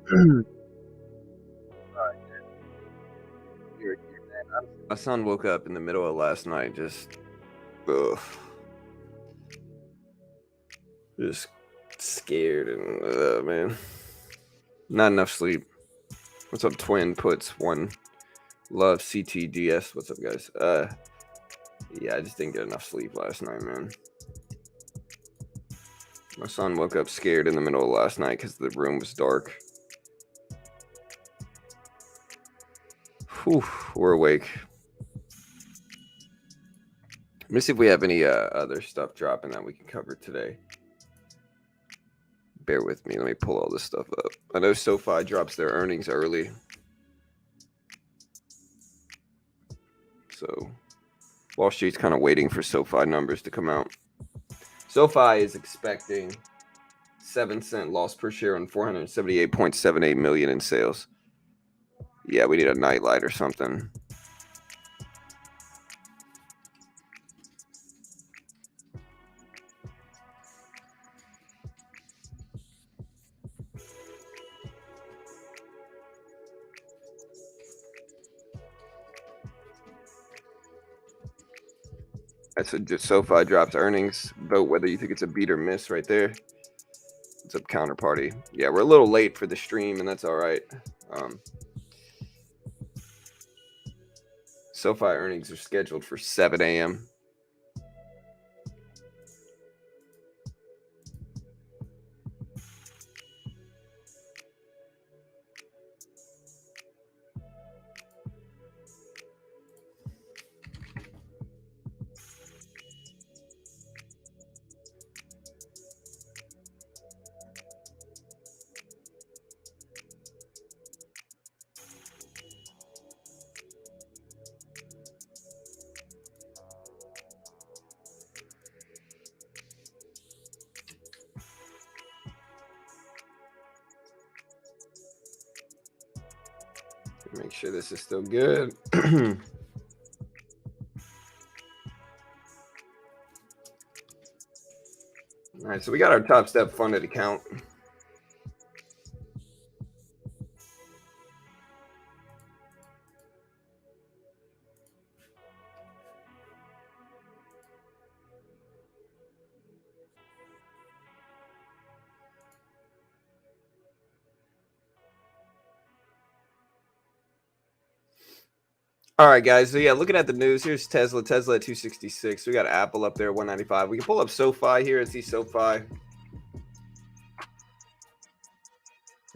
My son woke up in the middle of last night, ugh, just scared and man, not enough sleep. What's up, Twin? Puts one love CTDS. What's up, guys? Yeah, I just didn't get enough sleep last night, man. My son woke up scared in the middle of last night because the room was dark. Whew, we're awake. Let me see if we have any other stuff dropping that we can cover today. Bear with me. Let me pull all this stuff up. I know SoFi drops their earnings early. So Wall Street's kind of waiting for SoFi numbers to come out. SoFi is expecting 7-cent loss per share on 478.78 million in sales. Yeah, we need a nightlight or something. So just SoFi drops earnings. Vote whether you think it's a beat or miss right there. It's a counterparty. Yeah, we're a little late for the stream, and that's all right. SoFi earnings are scheduled for 7 a.m. Make sure this is still good. All right, so we got our Topstep funded account. All right, guys. So yeah, looking at the news, here's Tesla. Tesla at 266. We got Apple up there, 195. We can pull up SoFi here and see SoFi.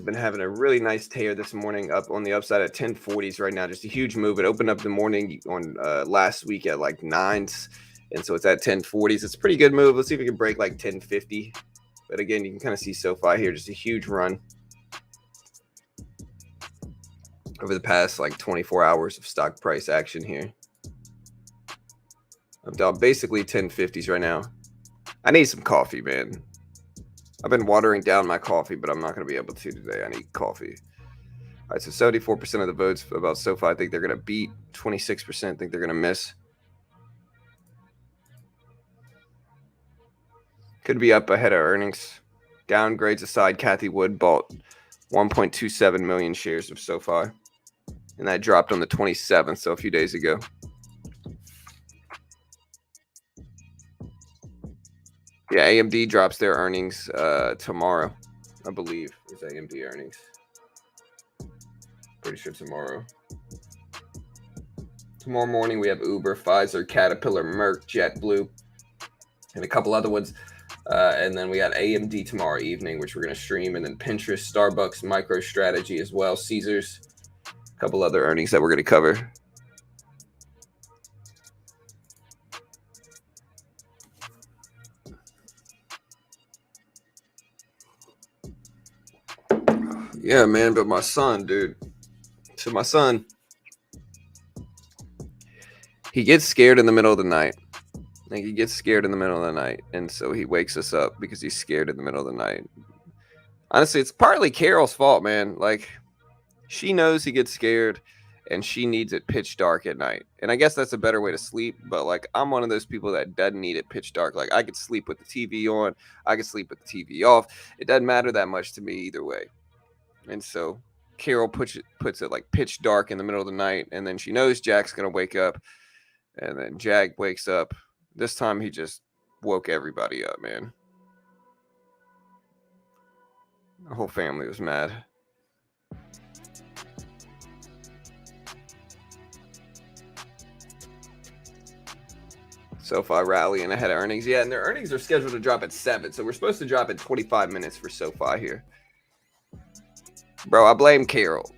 Been having a really nice tear this morning, up on the upside at 1040s right now. Just a huge move. It opened up the morning on last week at like 9s, and so it's at 1040s. It's a pretty good move. Let's see if we can break like 1050. But again, you can kind of see SoFi here, just a huge run over the past like 24 hours of stock price action here. I'm down basically 1050s right now. I need some coffee, man. I've been watering down my coffee, but I'm not going to be able to today. I need coffee. All right, so 74% of the votes about SoFi think they're going to beat. 26% think they're going to miss. Could be up ahead of earnings. Downgrades aside, Kathy Wood bought 1.27 million shares of SoFi, and that dropped on the 27th, so a few days ago. Yeah, AMD drops their earnings tomorrow, I believe, is AMD earnings. Pretty sure tomorrow. Tomorrow morning, we have Uber, Pfizer, Caterpillar, Merck, JetBlue, and a couple other ones. And then we got AMD tomorrow evening, which we're going to stream, and then Pinterest, Starbucks, MicroStrategy as well, Caesars, a couple other earnings that we're going to cover. Yeah, man, but my son, dude. So my son, he gets scared in the middle of the night. Like, he gets scared in the middle of the night, and so he wakes us up because he's scared in the middle of the night. Honestly, it's partly Carol's fault, man. Like, she knows he gets scared, and she needs it pitch dark at night. And I guess that's a better way to sleep, but, like, I'm one of those people that doesn't need it pitch dark. Like, I could sleep with the TV on. I could sleep with the TV off. It doesn't matter that much to me either way. And so Carol puts it like pitch dark in the middle of the night, and then she knows Jack's gonna wake up, and then Jack wakes up. This time he just woke everybody up, man. The whole family was mad. SoFi rallying ahead of earnings. Yeah, and their earnings are scheduled to drop at 7, so we're supposed to drop at 25 minutes for SoFi here. Bro, I blame Carol.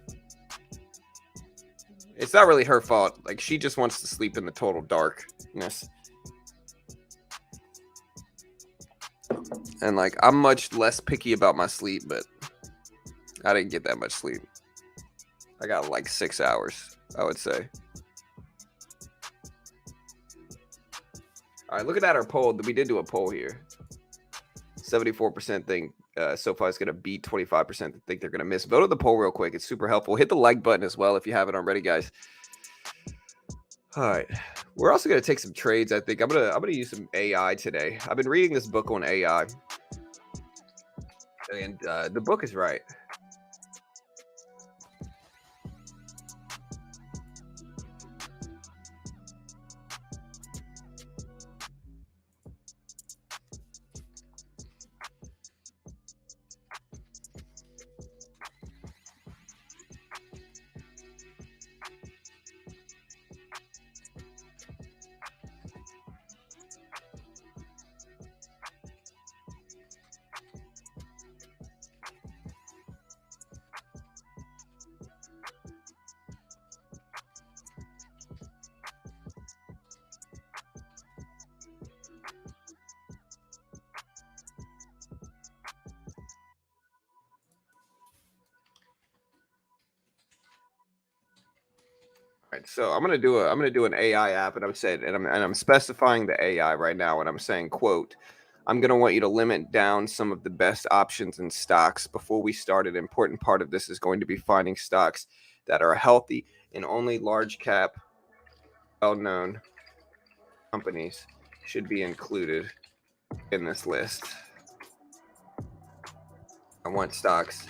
It's not really her fault. Like, she just wants to sleep in the total darkness. And, like, I'm much less picky about my sleep, but I didn't get that much sleep. I got, like, 6 hours, I would say. All right, looking at our poll, we did do a poll here. 74% think SoFi is going to beat, 25% think they're going to miss. Vote on the poll real quick. It's super helpful. Hit the like button as well if you haven't already, guys. All right, we're also going to take some trades. I think I'm gonna use some AI today. I've been reading this book on AI, and the book is right. Right, so I'm gonna do an AI app, and I'm specifying the AI right now, and I'm saying, quote, I'm gonna want you to limit down some of the best options in stocks. Before we start, an important part of this is going to be finding stocks that are healthy and only large cap, well-known companies should be included in this list. I want stocks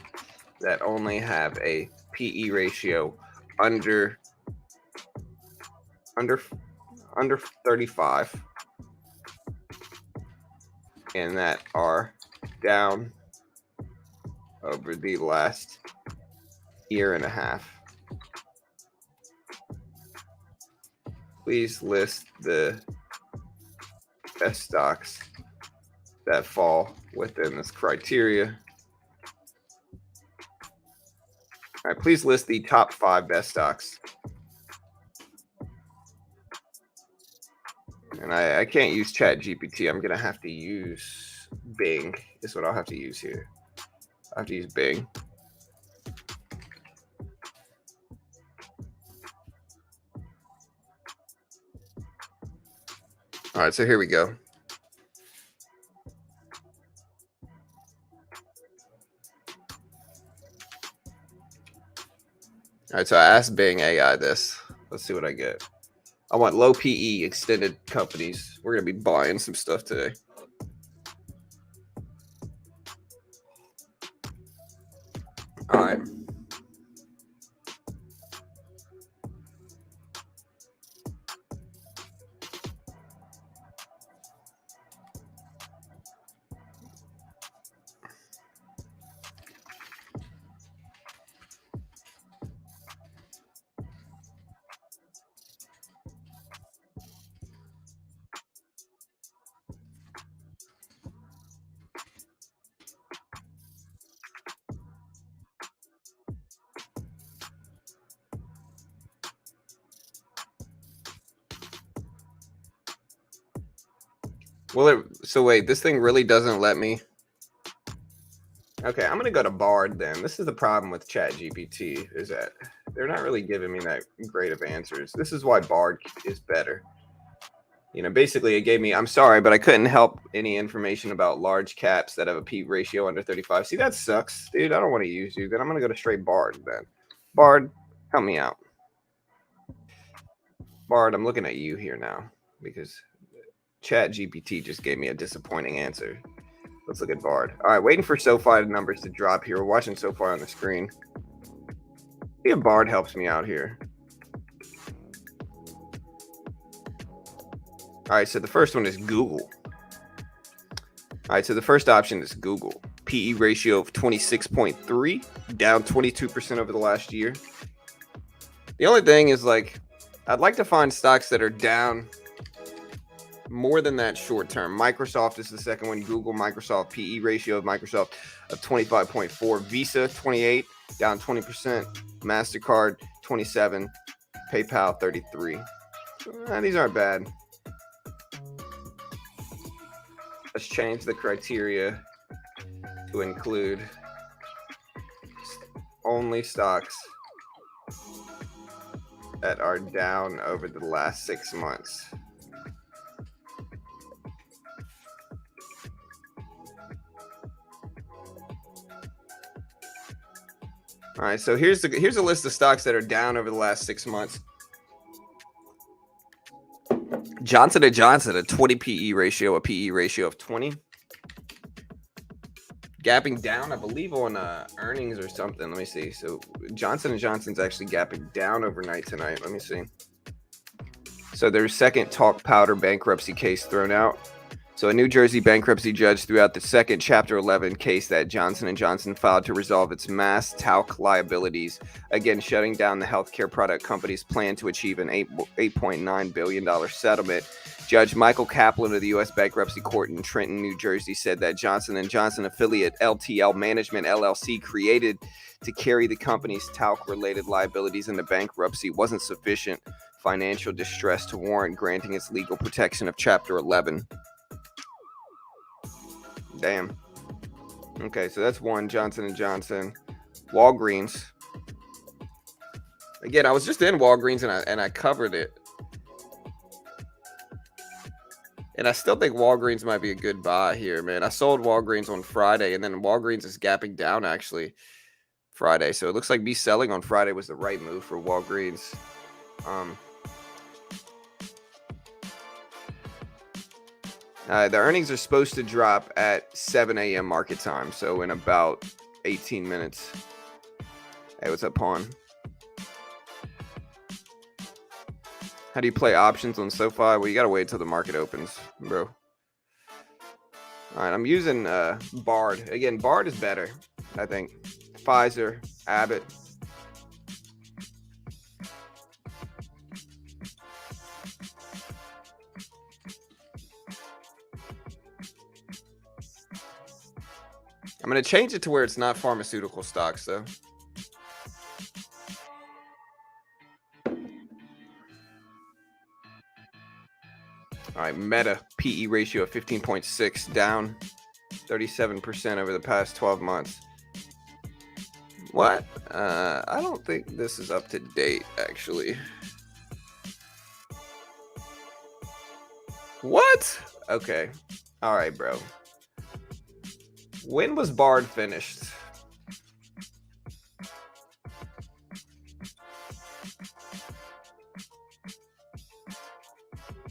that only have a PE ratio under 35 and that are down over the last year and a half. Please list the best stocks that fall within this criteria. All right, please list the top 5 best stocks. And I can't use ChatGPT. I'm gonna have to use Bing. Is what I'll have to use here. I have to use Bing. All right, so here we go. All right, so I asked Bing AI this. Let's see what I get. I want low PE extended companies. We're going to be buying some stuff today. All right. Well, so wait, this thing really doesn't let me. Okay, I'm gonna go to Bard then. This is the problem with ChatGPT, is that they're not really giving me that great of answers. This is why Bard is better. You know, basically it gave me, I'm sorry, but I couldn't help any information about large caps that have a P ratio under 35. See, that sucks, dude. I don't want to use you. Then I'm gonna go to straight Bard then. Bard, help me out. Bard, I'm looking at you here now because ChatGPT just gave me a disappointing answer. Let's look at Bard. All right, waiting for SoFi numbers to drop here. We're watching SoFi on the screen. See if Bard helps me out here. All right, so the first one is Google. All right, so the first option is Google. PE ratio of 26.3, down 22% over the last year. The only thing is, like, I'd like to find stocks that are down more than that short term. Microsoft is the second one. Google, Microsoft, PE ratio of Microsoft of 25.4. Visa, 28, down 20%. MasterCard, 27. PayPal, 33. These aren't bad. Let's change the criteria to include only stocks that are down over the last 6 months. All right, so here's a list of stocks that are down over the last 6 months. Johnson & Johnson, a 20 PE ratio, a PE ratio of 20. Gapping down, I believe, on earnings or something. Let me see. So Johnson & Johnson's actually gapping down overnight tonight. Let me see. So their second talc powder bankruptcy case thrown out. So a New Jersey bankruptcy judge threw out the second Chapter 11 case that Johnson & Johnson filed to resolve its mass talc liabilities, again shutting down the healthcare product company's plan to achieve an $8.9 billion settlement. Judge Michael Kaplan of the U.S. Bankruptcy Court in Trenton, New Jersey, said that Johnson & Johnson affiliate LTL Management LLC, created to carry the company's talc-related liabilities into bankruptcy, wasn't sufficient financial distress to warrant granting its legal protection of Chapter 11. Damn. Okay, so that's one. Johnson & Johnson. Walgreens. Again, I was just in Walgreens and I covered it. And I still think Walgreens might be a good buy here, man. I sold Walgreens on Friday, and then Walgreens is gapping down actually Friday. So it looks like me selling on Friday was the right move for Walgreens. The earnings are supposed to drop at 7 a.m. market time, so in about 18 minutes. Hey, what's up, Pawn? How do you play options on SoFi? Well, you got to wait till the market opens, bro. All right, I'm using Bard. Again, Bard is better, I think. Pfizer, Abbott. I'm going to change it to where it's not pharmaceutical stocks, though. All right, Meta, PE ratio of 15.6, down 37% over the past 12 months. What? I don't think this is up to date, actually. What? Okay. All right, bro. When was Bard finished?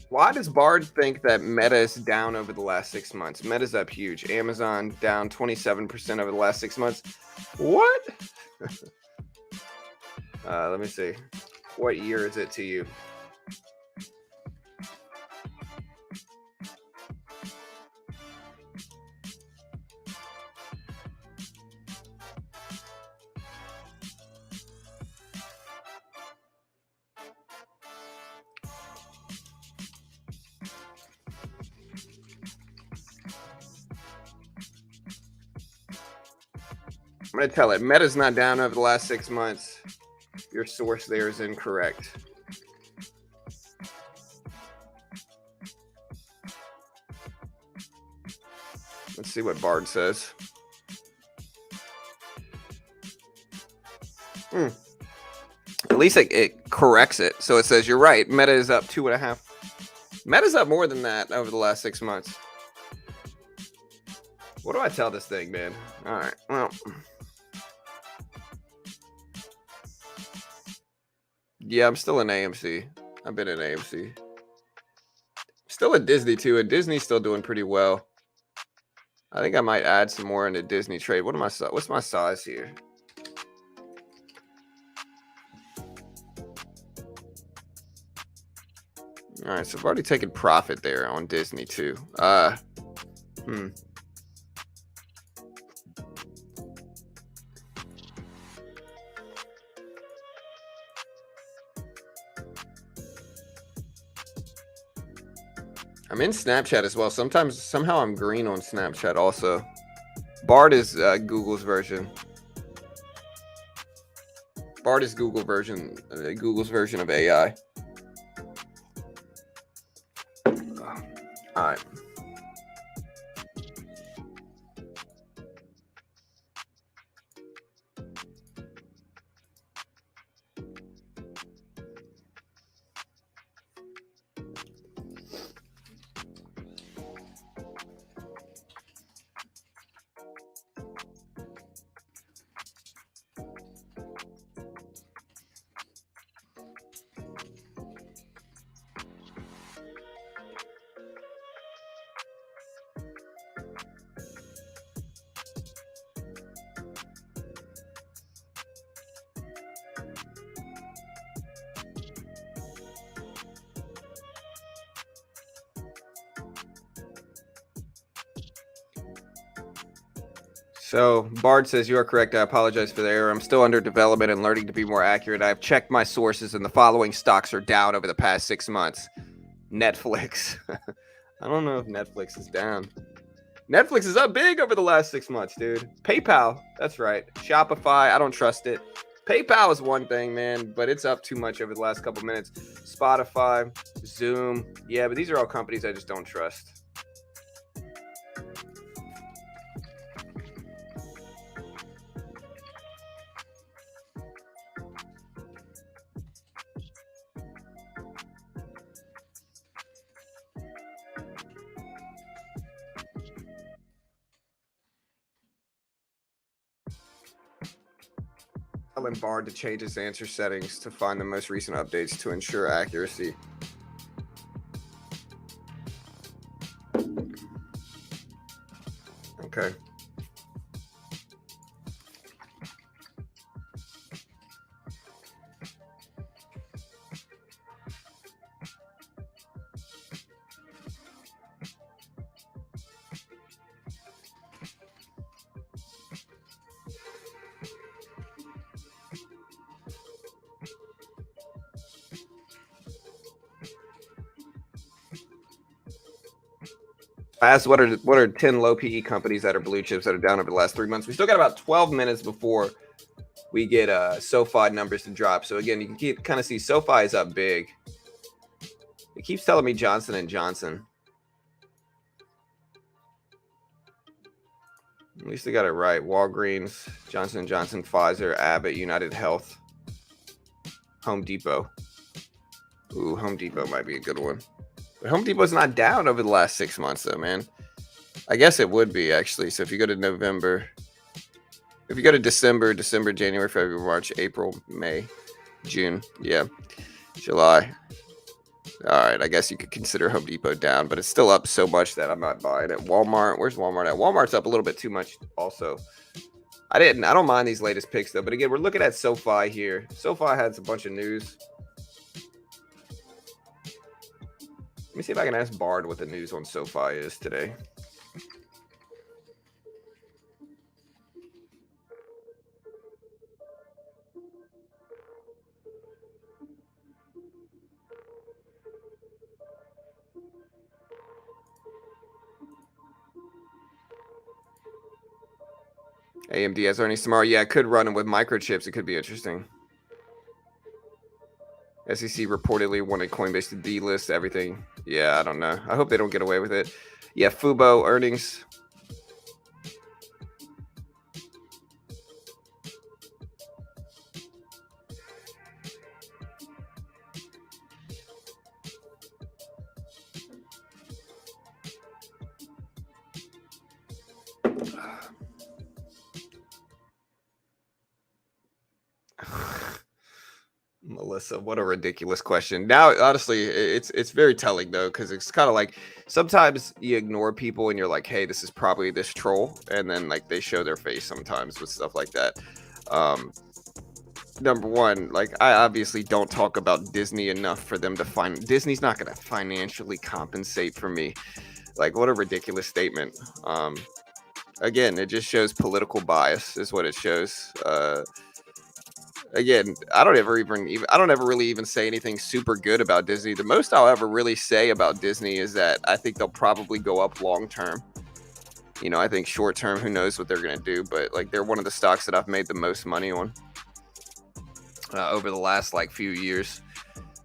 Why does Bard think that Meta is down over the last 6 months? Meta's up huge. Amazon down 27% over the last 6 months. What? Let me see. What year is it to you? I'm going to tell it. Meta's not down over the last 6 months. Your source there is incorrect. Let's see what Bard says. At least it corrects it. So it says you're right. Meta is up 2.5. Meta's up more than that over the last 6 months. What do I tell this thing, man? All right. Well. Yeah, I'm still in AMC. I've been in AMC. Still at Disney, too. And Disney's still doing pretty well. I think I might add some more into Disney trade. What's my size here? All right, so I've already taken profit there on Disney too. I'm in Snapchat as well. Somehow I'm green on Snapchat also. Bard is Google's version. Bard is Google's version of AI. All right. So Bard says, you are correct. I apologize for the error. I'm still under development and learning to be more accurate. I've checked my sources and the following stocks are down over the past 6 months. Netflix. I don't know if Netflix is down. Netflix is up big over the last 6 months, dude. PayPal. That's right. Shopify. I don't trust it. PayPal is one thing, man, but it's up too much over the last couple minutes. Spotify, Zoom. Yeah, but these are all companies I just don't trust. Telling Bard to change his answer settings to find the most recent updates to ensure accuracy. Okay. I asked what are 10 low PE companies that are blue chips that are down over the last 3 months. We still got about 12 minutes before we get SoFi numbers to drop. So again, you can kind of see SoFi is up big. It keeps telling me Johnson & Johnson. At least they got it right. Walgreens, Johnson & Johnson, Pfizer, Abbott, United Health, Home Depot. Ooh, Home Depot might be a good one. But Home Depot's not down over the last 6 months, though, man. I guess it would be, actually. So if you go to November, if you go to December, January, February, March, April, May, June, yeah, July. All right, I guess you could consider Home Depot down, but it's still up so much that I'm not buying it. Walmart, where's Walmart at? Walmart's up a little bit too much also. I don't mind these latest picks, though. But again, we're looking at SoFi here. SoFi has a bunch of news. Let me see if I can ask Bard what the news on SoFi is today. AMD has earnings tomorrow. Yeah, it could run with microchips. It could be interesting. SEC reportedly wanted Coinbase to delist everything. Yeah, I don't know. I hope they don't get away with it. Yeah, Fubo earnings. Melissa, what a ridiculous question. Now, honestly, it's very telling though, because it's kind of like sometimes you ignore people and you're like, hey, this is probably this troll, and then like they show their face sometimes with stuff like that. Um, Number one, like I obviously don't talk about Disney enough for them to find Disney's not going to financially compensate for me. Like, what a ridiculous statement. Again, it just shows political bias, is what it shows. Again, I don't ever really even say anything super good about Disney. The most I'll ever really say about Disney is that I think they'll probably go up long term. You know, I think short term, who knows what they're going to do, but like they're one of the stocks that I've made the most money on over the last like few years.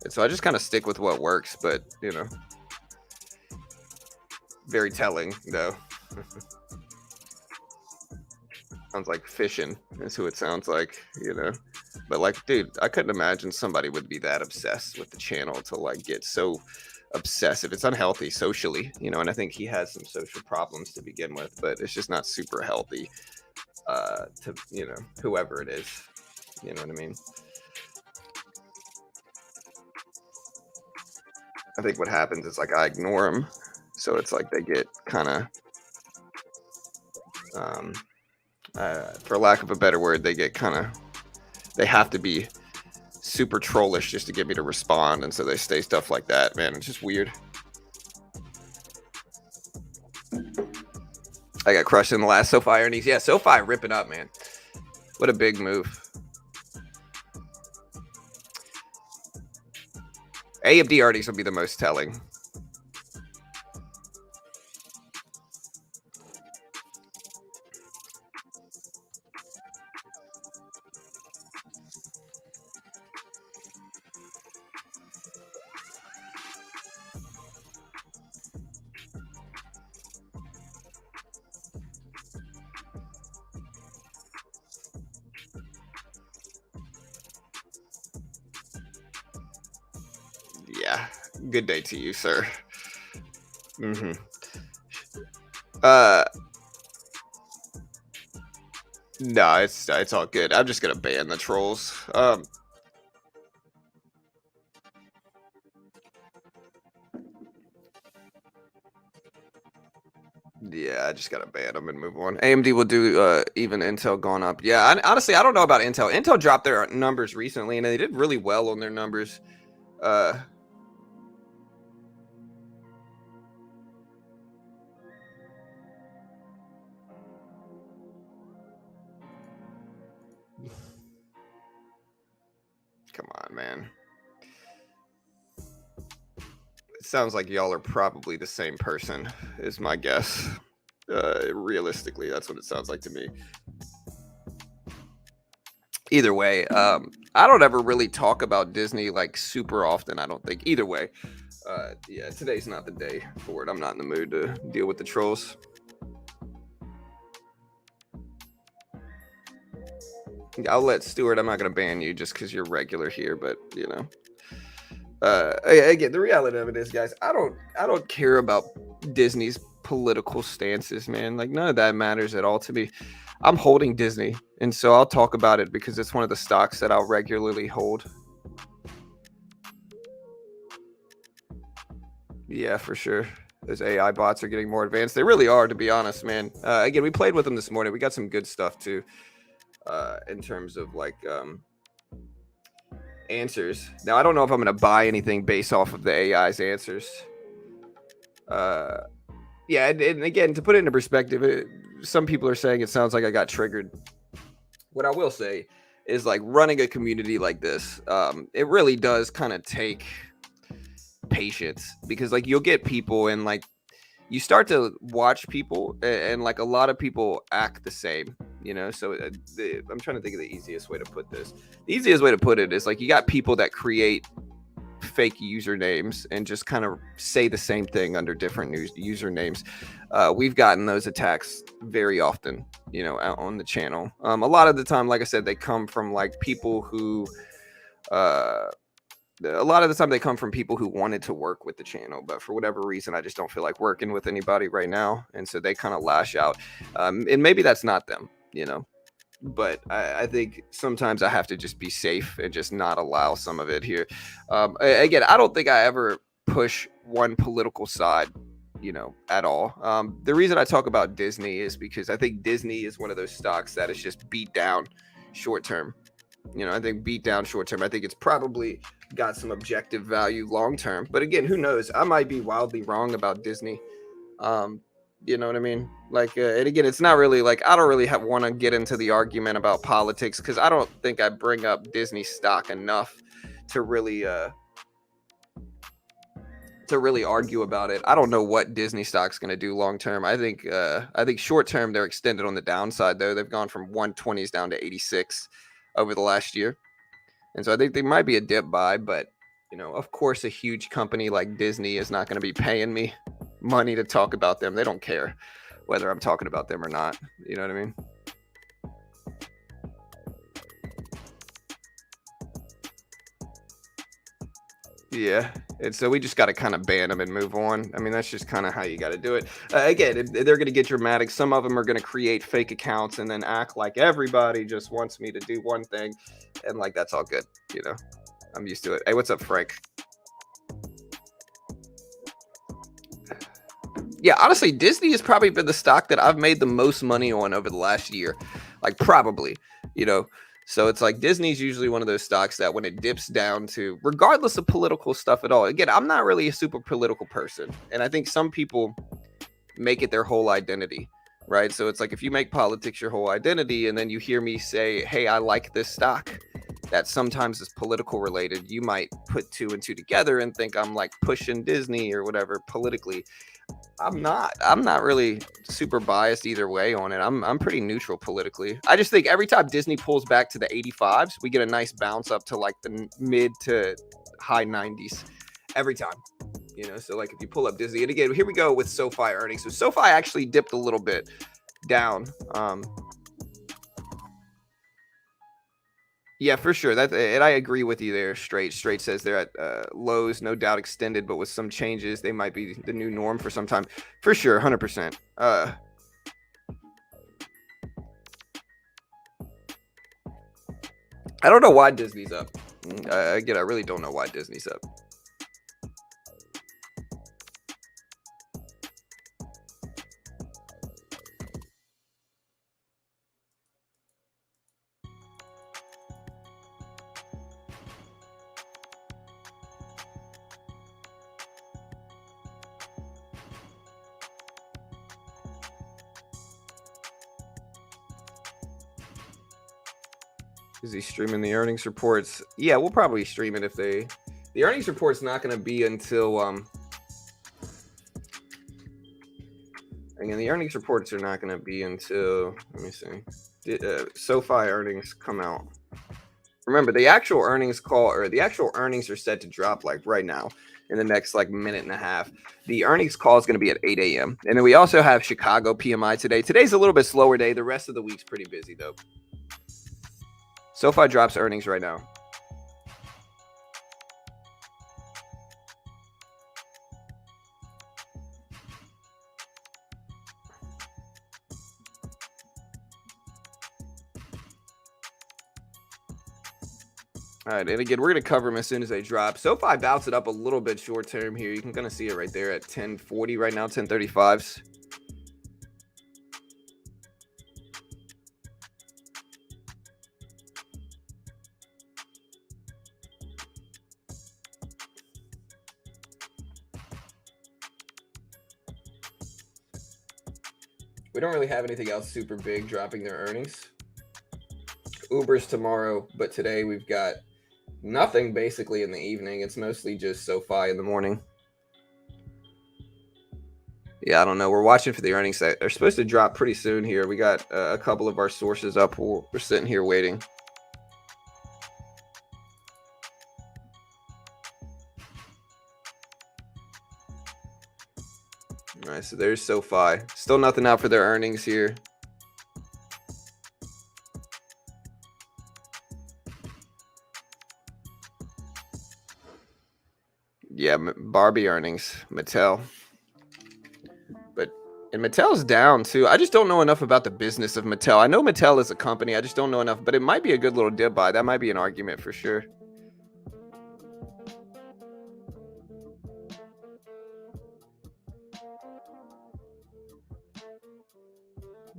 And so I just kind of stick with what works, but you know, very telling though. Sounds like fishing is who it sounds like, you know. But like, dude, I couldn't imagine somebody would be that obsessed with the channel to like get so obsessive. It's unhealthy socially, you know, and I think he has some social problems to begin with, but it's just not super healthy to, you know, whoever it is. You know what I mean? I think what happens is like I ignore them. So it's like they get kind of for lack of a better word, they get kind of, they have to be super trollish just to get me to respond. And so they say stuff like that, man. It's just weird. I got crushed in the last Sofi earnings. Yeah, Sofi ripping up, man. What a big move. AMD earnings will be the most telling. Yeah, good day to you, sir. Mm-hmm. No, it's all good. I'm just gonna ban the trolls. Yeah, I just gotta ban them and move on. AMD will do even Intel gone up. Yeah, honestly, I don't know about Intel. Intel dropped their numbers recently, and they did really well on their numbers. Come on, man. It sounds like y'all are probably the same person, is my guess. Realistically, that's what it sounds like to me. Either way, I don't ever really talk about Disney like super often. I don't think. Either way, yeah, today's not the day for it. I'm not in the mood to deal with the trolls. I'll let Stuart. I'm not gonna ban you just because you're regular here, but you know. Again, the reality of it is, guys, I don't care about Disney's political stances, man. Like none of that matters at all to me. I'm holding Disney, and so I'll talk about it because it's one of the stocks that I'll regularly hold. Yeah, for sure. Those AI bots are getting more advanced. They really are, to be honest, man. Again, we played with them this morning. We got some good stuff too, in terms of like answers. Now, I don't know if I'm going to buy anything based off of the AI's answers. Yeah, and again, to put it into perspective, some people are saying it sounds like I got triggered. What I will say is like running a community like this, it really does kind of take patience because like you'll get people and like you start to watch people and like a lot of people act the same, you know. So I'm trying to think of the easiest way to put this. The easiest way to put it is like you got people that create fake usernames and just kind of say the same thing under different usernames. We've gotten those attacks very often, you know, out on the channel. A lot of the time, like I said, they come from like people who a lot of the time they come from people who wanted to work with the channel, but for whatever reason, I just don't feel like working with anybody right now. And so they kind of lash out. And maybe that's not them, you know. but I think sometimes I have to just be safe and just not allow some of it here. Again, I don't think I ever push one political side, at all. The reason I talk about Disney is because I think Disney is one of those stocks that is just beat down short term. I think beat down short term. I think it's probably got some objective value long term. But again, who knows? I might be wildly wrong about Disney. Um, you know what I mean? Like, and again, it's not really like I don't really want to get into the argument about politics because I don't think I bring up Disney stock enough to really argue about it. I don't know what Disney stock's going to do long term. I think short term they're extended on the downside though. They've gone from 120s down to 86 over the last year. And so I think they might be a dip buy, but of course a huge company like Disney is not going to be paying me money to talk about them. They don't care whether I'm talking about them or not. You know what I mean? Yeah. And so we just got to kind of ban them and move on. I mean, that's just kind of how you got to do it. Again, they're going to get dramatic. Some of them are going to create fake accounts and then act like everybody just wants me to do one thing. And like, that's all good. I'm used to it. Hey, what's up, Frank? Yeah, honestly, Disney has probably been the stock that I've made the most money on over the last year. Like, probably, you know. So it's like Disney's usually one of those stocks that when it dips down to, regardless of political stuff at all, again, I'm not really a super political person. And I think some people make it their whole identity, right? So it's like if you make politics your whole identity and then you hear me say, hey, I like this stock that sometimes is political related, you might put two and two together and think I'm like pushing Disney or whatever politically. I'm not. I'm not really super biased either way on it. I'm pretty neutral politically. I just think every time Disney pulls back to the 85s, we get a nice bounce up to like the mid to high 90s every time. So like if you pull up Disney, and again, here we go with SoFi earnings. So SoFi actually dipped a little bit down. Yeah, for sure. And I agree with you there. Straight says they're at lows, no doubt extended, but with some changes, they might be the new norm for some time. For sure, 100%. I don't know why Disney's up. Again, I really don't know why Disney's up. Is he streaming the earnings reports? Yeah, we'll probably stream it if the earnings report's not going to be until again, the earnings reports are not going to be until, let me see, SoFi earnings come out. Remember, the actual earnings call or the actual earnings are set to drop like right now in the next like minute and a half. The earnings call is going to be at 8 a.m. And then we also have Chicago PMI today. Today's a little bit slower day. The rest of the week's pretty busy though. SoFi drops earnings right now. All right, and again, we're going to cover them as soon as they drop. SoFi bounced it up a little bit short term here. You can kind of see it right there at 1040 right now, 1035s. We don't really have anything else super big dropping their earnings. Uber's tomorrow, but today we've got nothing basically in the evening. It's mostly just SoFi in the morning. Yeah, I don't know. We're watching for the earnings that are supposed to drop pretty soon here. We got a couple of our sources up. We're sitting here waiting. All right, so there's SoFi. Still nothing out for their earnings here. Yeah, Barbie earnings, Mattel. But And Mattel's down too. I just don't know enough about the business of Mattel. I know Mattel is a company. I just don't know enough, but it might be a good little dip buy. That might be an argument for sure.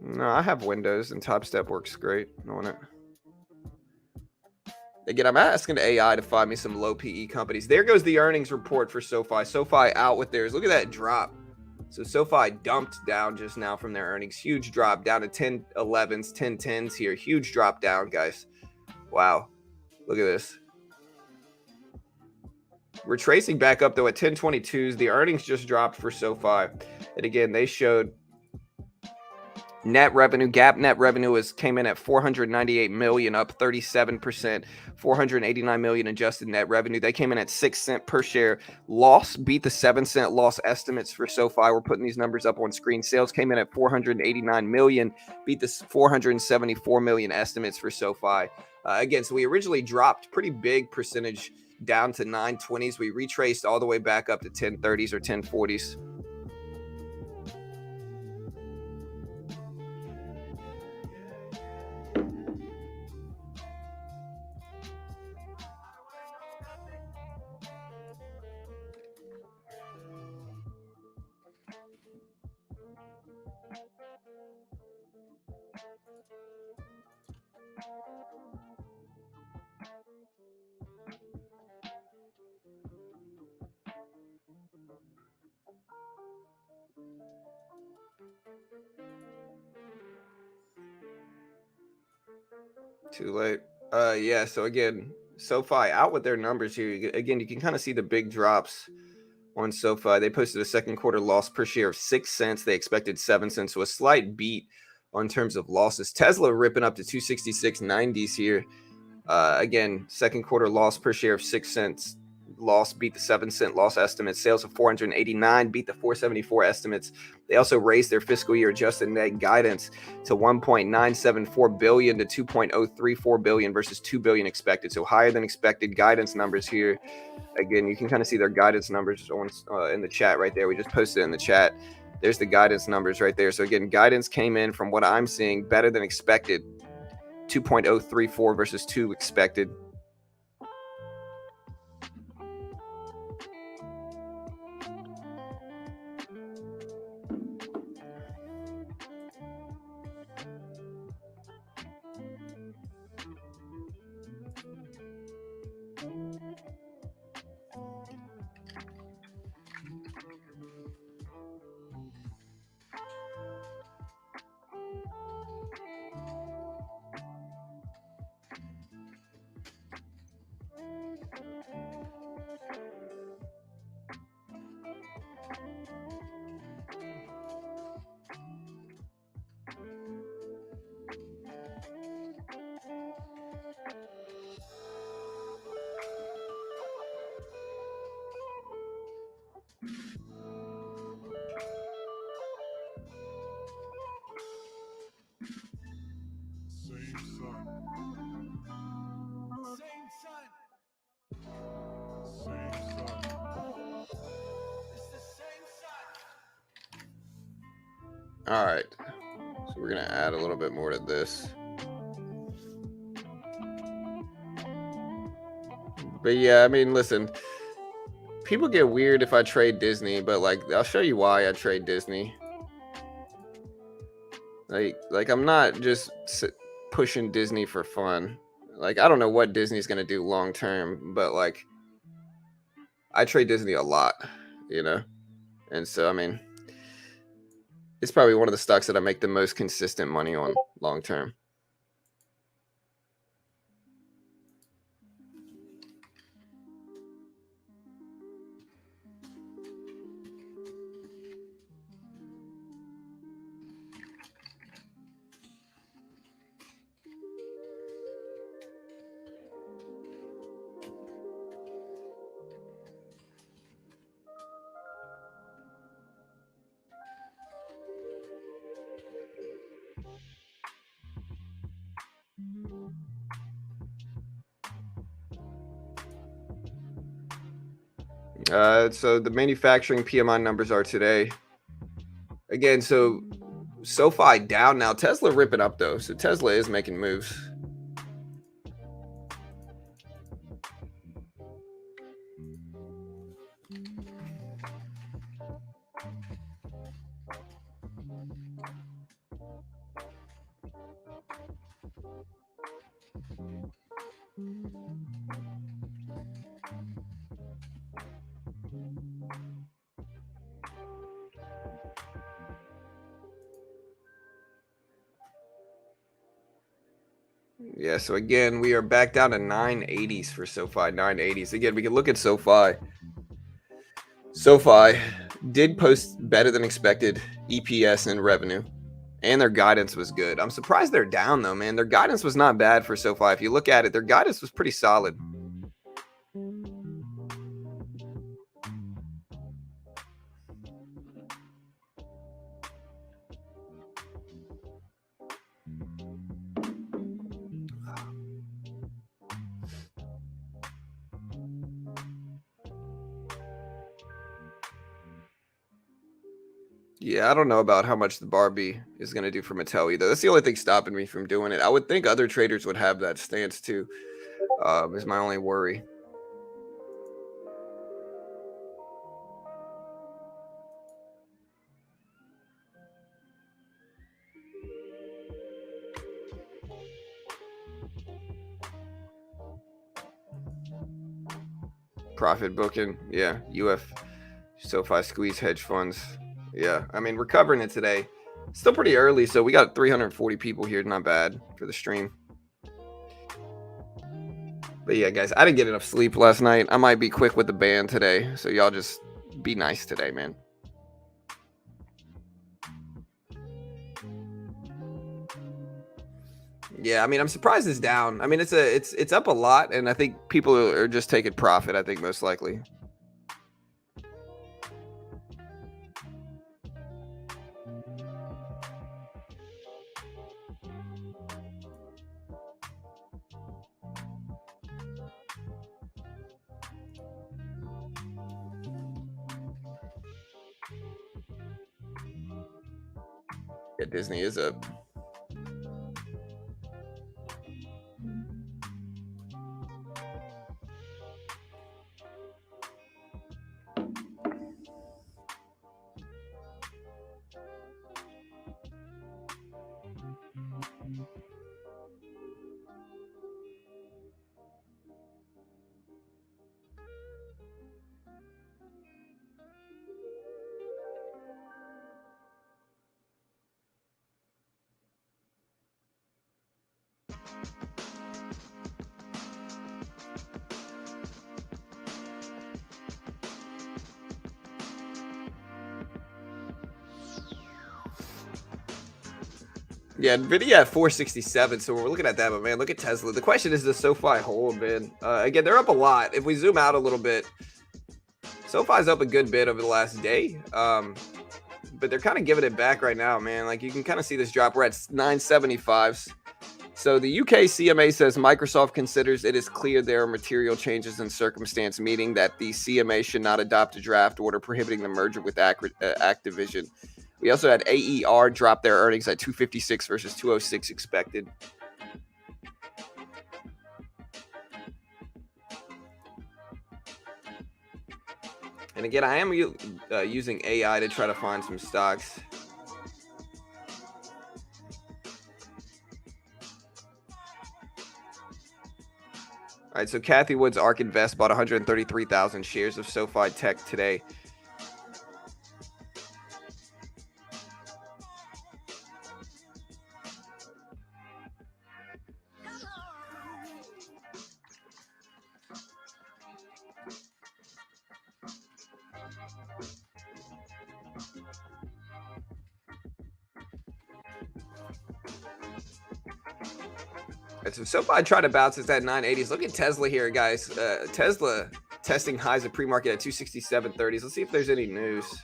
No, I have Windows and Topstep works great on it. Again, I'm asking the AI to find me some low PE companies. There goes the earnings report for SoFi. SoFi out with theirs. Look at that drop. So SoFi dumped down just now from their earnings. Huge drop down to 10.11s, 10.10s here. Huge drop down, guys. Wow. Look at this. We're tracing back up though at 10.22s. The earnings just dropped for SoFi. And again, they showed net revenue, GAAP net revenue came in at 498 million, up 37%. 489 million adjusted net revenue. They came in at 6 cents per share. Loss beat the 7-cent loss estimates for SoFi. We're putting these numbers up on screen. Sales came in at 489 million, beat the 474 million estimates for SoFi. Again, so we originally dropped pretty big percentage down to 920s. We retraced all the way back up to 1030s or 1040s. Too late. Yeah. So again, SoFi out with their numbers here. Again, you can kind of see the big drops on SoFi. They posted a second quarter loss per share of 6 cents. They expected 7 cents, so a slight beat on terms of losses. Tesla ripping up to 266.90s here. Again, second quarter loss per share of 6 cents. Loss beat the 7-cent loss estimate. Sales of 489 beat the 474 estimates. They also raised their fiscal year adjusted net guidance to 1.974 billion to 2.034 billion versus 2 billion expected. So higher than expected guidance numbers here. Again, you can kind of see their guidance numbers on in the chat right there. We just posted it in the chat. There's the guidance numbers right there. So again, guidance came in from what I'm seeing better than expected. 2.034 versus 2 expected. All right, so we're gonna add a little bit more to this. But yeah, I mean, listen, people get weird if I trade Disney, but like, I'll show you why I trade Disney. Like I'm not just pushing Disney for fun. Like, I don't know what Disney's gonna do long term, but like, I trade Disney a lot, you know, and so I mean, it's probably one of the stocks that I make the most consistent money on long term. So the manufacturing PMI numbers are today. Again, so SoFi down now. Tesla ripping up though, so Tesla is making moves. Yeah, so again, we are back down to 980s for SoFi, 980s. Again, we can look at SoFi. SoFi did post better than expected EPS and revenue, and their guidance was good. I'm surprised they're down though, man. Their guidance was not bad for SoFi. If you look at it, their guidance was pretty solid. Yeah, I don't know about how much the Barbie is going to do for Mattel either. That's the only thing stopping me from doing it. I would think other traders would have that stance too. Is my only worry. Profit booking, yeah. UF SoFi squeeze hedge funds. Yeah, I mean, we're covering it today. Still pretty early, so we got 340 people here. Not bad for the stream. But yeah, guys, I didn't get enough sleep last night. I might be quick with the band today, so y'all just be nice today, man. Yeah, I mean, I'm surprised it's down. I mean, it's up a lot, and I think people are just taking profit. I think most likely. Yeah, Disney is up. Yeah, Nvidia at 467, so we're looking at that, but man, look at Tesla. The question is, does SoFi hold, man? Again, they're up a lot. If we zoom out a little bit, SoFi's up a good bit over the last day, but they're kind of giving it back right now, man. Like, you can kind of see this drop. We're at 975s. So the UK CMA says Microsoft considers it is clear there are material changes in circumstance, meaning that the CMA should not adopt a draft order prohibiting the merger with Activision. We also had AER drop their earnings at 256 versus 206 expected. And again, I am using AI to try to find some stocks. All right, so Kathy Wood's ARK Invest bought 133,000 shares of SoFi Tech today. So SoFi tried to bounce at 980s. Look at Tesla here, guys. Tesla testing highs at pre-market at 267.30s. Let's see if there's any news.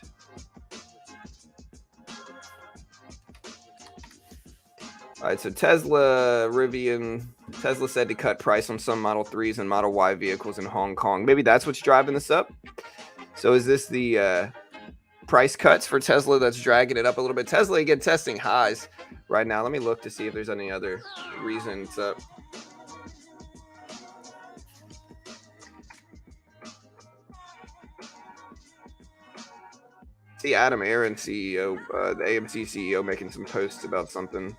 All right, so Tesla said to cut price on some Model 3s and Model Y vehicles in Hong Kong. Maybe that's what's driving this up. So is this the price cuts for Tesla that's dragging it up a little bit. Tesla again testing highs right now. Let me look to see if there's any other reasons up. See Adam Aaron, CEO, the AMC CEO, making some posts about something.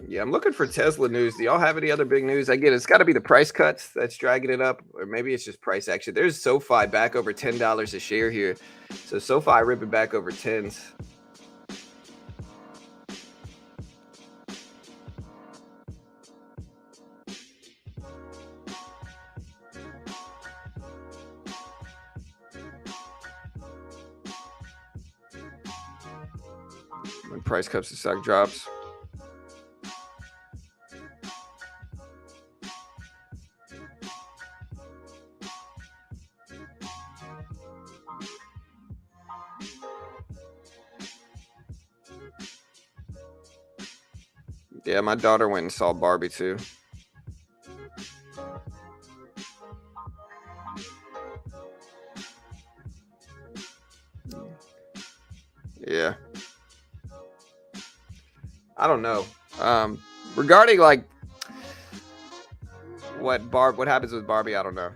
Yeah, I'm looking for Tesla news. Do y'all have any other big news? Again, it's got to be the price cuts that's dragging it up, or maybe it's just price action. There's SoFi back over $10 a share here. So SoFi ripping back over tens. When price cuts, the stock drops. Yeah, my daughter went and saw Barbie too. Yeah. I don't know. Regarding like what happens with Barbie, I don't know.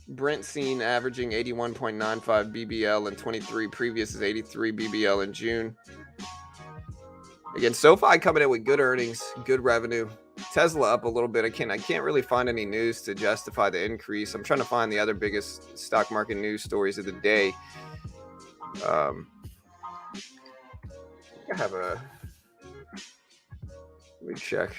Brent seen averaging 81.95 BBL in 23. Previous is 83 BBL in June. Again, SoFi coming in with good earnings, good revenue. Tesla up a little bit. I can't really find any news to justify the increase. I'm trying to find the other biggest stock market news stories of the day. I have a. Let me check.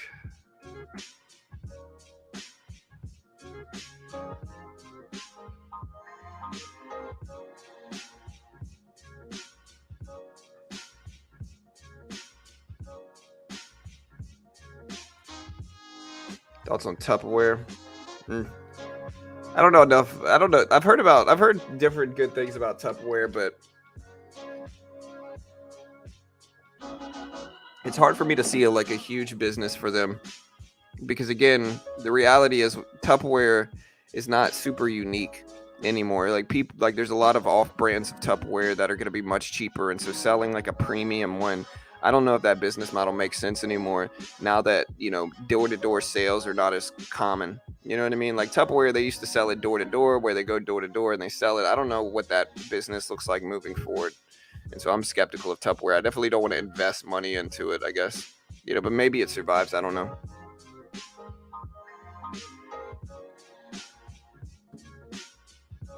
Thoughts on Tupperware? I don't know enough. I don't know. I've heard different good things about Tupperware, but it's hard for me to see a huge business for them, because again, the reality is Tupperware is not super unique anymore. There's a lot of off brands of Tupperware that are going to be much cheaper, and so selling like a premium one, I don't know if that business model makes sense anymore now that, door-to-door sales are not as common. You know what I mean? Like Tupperware, they used to sell it door-to-door, where they go door-to-door and they sell it. I don't know what that business looks like moving forward. And so I'm skeptical of Tupperware. I definitely don't want to invest money into it, I guess. But maybe it survives. I don't know.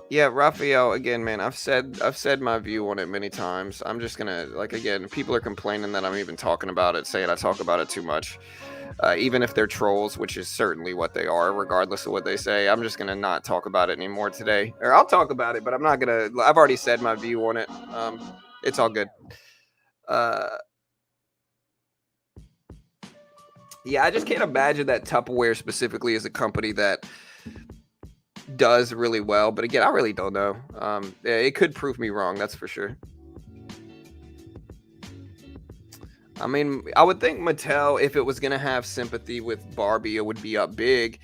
Yeah, Raphael, again, man, I've said my view on it many times. I'm just gonna again, people are complaining that I'm even talking about it, saying I talk about it too much. Even if they're trolls, which is certainly what they are, regardless of what they say, I'm just gonna not talk about it anymore today. Or I'll talk about it, but I'm not gonna. I've already said my view on it. It's all good. Yeah, I just can't imagine that Tupperware specifically is a company that does really well, but again, I really don't know. It could prove me wrong, that's for sure. I mean, I would think Mattel, if it was going to have sympathy with Barbie, it would be up big.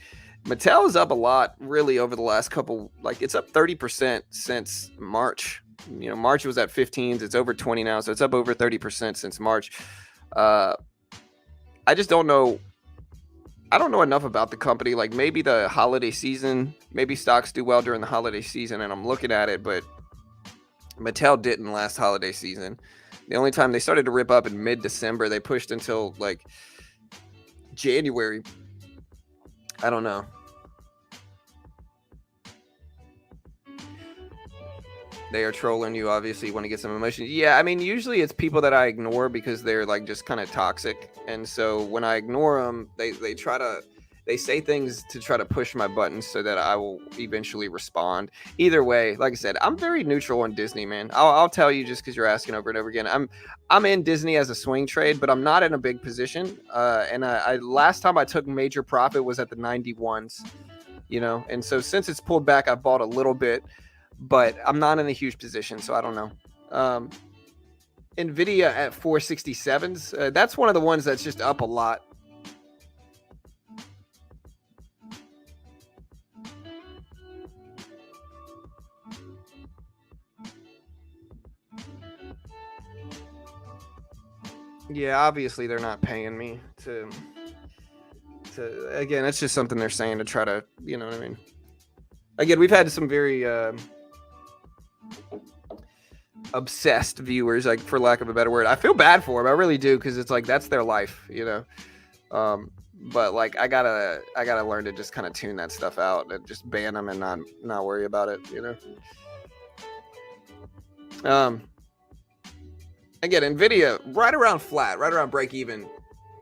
Mattel is up a lot, really, over the last couple. It's up 30% since March. March was at 15s. It's over 20 now, so it's up over 30% since March. I just don't know. I don't know enough about the company. Maybe the holiday season, maybe stocks do well during the holiday season, and I'm looking at it, but Mattel didn't last holiday season. The only time they started to rip up in mid-December, they pushed until January. I don't know. They are trolling you. Obviously, you want to get some emotion. Yeah, I mean, usually it's people that I ignore because they're just kind of toxic. And so when I ignore them, they try to. they say things to try to push my buttons so that I will eventually respond. Either way, like I said, I'm very neutral on Disney, man. I'll tell you just because you're asking over and over again. I'm in Disney as a swing trade, but I'm not in a big position. And I last time I took major profit was at the 91s, you know. And so since it's pulled back, I bought a little bit, but I'm not in a huge position, so I don't know. Nvidia at 467s. That's one of the ones that's just up a lot. Yeah, obviously they're not paying me to again, that's just something they're saying to try to, you know what I mean? Again, we've had some very obsessed viewers, like, for lack of a better word. I feel bad for them. I really do, because it's like that's their life, you know. But like I gotta learn to just kind of tune that stuff out and just ban them and not worry about it, you know. Again, Nvidia right around flat, right around break even.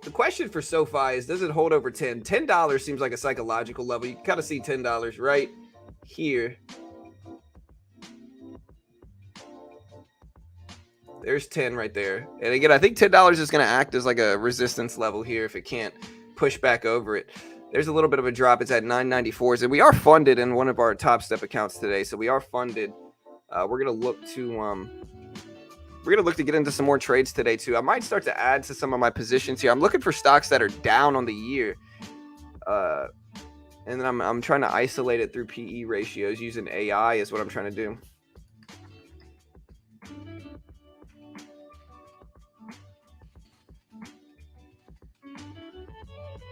The question for SoFi is, does it hold over 10? $10 seems like a psychological level. You can kind of see $10 right here. There's 10 right there. And again, I think $10 is going to act as like a resistance level here if it can't push back over it. There's a little bit of a drop. It's at 994s. And we are funded in one of our Topstep accounts today. So we are funded. We're going to look to get into some more trades today too. I might start to add to some of my positions here. I'm looking for stocks that are down on the year. And then I'm trying to isolate it through PE ratios using AI is what I'm trying to do.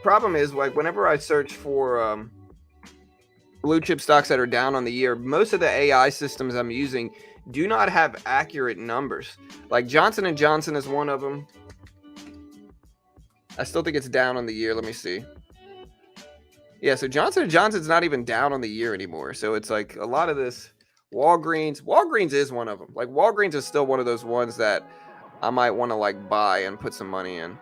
Problem is, like, whenever I search for blue chip stocks that are down on the year, most of the AI systems I'm using do not have accurate numbers. Like Johnson & Johnson is one of them. I still think it's down on the year. Let me see. Yeah, so Johnson & Johnson's not even down on the year anymore. So it's like a lot of this. Walgreens is one of them. Like Walgreens is still one of those ones that I might want to like buy and put some money in.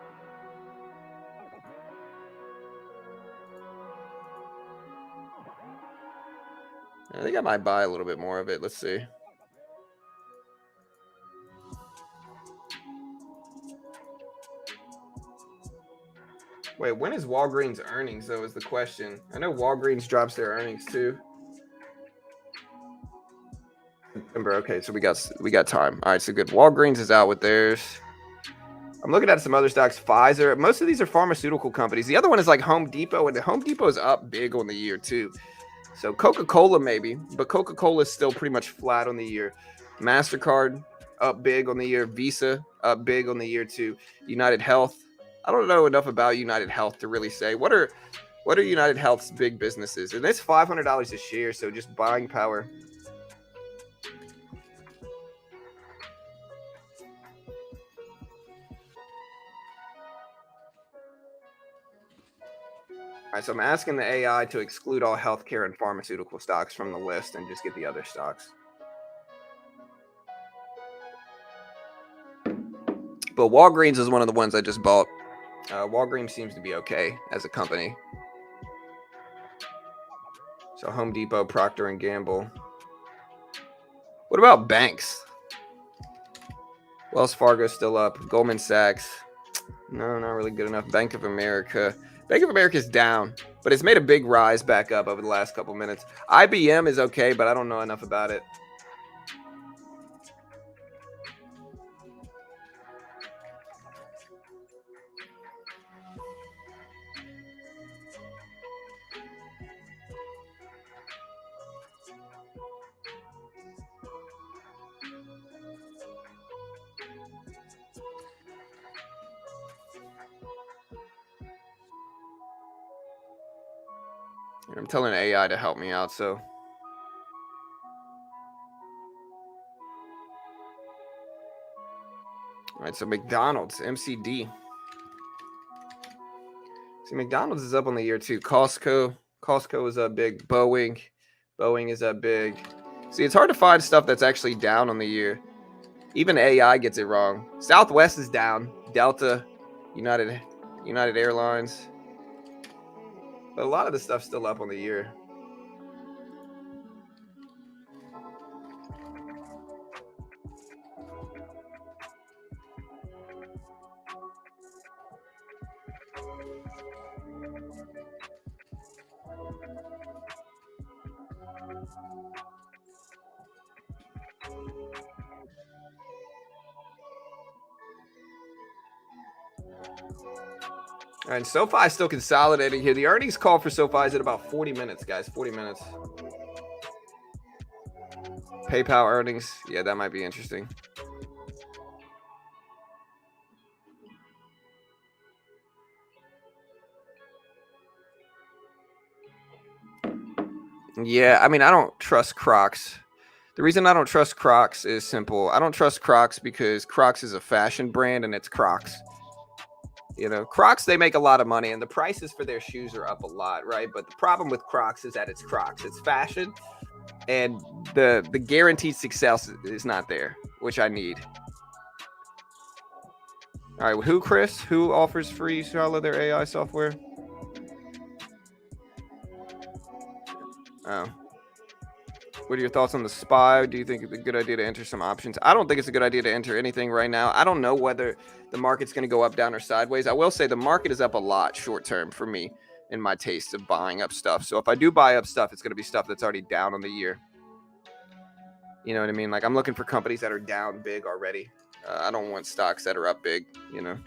I think I might buy a little bit more of it. Let's see. Wait, when is Walgreens earnings, though, is the question. I know Walgreens drops their earnings, too. September. Okay, so we got time. All right, so good. Walgreens is out with theirs. I'm looking at some other stocks. Pfizer. Most of these are pharmaceutical companies. The other one is like Home Depot, and the Home Depot is up big on the year, too. So Coca-Cola maybe, but Coca-Cola is still pretty much flat on the year. MasterCard up big on the year. Visa up big on the year, too. United Health. I don't know enough about United Health to really say what are United Health's big businesses, and it's $500 a share, so just buying power. All right, so I'm asking the AI to exclude all healthcare and pharmaceutical stocks from the list and just get the other stocks. But Walgreens is one of the ones I just bought. Walgreens seems to be okay as a company. So Home Depot, Procter & Gamble. What about banks? Wells Fargo's still up. Goldman Sachs. No, not really good enough. Bank of America. Bank of America is down, but it's made a big rise back up over the last couple minutes. IBM is okay, but I don't know enough about it. I'm telling AI to help me out, so. All right, so McDonald's, MCD. See, McDonald's is up on the year too. Costco is up big. Boeing is up big. See, it's hard to find stuff that's actually down on the year. Even AI gets it wrong. Southwest is down. Delta, United Airlines. But a lot of the stuff's still up on the year. And SoFi is still consolidating here. The earnings call for SoFi is at about 40 minutes, guys. 40 minutes. PayPal earnings. Yeah, that might be interesting. Yeah, I mean, I don't trust Crocs. The reason I don't trust Crocs is simple. I don't trust Crocs because Crocs is a fashion brand and it's Crocs. You know, Crocs, they make a lot of money and the prices for their shoes are up a lot, right? But the problem with Crocs is that it's Crocs. It's fashion and the guaranteed success is not there, which I need. All right, who, Chris? Who offers free trial of their AI software? Oh. What are your thoughts on the SPY? Do you think it's a good idea to enter some options? I don't think it's a good idea to enter anything right now. I don't know whether the market's going to go up, down, or sideways. I will say the market is up a lot short term for me in my taste of buying up stuff. So if I do buy up stuff, it's going to be stuff that's already down on the year. You know what I mean? Like I'm looking for companies that are down big already. I don't want stocks that are up big, you know.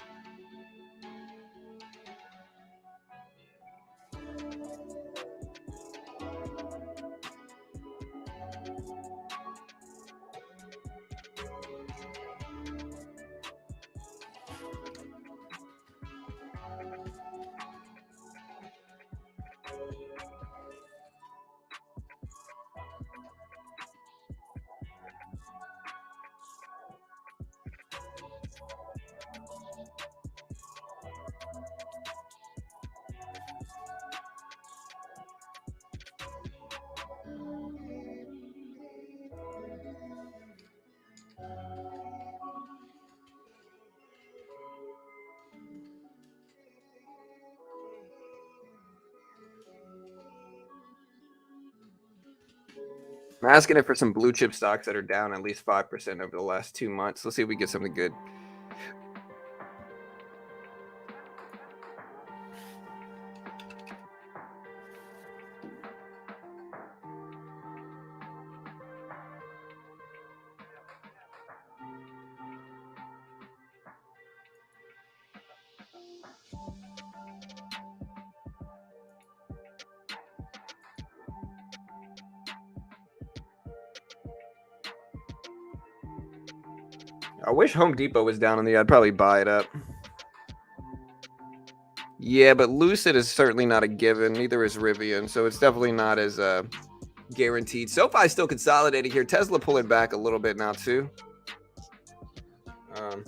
I'm asking it for some blue chip stocks that are down at least 5% over the last 2 months. Let's see if we get something good. I wish Home Depot was down on the. I'd probably buy it up. Yeah, but Lucid is certainly not a given. Neither is Rivian, so it's definitely not as guaranteed. SoFi is still consolidating here. Tesla pulling back a little bit now too. Um,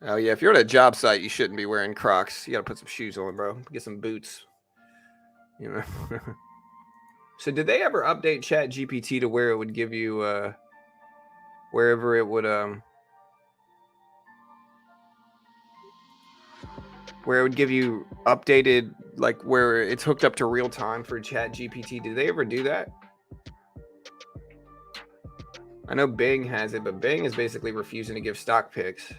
oh yeah, if you're at a job site, you shouldn't be wearing Crocs. You got to put some shoes on, bro. Get some boots. You know. So did they ever update Chat GPT to where it would give you wherever it would where it would give you updated, like where it's hooked up to real time for Chat GPT? Did they ever do that? I know Bing has it, but Bing is basically refusing to give stock picks.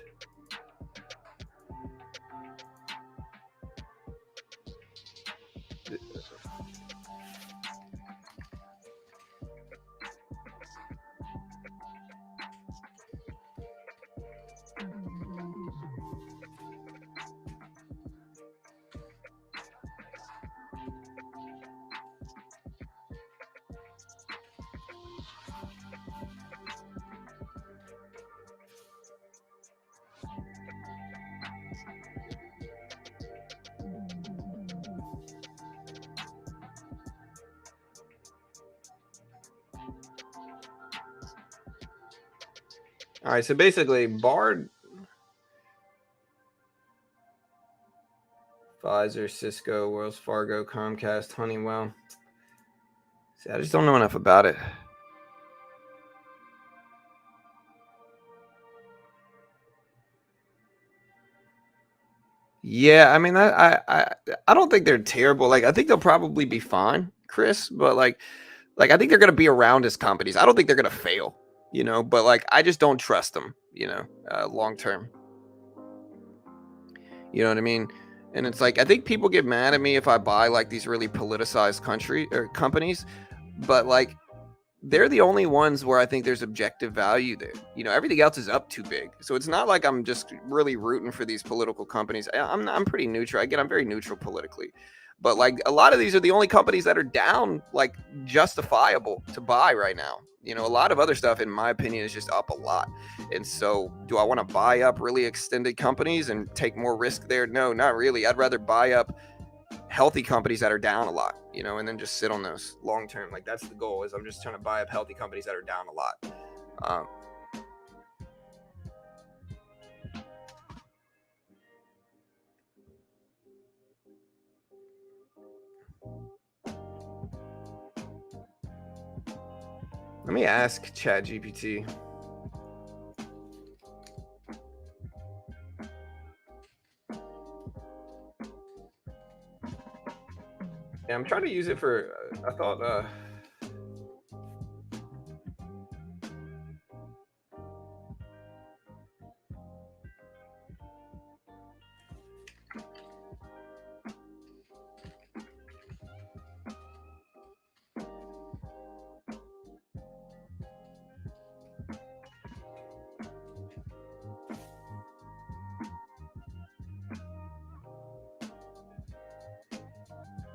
All right, so basically, Bard, Pfizer, Cisco, Wells Fargo, Comcast, Honeywell. See, I just don't know enough about it. Yeah, I mean, I don't think they're terrible. Like, I think they'll probably be fine, Chris. But like I think they're gonna be around as companies. I don't think they're gonna fail, But like, I just don't trust them, long term. You know what I mean? And it's like I think people get mad at me if I buy like these really politicized country or companies, but like they're the only ones where I think there's objective value there. Everything else is up too big. So it's not like I'm just really rooting for these political companies. I'm pretty neutral. Again, I'm very neutral politically. But like a lot of these are the only companies that are down, like justifiable to buy right now. A lot of other stuff, in my opinion, is just up a lot. And so, do I want to buy up really extended companies and take more risk there? No, not really. I'd rather buy up healthy companies that are down a lot, and then just sit on those long term. Like that's the goal. Is I'm just trying to buy up healthy companies that are down a lot. Um, Let me ask ChatGPT. Yeah, I'm trying to use it for. I thought.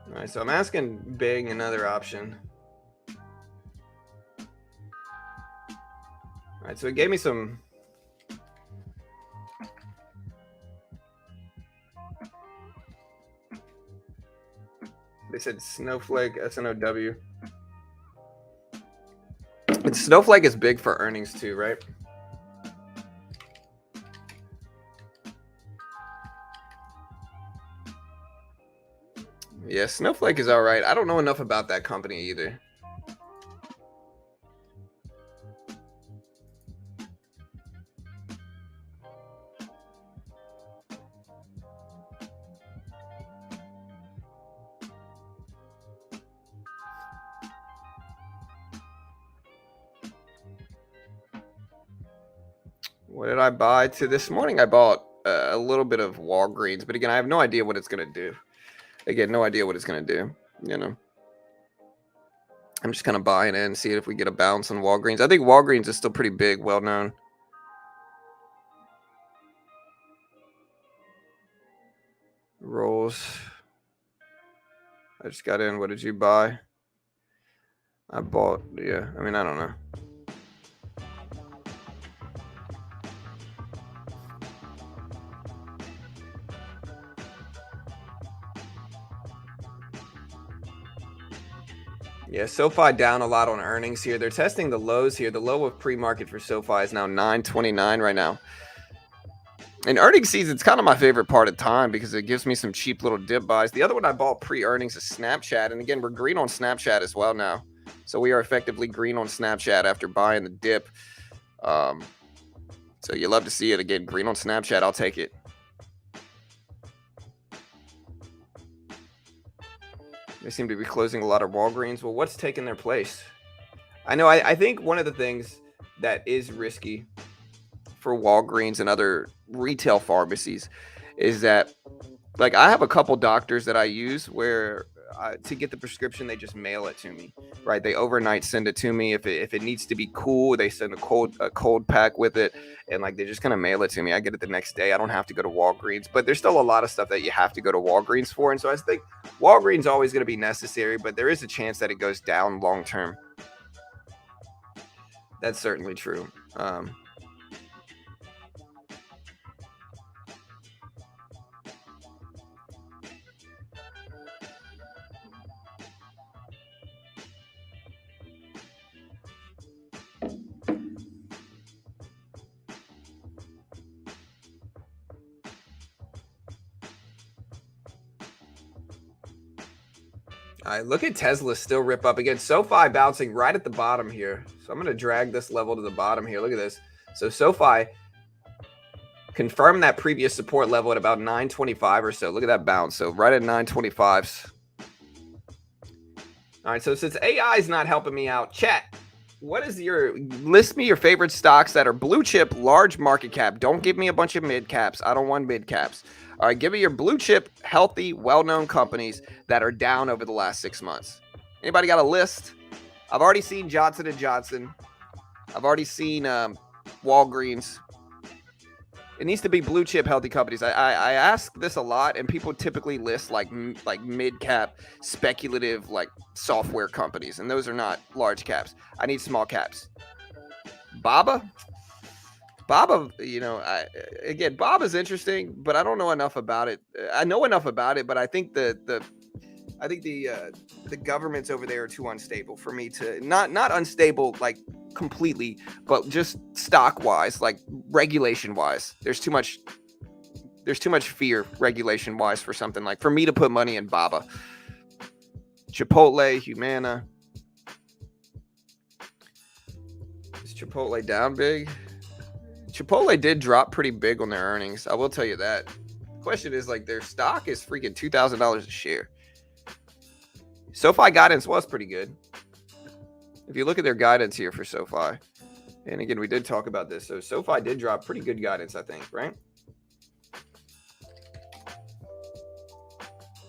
All right, so I'm asking Bing another option. All right, so it gave me some. They said Snowflake, SNOW. And Snowflake is big for earnings too, right? Yeah, Snowflake is all right. I don't know enough about that company either. What did I buy to this morning? I bought a little bit of Walgreens, but again, I have no idea what it's going to do. Again, no idea what it's going to do. I'm just kind of buying in, see if we get a bounce on Walgreens. I think Walgreens is still pretty big, well known. Rolls. I just got in. What did you buy? I bought, yeah. I mean, I don't know. Yeah, SoFi down a lot on earnings here. They're testing the lows here. The low of pre-market for SoFi is now 9.29 right now. And earnings season's kind of my favorite part of time because it gives me some cheap little dip buys. The other one I bought pre-earnings is Snapchat. And again, we're green on Snapchat as well now. So we are effectively green on Snapchat after buying the dip. So you love to see it again. Green on Snapchat, I'll take it. They seem to be closing a lot of Walgreens. Well, what's taking their place? I know. I think one of the things that is risky for Walgreens and other retail pharmacies is that, like, I have a couple doctors that I use where to get the prescription, they just mail it to me, right? They overnight send it to me. If it needs to be cool, they send a cold pack with it, and like they just kind of mail it to me. I get it the next day. I don't have to go to Walgreens, but there's still a lot of stuff that you have to go to Walgreens for, and so I think Walgreens is always going to be necessary, but there is a chance that it goes down long term. That's certainly true. All right, look at Tesla still rip up again. SoFi bouncing right at the bottom here. So I'm going to drag this level to the bottom here. Look at this. So SoFi confirmed that previous support level at about 925 or so. Look at that bounce. So right at 925s. All right, so since AI is not helping me out, chat, list me your favorite stocks that are blue chip, large market cap. Don't give me a bunch of mid caps. I don't want mid caps. All right, give me your blue chip, healthy, well-known companies that are down over the last 6 months. Anybody got a list? I've already seen Johnson & Johnson. I've already seen Walgreens. It needs to be blue chip healthy companies. I ask this a lot, and people typically list like mid cap speculative like software companies, and those are not large caps. I need small caps. Baba, you know, again, Baba's interesting, but I don't know enough about it. I know enough about it, but I think the governments over there are too unstable for me to not unstable like completely, but just stock wise, like regulation wise. There's too much fear regulation wise for me to put money in Baba. Chipotle, Humana. Is Chipotle down big? Chipotle did drop pretty big on their earnings. I will tell you that. The question is like their stock is freaking $2,000 a share. SoFi guidance was pretty good. If you look at their guidance here for SoFi, and again, we did talk about this. So SoFi did drop pretty good guidance, I think, right?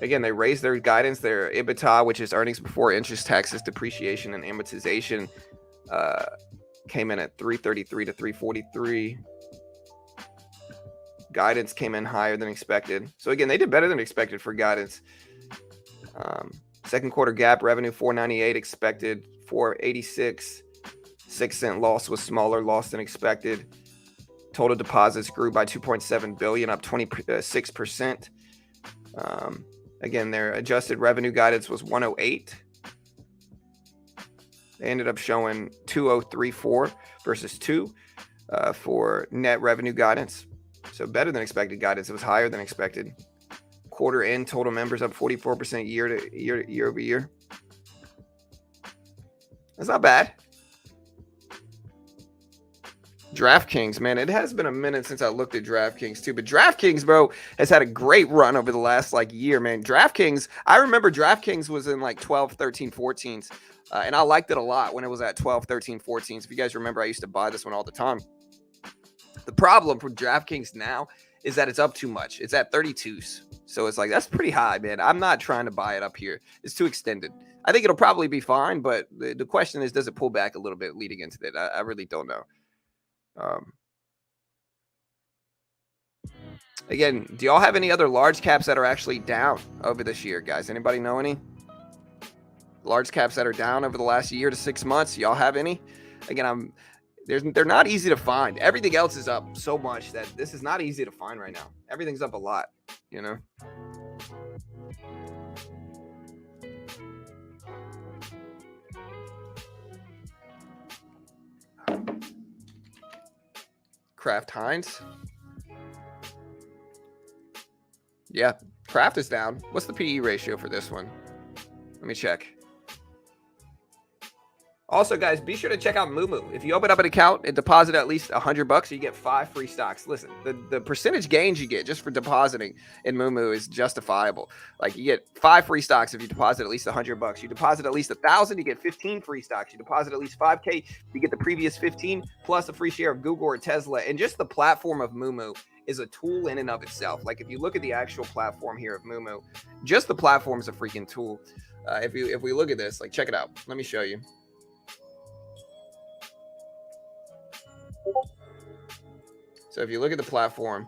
Again, they raised their guidance. Their EBITDA, which is earnings before interest, taxes, depreciation, and amortization, came in at 333 to 343. Guidance came in higher than expected. So again, they did better than expected for guidance. Second quarter GAAP revenue 498 expected 486. 6-cent loss was smaller loss than expected. Total deposits grew by 2.7 billion, up 26%. Again, their adjusted revenue guidance was 108. They ended up showing 2034 versus 2 for net revenue guidance. So better than expected guidance. It was higher than expected. Quarter end total members up 44% year over year. That's not bad. DraftKings, man, it has been a minute since I looked at DraftKings too, but DraftKings, bro, has had a great run over the last year, man. DraftKings, I remember DraftKings was in 12, 13, 14s, and I liked it a lot when it was at 12, 13, 14s. If you guys remember, I used to buy this one all the time. The problem for DraftKings now is that it's up too much. It's at 32s. So it's that's pretty high, man. I'm not trying to buy it up here. It's too extended. I think it'll probably be fine, but the question is, does it pull back a little bit leading into that? I really don't know. Again, do y'all have any other large caps that are actually down over this year, guys? Anybody know any large caps that are down over the last year to 6 months? Y'all have any? Again, they're not easy to find. Everything else is up so much that this is not easy to find right now. Everything's up a lot, you know. Kraft Heinz. Yeah, Kraft is down. What's the PE ratio for this one? Let me check. Also, guys, be sure to check out Moomoo. If you open up an account and deposit at least $100, you get 5 free stocks. Listen, the percentage gains you get just for depositing in Moomoo is justifiable. You get 5 free stocks if you deposit at least $100. You deposit at least 1,000, you get 15 free stocks. You deposit at least 5K, you get the previous 15 plus a free share of Google or Tesla. And just the platform of Moomoo is a tool in and of itself. If you look at the actual platform here of Moomoo, just the platform is a freaking tool. If we look at this, check it out. Let me show you. So if you look at the platform,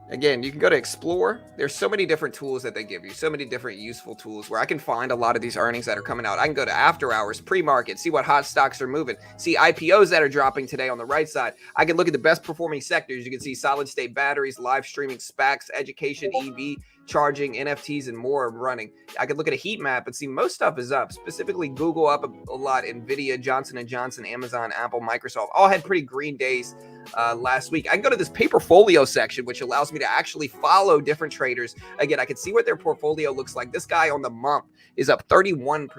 again, you can go to Explore. There's so many different tools that they give you, so many different useful tools where I can find a lot of these earnings that are coming out. I can go to after hours, pre-market, see what hot stocks are moving, see IPOs that are dropping today on the right side. I can look at the best performing sectors. You can see solid state batteries, live streaming, SPACs, education, EV, charging, NFTs, and more running. I could look at a heat map and see most stuff is up, specifically Google up a lot, Nvidia, Johnson & Johnson, Amazon, Apple, Microsoft, all had pretty green days. last week. I can go to this portfolio section, which allows me to actually follow different traders. Again, I can see what their portfolio looks like. This guy on the month is up 31%.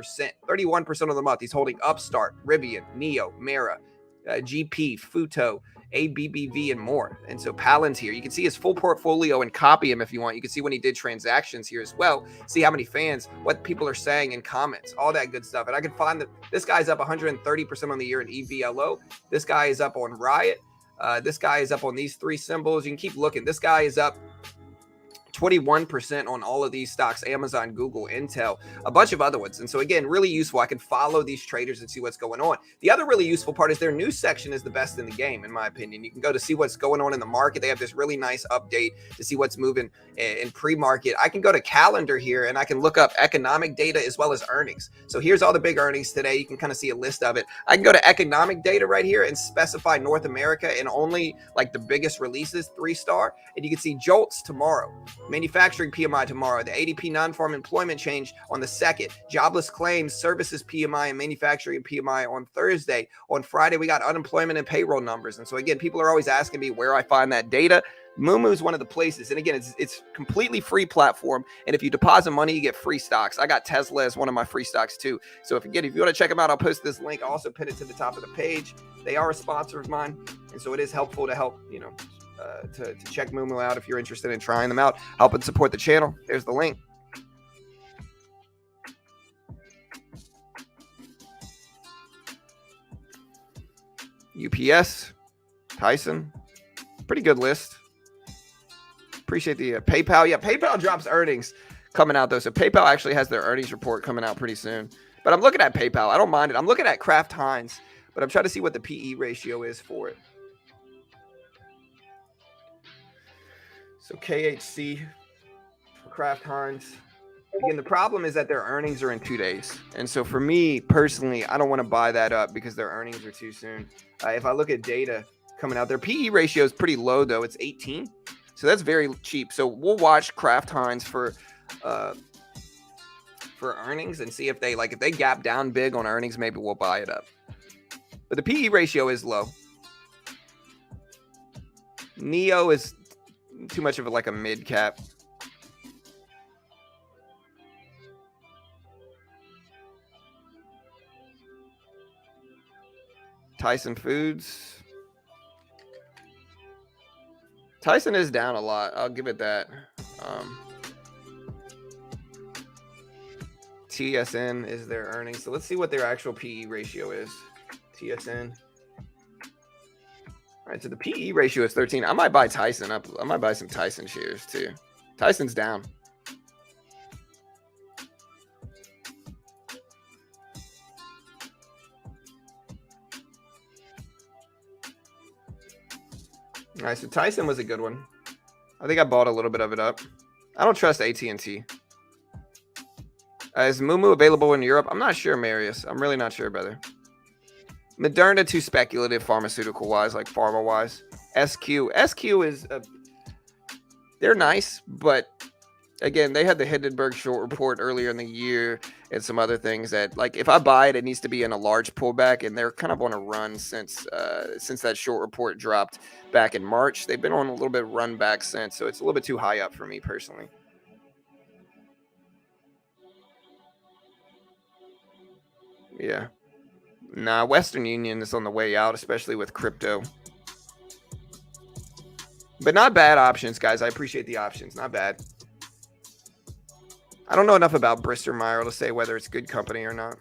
31% of the month. He's holding Upstart, Rivian, Neo, Mara, GP, Futo, ABBV, and more. And so Palantir, you can see his full portfolio and copy him if you want. You can see when he did transactions here as well. See how many fans, what people are saying in comments, all that good stuff. And I can find that this guy's up 130% on the year in EVLO. This guy is up on Riot. This guy is up on these three symbols. You can keep looking. This guy is up 21% on all of these stocks: Amazon, Google, Intel, a bunch of other ones. And so again, really useful. I can follow these traders and see what's going on. The other really useful part is their news section is the best in the game, in my opinion. You can go to see what's going on in the market. They have this really nice update to see what's moving in pre-market. I can go to calendar here and I can look up economic data as well as earnings. So here's all the big earnings today. You can kind of see a list of it. I can go to economic data right here and specify North America and only like the biggest releases, 3-star. And you can see JOLTS tomorrow, manufacturing PMI tomorrow, the ADP non-farm employment change on the 2nd, jobless claims, services PMI, and manufacturing PMI on Thursday. On Friday, we got unemployment and payroll numbers. And so again, people are always asking me where I find that data. Moomoo is one of the places. And again, it's completely free platform. And if you deposit money, you get free stocks. I got Tesla as one of my free stocks too. So if you want to check them out, I'll post this link. I'll also pin it to the top of the page. They are a sponsor of mine. And so it is helpful to help, to check Moomoo out if you're interested in trying them out. Help and support the channel. There's the link. UPS, Tyson, pretty good list. Appreciate the PayPal. Yeah, PayPal drops earnings coming out though. So PayPal actually has their earnings report coming out pretty soon. But I'm looking at PayPal. I don't mind it. I'm looking at Kraft Heinz, but I'm trying to see what the PE ratio is for it. So KHC, Kraft Heinz. Again, the problem is that their earnings are in 2 days. And so for me personally, I don't want to buy that up because their earnings are too soon. If I look at data coming out, their PE ratio is pretty low though. It's 18. So that's very cheap. So we'll watch Kraft Heinz for earnings and see if they gap down big on earnings, maybe we'll buy it up. But the PE ratio is low. Neo is too much of a mid cap. Tyson Foods. Tyson is down a lot. I'll give it that. TSN is their earnings. So let's see what their actual PE ratio is. TSN. All right, so the PE ratio is 13. I might buy Tyson up. I might buy some Tyson shares too. Tyson's down. All right, so Tyson was a good one. I think I bought a little bit of it up. I don't trust AT&T. Is Moomoo available in Europe? I'm not sure, Marius. I'm really not sure, brother. Moderna, too speculative pharmaceutical-wise, like pharma-wise. SQ is... they're nice, but... Again, they had the Hindenburg short report earlier in the year and some other things that, if I buy it, it needs to be in a large pullback, and they're kind of on a run since that short report dropped back in March. They've been on a little bit of run back since, so it's a little bit too high up for me personally. Yeah. Nah, Western Union is on the way out, especially with crypto. But not bad options, guys. I appreciate the options. Not bad. I don't know enough about Bristol Myers to say whether it's a good company or not.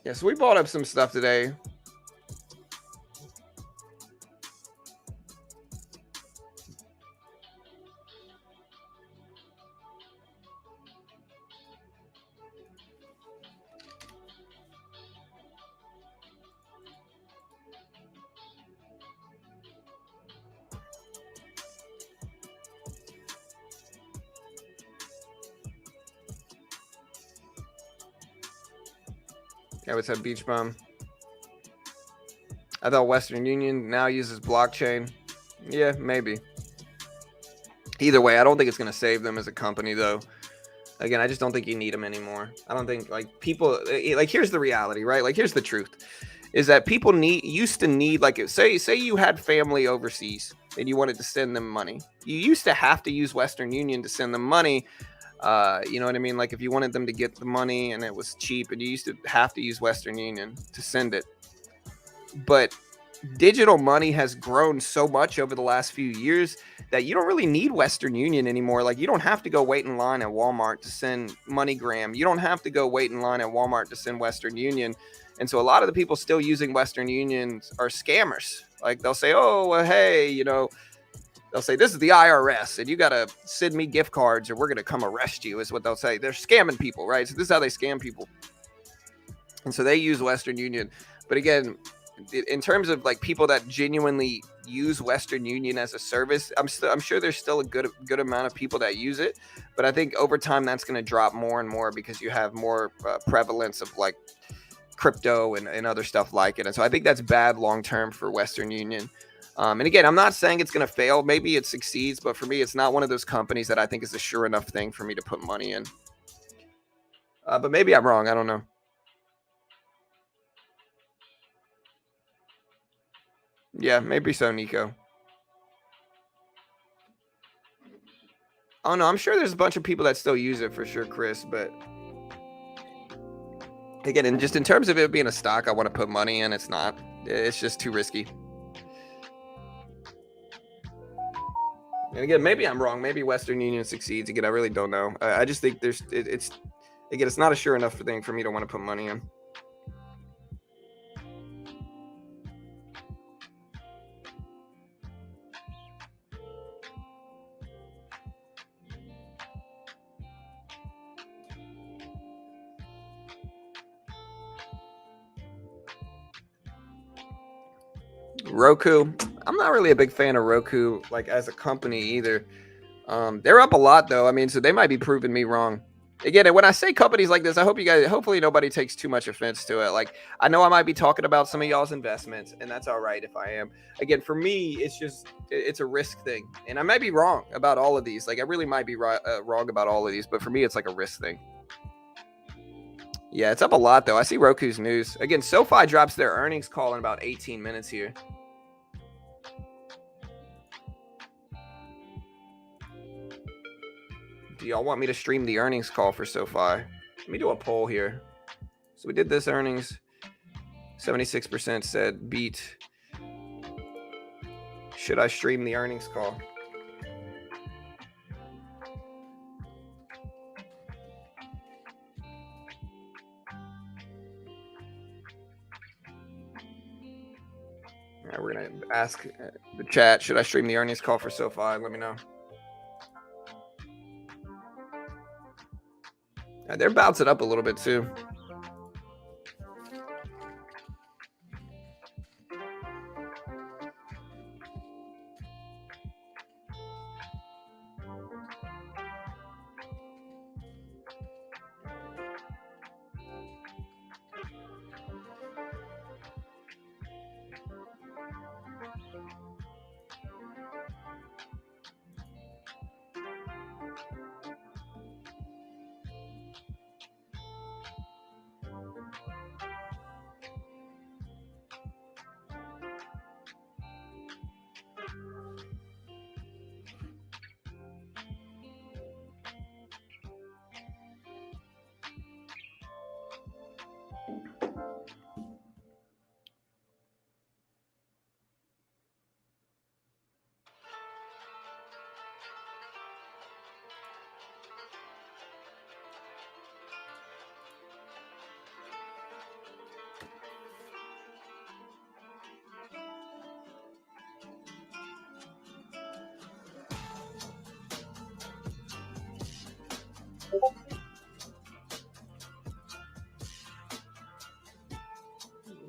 Yeah, so we bought up some stuff today. Yeah, what's up, Beach Bum? I thought Western Union now uses blockchain. Yeah, maybe. Either way, I don't think it's going to save them as a company, though. Again, I just don't think you need them anymore. I don't think like people like here's the reality, right? Like here's the truth is that people used to need like say you had family overseas and you wanted to send them money. You used to have to use Western Union to send them money. You know what I mean? Like if you wanted them to get the money and it was cheap, and you used to have to use Western Union to send it. But digital money has grown so much over the last few years that you don't really need Western Union anymore. Like you don't have to go wait in line at Walmart to send MoneyGram. You don't have to go wait in line at Walmart to send Western Union. And so a lot of the people still using Western Union are scammers. Like they'll say, "Oh, well, hey, you know," they'll say, "This is the IRS and you got to send me gift cards or we're going to come arrest you," is what they'll say. They're scamming people, right? So this is how they scam people. And so they use Western Union. But again, in terms of like people that genuinely use Western Union as a service, I'm sure there's still a good amount of people that use it, but I think over time that's going to drop more and more because you have more prevalence of like crypto and other stuff like it. And so I think that's bad long term for Western Union. And again, I'm not saying it's going to fail. Maybe it succeeds, but for me, it's not one of those companies that I think is a sure enough thing for me to put money in. But maybe I'm wrong. I don't know. Yeah, maybe so, Nico. Oh no, I'm sure there's a bunch of people that still use it for sure, Chris. But again, and just in terms of it being a stock I want to put money in, it's not. It's just too risky. And again, maybe I'm wrong. Maybe Western Union succeeds. Again, I really don't know. I just think it's again, it's not a sure enough thing for me to want to put money in. Roku. I'm not really a big fan of Roku, like as a company either. They're up a lot though. I mean, so they might be proving me wrong. Again, when I say companies like this, I hope you guys, hopefully nobody takes too much offense to it. Like, I know I might be talking about some of y'all's investments, and that's all right if I am. Again, for me, it's just, it's a risk thing. And I might be wrong about all of these. Like, I really might be wrong about all of these, but for me, it's like a risk thing. Yeah, it's up a lot though. I see Roku's news. Again, SoFi drops their earnings call in about 18 minutes here. Do y'all want me to stream the earnings call for SoFi? Let me do a poll here. So we did this earnings. 76% said beat. Should I stream the earnings call? All right, we're gonna ask the chat. Should I stream the earnings call for SoFi? Let me know. They're bouncing up a little bit too.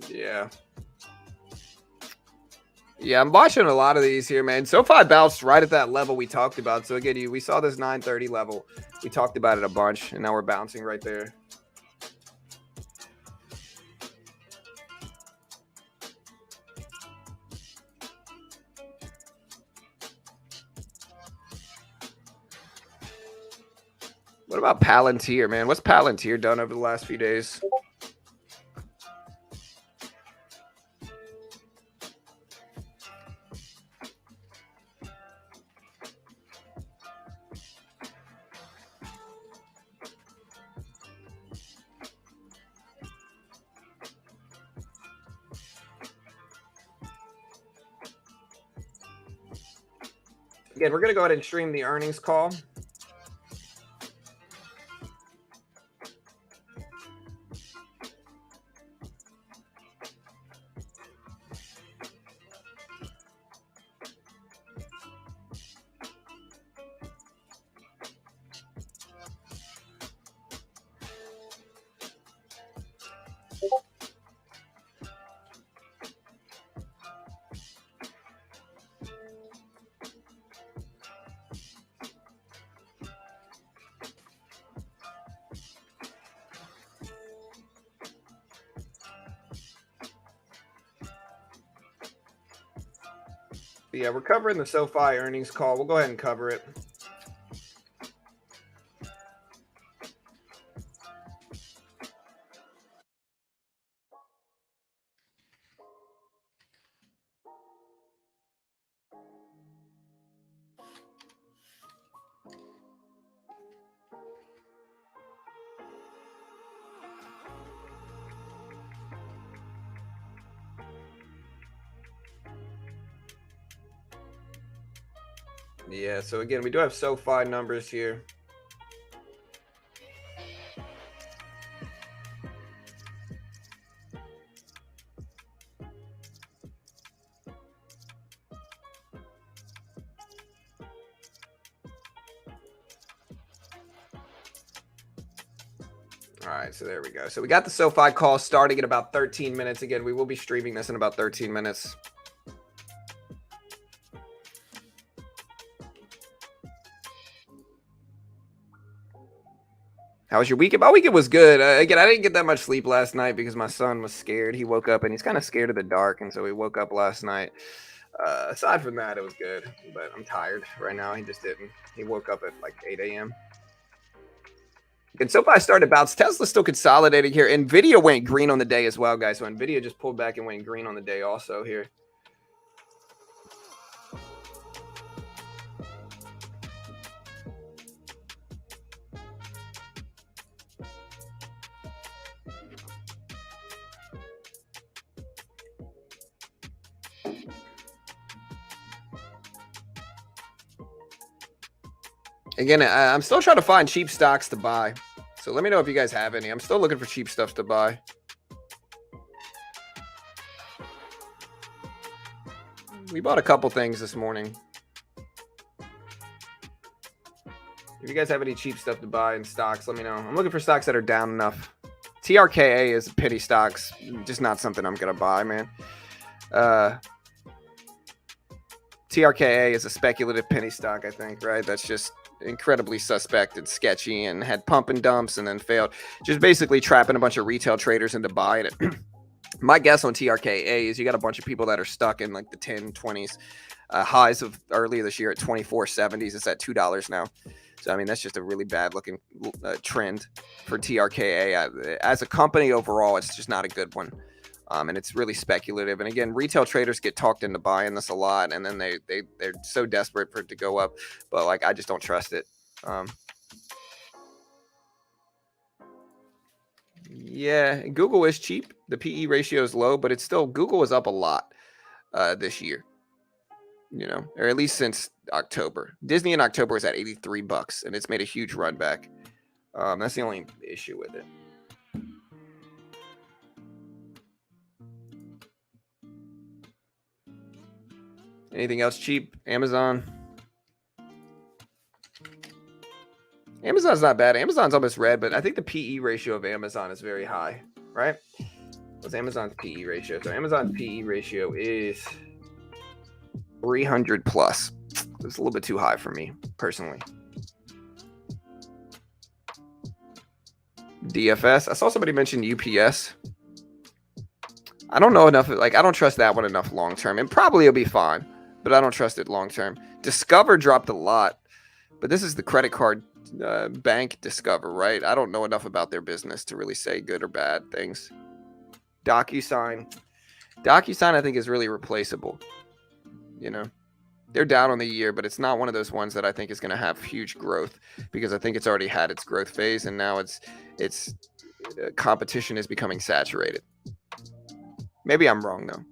Yeah. Yeah, I'm watching a lot of these here, man. SoFi bounced right at that level we talked about. So again, we saw this 930 level. We talked about it a bunch, and now we're bouncing right there. What about Palantir, man? What's Palantir done over the last few days? Again, we're going to go ahead and stream the earnings call. Yeah, we're covering the SoFi earnings call. We'll go ahead and cover it. Yeah, so again, we do have SoFi numbers here. All right, so there we go. So we got the SoFi call starting in about 13 minutes. Again, we will be streaming this in about 13 minutes. How was your weekend? My weekend was good. Again, I didn't get that much sleep last night because my son was scared. He woke up and he's kind of scared of the dark. And so he woke up last night. Aside from that, it was good. But I'm tired right now. He just didn't. He woke up at like 8 a.m. And SoFi started bouts. Tesla's still consolidating here. NVIDIA went green on the day as well, guys. So NVIDIA just pulled back and went green on the day also here. Again, I'm still trying to find cheap stocks to buy. So let me know if you guys have any. I'm still looking for cheap stuff to buy. We bought a couple things this morning. If you guys have any cheap stuff to buy in stocks, let me know. I'm looking for stocks that are down enough. TRKA is pity stocks. Just not something I'm going to buy, man. TRKA is a speculative penny stock, I think, right? That's just incredibly suspect and sketchy and had pump and dumps and then failed. Just basically trapping a bunch of retail traders into buying it. My guess on TRKA is you got a bunch of people that are stuck in like the 10, 20s. Highs of earlier this year at 24.70s. It's at $2 now. So, I mean, that's just a really bad looking trend for TRKA. As a company overall, it's just not a good one. And it's really speculative. And again, retail traders get talked into buying this a lot. And then they're so desperate for it to go up. But like, I just don't trust it. Yeah, Google is cheap. The PE ratio is low, but it's still, Google is up a lot this year. You know, or at least since October. Disney in October was at $83, and it's made a huge run back. That's the only issue with it. Anything else cheap? Amazon. Amazon's not bad. Amazon's almost red, but I think the PE ratio of Amazon is very high, right? What's Amazon's PE ratio? So Amazon's PE ratio is 300 plus. It's a little bit too high for me personally. DFS. I saw somebody mention UPS. I don't know enough. Like, I don't trust that one enough long term. And probably it'll be fine, but I don't trust it long term. Discover dropped a lot, but this is the credit card bank Discover, right? I don't know enough about their business to really say good or bad things. DocuSign, I think is really replaceable. You know, they're down on the year, but it's not one of those ones that I think is going to have huge growth, because I think it's already had its growth phase, and now its competition is becoming saturated. Maybe I'm wrong though.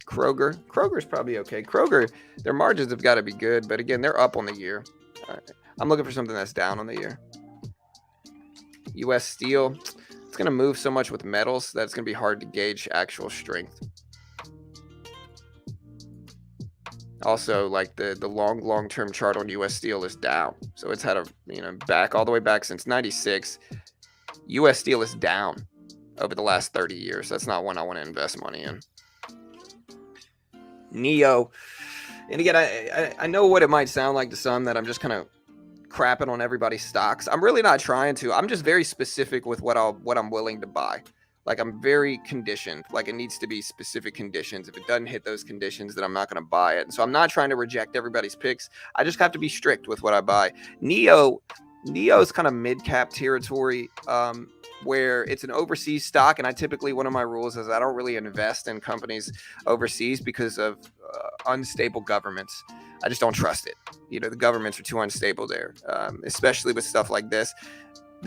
Kroger's probably okay. Kroger, their margins have got to be good, but again, they're up on the year. I'm looking for something that's down on the year. U.S. Steel, it's going to move so much with metals that it's going to be hard to gauge actual strength. Also, like the long-term chart on U.S. Steel is down, so it's had a back all the way back since '96. U.S. Steel is down over the last 30 years. That's not one I want to invest money in. Neo, and again, I know what it might sound like to some that I'm just kind of crapping on everybody's stocks. I'm really not trying to. I'm just very specific with what I'm willing to buy. Like, I'm very conditioned. Like, it needs to be specific conditions. If it doesn't hit those conditions, then I'm not going to buy it. And so I'm not trying to reject everybody's picks. I just have to be strict with what I buy. Neo's kind of mid-cap territory, where it's an overseas stock. And one of my rules is I don't really invest in companies overseas because of unstable governments. I just don't trust it. The governments are too unstable there, especially with stuff like this.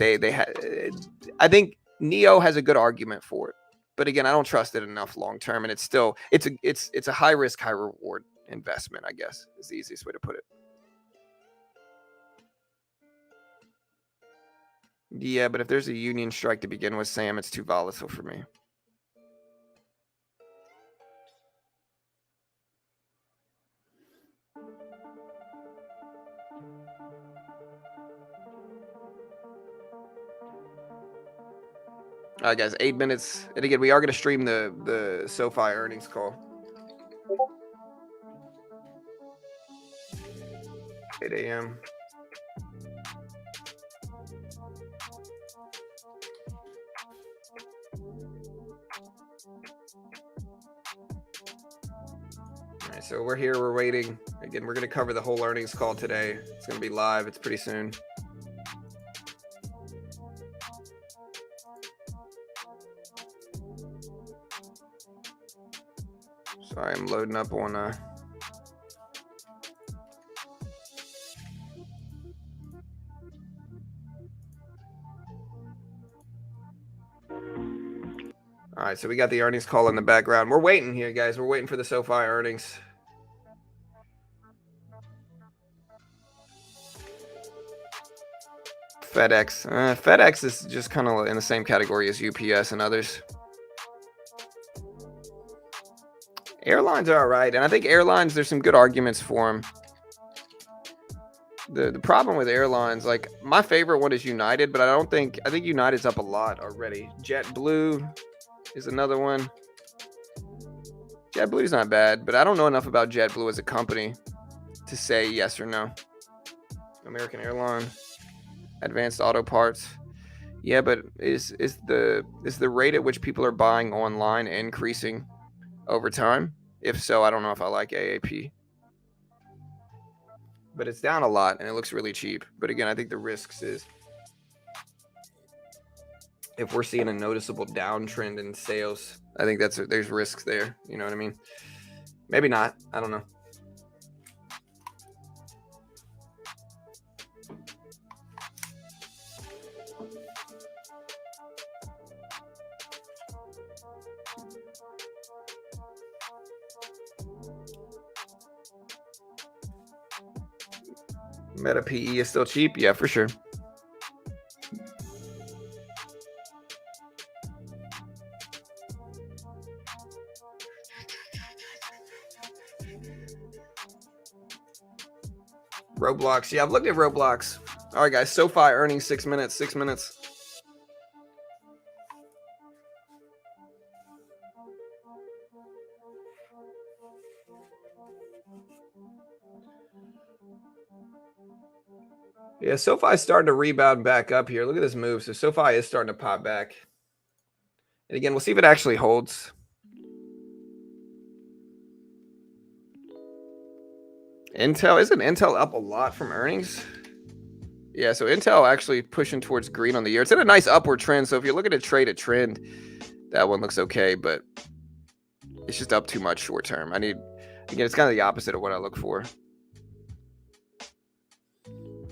I think Neo has a good argument for it, but again, I don't trust it enough long term, and it's a high risk, high reward investment, I guess, is the easiest way to put it. Yeah, but if there's a union strike to begin with, Sam, it's too volatile for me. All right, guys, 8 minutes. And again, we are going to stream the SoFi earnings call. 8 a.m. All right, so we're here. We're waiting. Again, we're going to cover the whole earnings call today. It's going to be live. It's pretty soon. Sorry, I'm loading up on All right, so we got the earnings call in the background. We're waiting here, guys. We're waiting for the SoFi earnings. FedEx is just kind of in the same category as UPS and others. Airlines are all right, and I think airlines, there's some good arguments for them. The problem with airlines, like, my favorite one is United, but I think United's up a lot already. JetBlue is another one. JetBlue's not bad, but I don't know enough about JetBlue as a company to say yes or no. American Airline, Advanced Auto Parts. Yeah, but is the rate at which people are buying online increasing over time? If so, I don't know if I like AAP. But it's down a lot and it looks really cheap. But again, I think the risks is if we're seeing a noticeable downtrend in sales, I think there's risks there. You know what I mean? Maybe not. I don't know. Meta PE is still cheap? Yeah, for sure. Roblox. Yeah, I've looked at Roblox. All right, guys. SoFi earnings 6 minutes. 6 minutes. Yeah, SoFi is starting to rebound back up here. Look at this move. So SoFi is starting to pop back. And again, we'll see if it actually holds. Isn't Intel up a lot from earnings? Yeah, so Intel actually pushing towards green on the year. It's in a nice upward trend. So if you're looking to trade a trend, that one looks okay, but it's just up too much short term. Again, it's kind of the opposite of what I look for.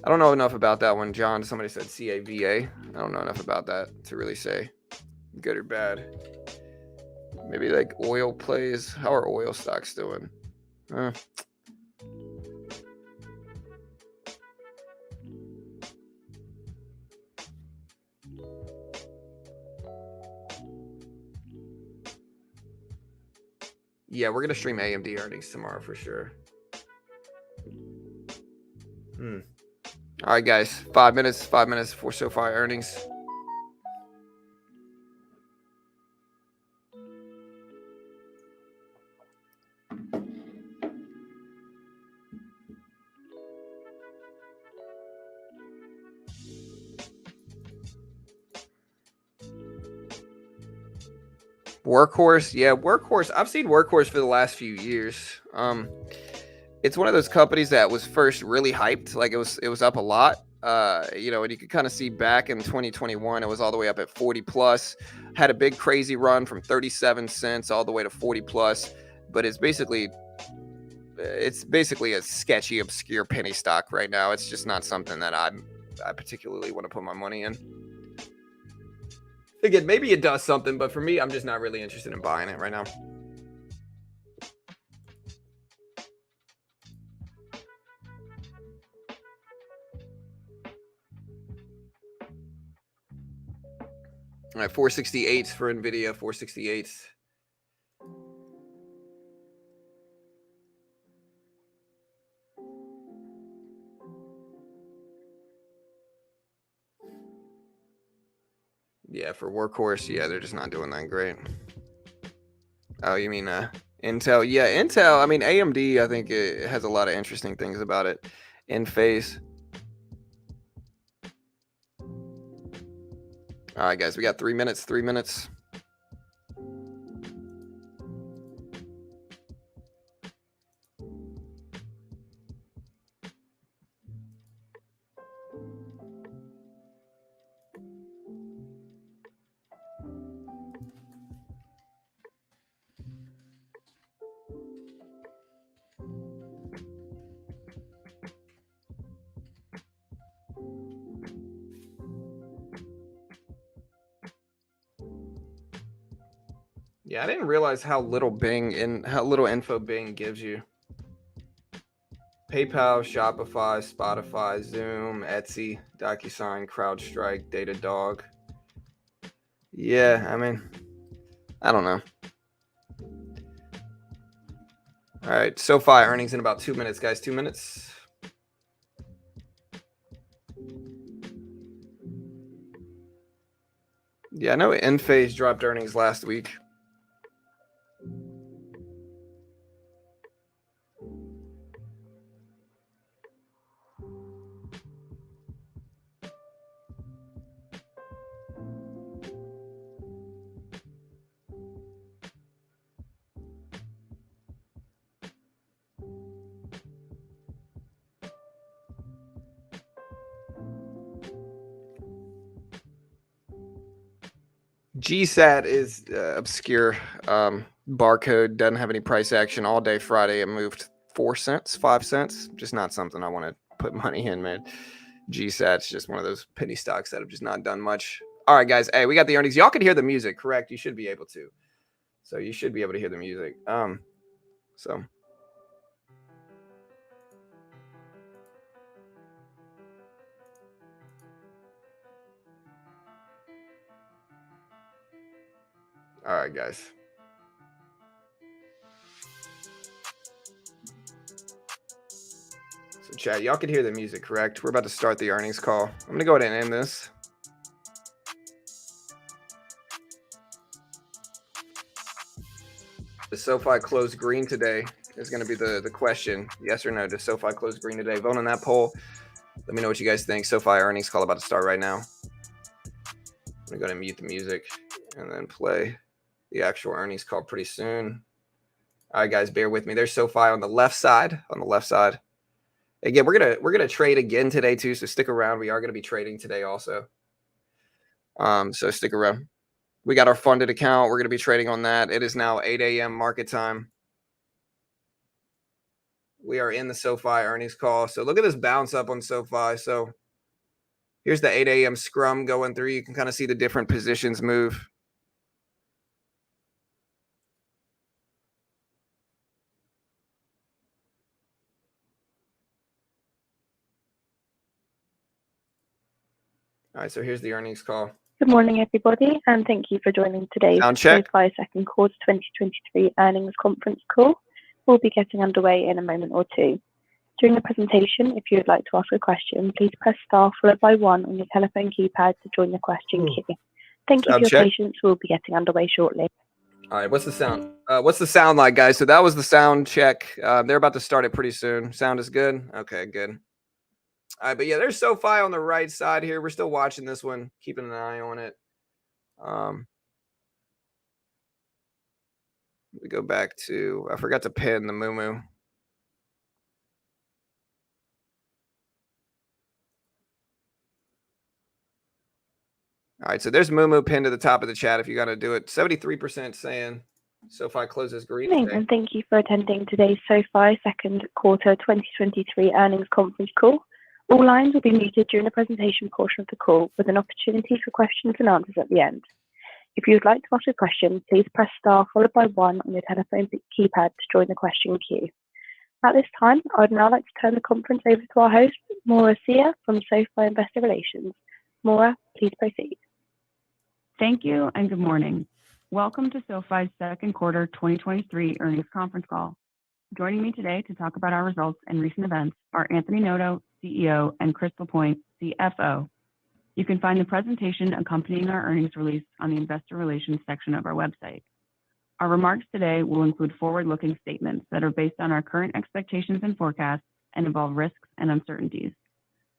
I don't know enough about that one, John. Somebody said CAVA. I don't know enough about that to really say good or bad. Maybe like oil plays. How are oil stocks doing? Yeah, we're gonna stream AMD earnings tomorrow for sure. All right, guys. 5 minutes. 5 minutes for Sofi earnings. Workhorse, yeah, Workhorse. I've seen Workhorse for the last few years. It's one of those companies that was first really hyped, like it was up a lot. And you could kind of see back in 2021, it was all the way up at 40 plus. Had a big crazy run from 37 cents all the way to 40 plus. But it's basically a sketchy, obscure penny stock right now. It's just not something that I particularly want to put my money in. Again, maybe it does something, but for me, I'm just not really interested in buying it right now. All right, 468s for NVIDIA, 468s. Yeah, for Workhorse, yeah, they're just not doing that great. Oh, you mean Intel? Yeah, Intel. I mean, AMD, I think it has a lot of interesting things about it in phase. All right, guys, we got 3 minutes. 3 minutes. Yeah, I didn't realize how little info Bing gives you. PayPal, Shopify, Spotify, Zoom, Etsy, DocuSign, CrowdStrike, Datadog. Yeah, I mean, I don't know. All right, Sofi earnings in about 2 minutes, guys. 2 minutes. Yeah, I know Enphase dropped earnings last week. GSAT is obscure barcode, doesn't have any price action. All day Friday, it moved 4 cents, 5 cents. Just not something I want to put money in, man. GSAT's just one of those penny stocks that have just not done much. All right, guys. Hey, we got the earnings. Y'all can hear the music, correct? You should be able to. So you should be able to hear the music. So. All right, guys. So chat, y'all can hear the music, correct? We're about to start the earnings call. I'm going to go ahead and end this. Does SoFi close green today? Is going to be the question. Yes or no? Does SoFi close green today? Vote on that poll. Let me know what you guys think. SoFi earnings call about to start right now. I'm going to go ahead and mute the music and then play the actual earnings call pretty soon. All right, guys, bear with me. There's SoFi on the left side. Again, we're gonna trade again today too, so stick around. We are gonna be trading today also. So stick around. We got our funded account. We're gonna be trading on that. It is now 8 a.m. market time. We are in the SoFi earnings call. So look at this bounce up on SoFi. So here's the 8 a.m. scrum going through. You can kind of see the different positions move. All right, so here's the earnings call. Good morning, everybody, and thank you for joining today's Sound check. SoFi second quarter 2023 earnings conference call. We'll be getting underway in a moment or two. During the presentation, if you would like to ask a question, please press star followed by 1 on your telephone keypad to join the question queue. Thank you for your patience. We'll be getting underway shortly. All right, what's the sound? What's the sound like, guys? So that was the sound check. They're about to start it pretty soon. Sound is good? Okay, good. All right, but yeah, there's SoFi on the right side here. We're still watching this one, keeping an eye on it. We go back to, I forgot to pin the Moo. All right, so there's Moo pinned to the top of the chat if you got to do it. 73% saying SoFi closes green today. And thank you for attending today's SoFi second quarter 2023 earnings conference call. All lines will be muted during the presentation portion of the call with an opportunity for questions and answers at the end. If you would like to ask a question, please press star followed by 1 on your telephone keypad to join the question queue. At this time, I would now like to turn the conference over to our host, Maura Sia from SoFi Investor Relations. Maura, please proceed. Thank you and good morning. Welcome to SoFi's second quarter 2023 earnings conference call. Joining me today to talk about our results and recent events are Anthony Noto, CEO, and Crystal Point, CFO. You can find the presentation accompanying our earnings release on the Investor Relations section of our website. Our remarks today will include forward-looking statements that are based on our current expectations and forecasts and involve risks and uncertainties.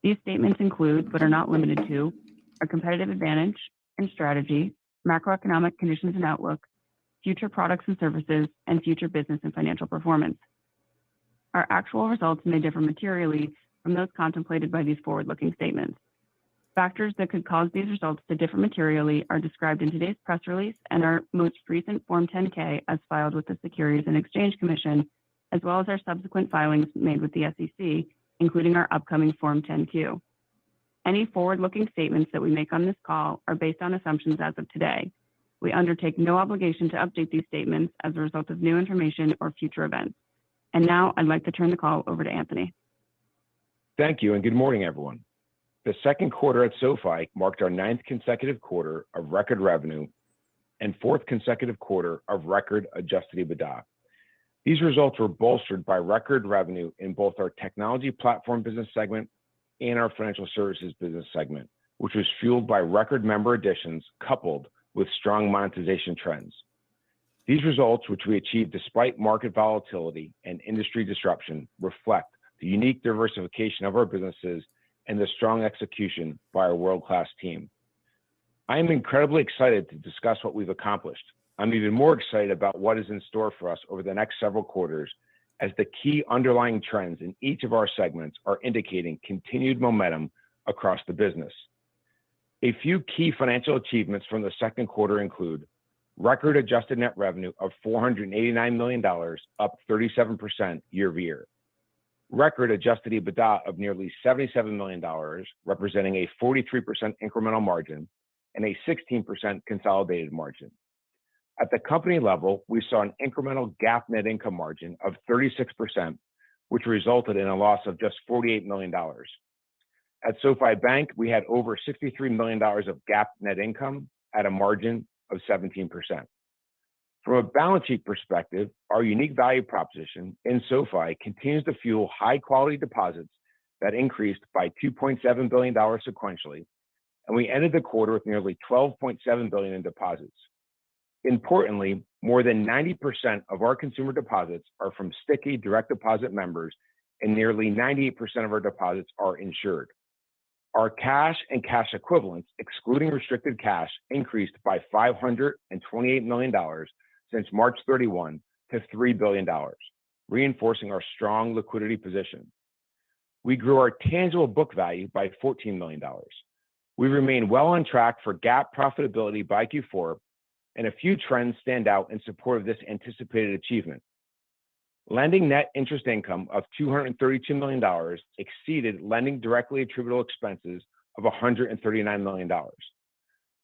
These statements include, but are not limited to, our competitive advantage and strategy, macroeconomic conditions and outlook, future products and services, and future business and financial performance. Our actual results may differ materially from those contemplated by these forward-looking statements. Factors that could cause these results to differ materially are described in today's press release and our most recent Form 10-K as filed with the Securities and Exchange Commission, as well as our subsequent filings made with the SEC, including our upcoming Form 10-Q. Any forward-looking statements that we make on this call are based on assumptions as of today. We undertake no obligation to update these statements as a result of new information or future events. And now I'd like to turn the call over to Anthony. Thank you and good morning, everyone. The second quarter at SoFi marked our 9th consecutive quarter of record revenue and 4th consecutive quarter of record adjusted EBITDA. These results were bolstered by record revenue in both our technology platform business segment and our financial services business segment, which was fueled by record member additions coupled with strong monetization trends. These results, which we achieved despite market volatility and industry disruption, reflect the unique diversification of our businesses and the strong execution by our world-class team. I am incredibly excited to discuss what we've accomplished. I'm even more excited about what is in store for us over the next several quarters, as the key underlying trends in each of our segments are indicating continued momentum across the business. A few key financial achievements from the second quarter include record adjusted net revenue of $489 million, up 37% year over year. Record adjusted EBITDA of nearly $77 million, representing a 43% incremental margin and a 16% consolidated margin. At the company level, we saw an incremental GAAP net income margin of 36%, which resulted in a loss of just $48 million. At SoFi Bank, we had over $63 million of GAAP net income at a margin of 17%. From a balance sheet perspective, our unique value proposition in SoFi continues to fuel high-quality deposits that increased by $2.7 billion sequentially, and we ended the quarter with nearly $12.7 billion in deposits. Importantly, more than 90% of our consumer deposits are from sticky direct deposit members, and nearly 98% of our deposits are insured. Our cash and cash equivalents, excluding restricted cash, increased by $528 million since March 31 to $3 billion, reinforcing our strong liquidity position. We grew our tangible book value by $14 million. We remain well on track for GAAP profitability by Q4, and a few trends stand out in support of this anticipated achievement. Lending net interest income of $232 million exceeded lending directly attributable expenses of $139 million.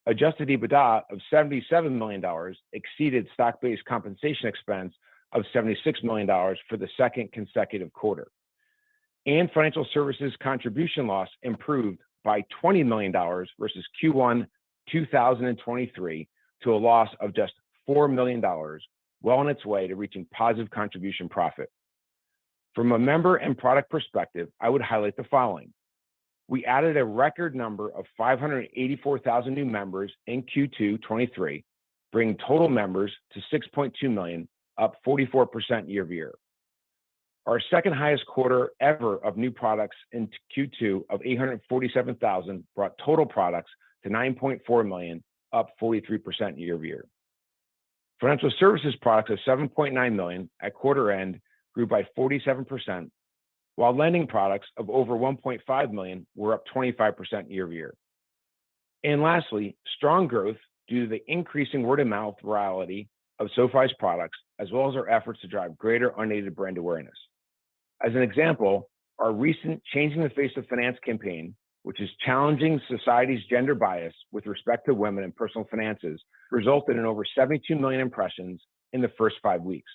Adjusted EBITDA of $77 million exceeded stock-based compensation expense of $76 million for the second consecutive quarter. And financial services contribution loss improved by $20 million versus Q1 2023 to a loss of just $4 million, well on its way to reaching positive contribution profit. From a member and product perspective, I would highlight the following. We added a record number of 584,000 new members in Q2 23, bringing total members to 6.2 million, up 44% year over year. Our second highest quarter ever of new products in Q2 of 847,000 brought total products to 9.4 million, up 43% year over year. Financial services products of 7.9 million at quarter end grew by 47%, while lending products of over 1.5 million were up 25% year over year. And lastly, strong growth due to the increasing word of mouth virality of SoFi's products, as well as our efforts to drive greater unaided brand awareness. As an example, our recent Changing the Face of Finance campaign, which is challenging society's gender bias with respect to women in personal finances, resulted in over 72 million impressions in the first 5 weeks.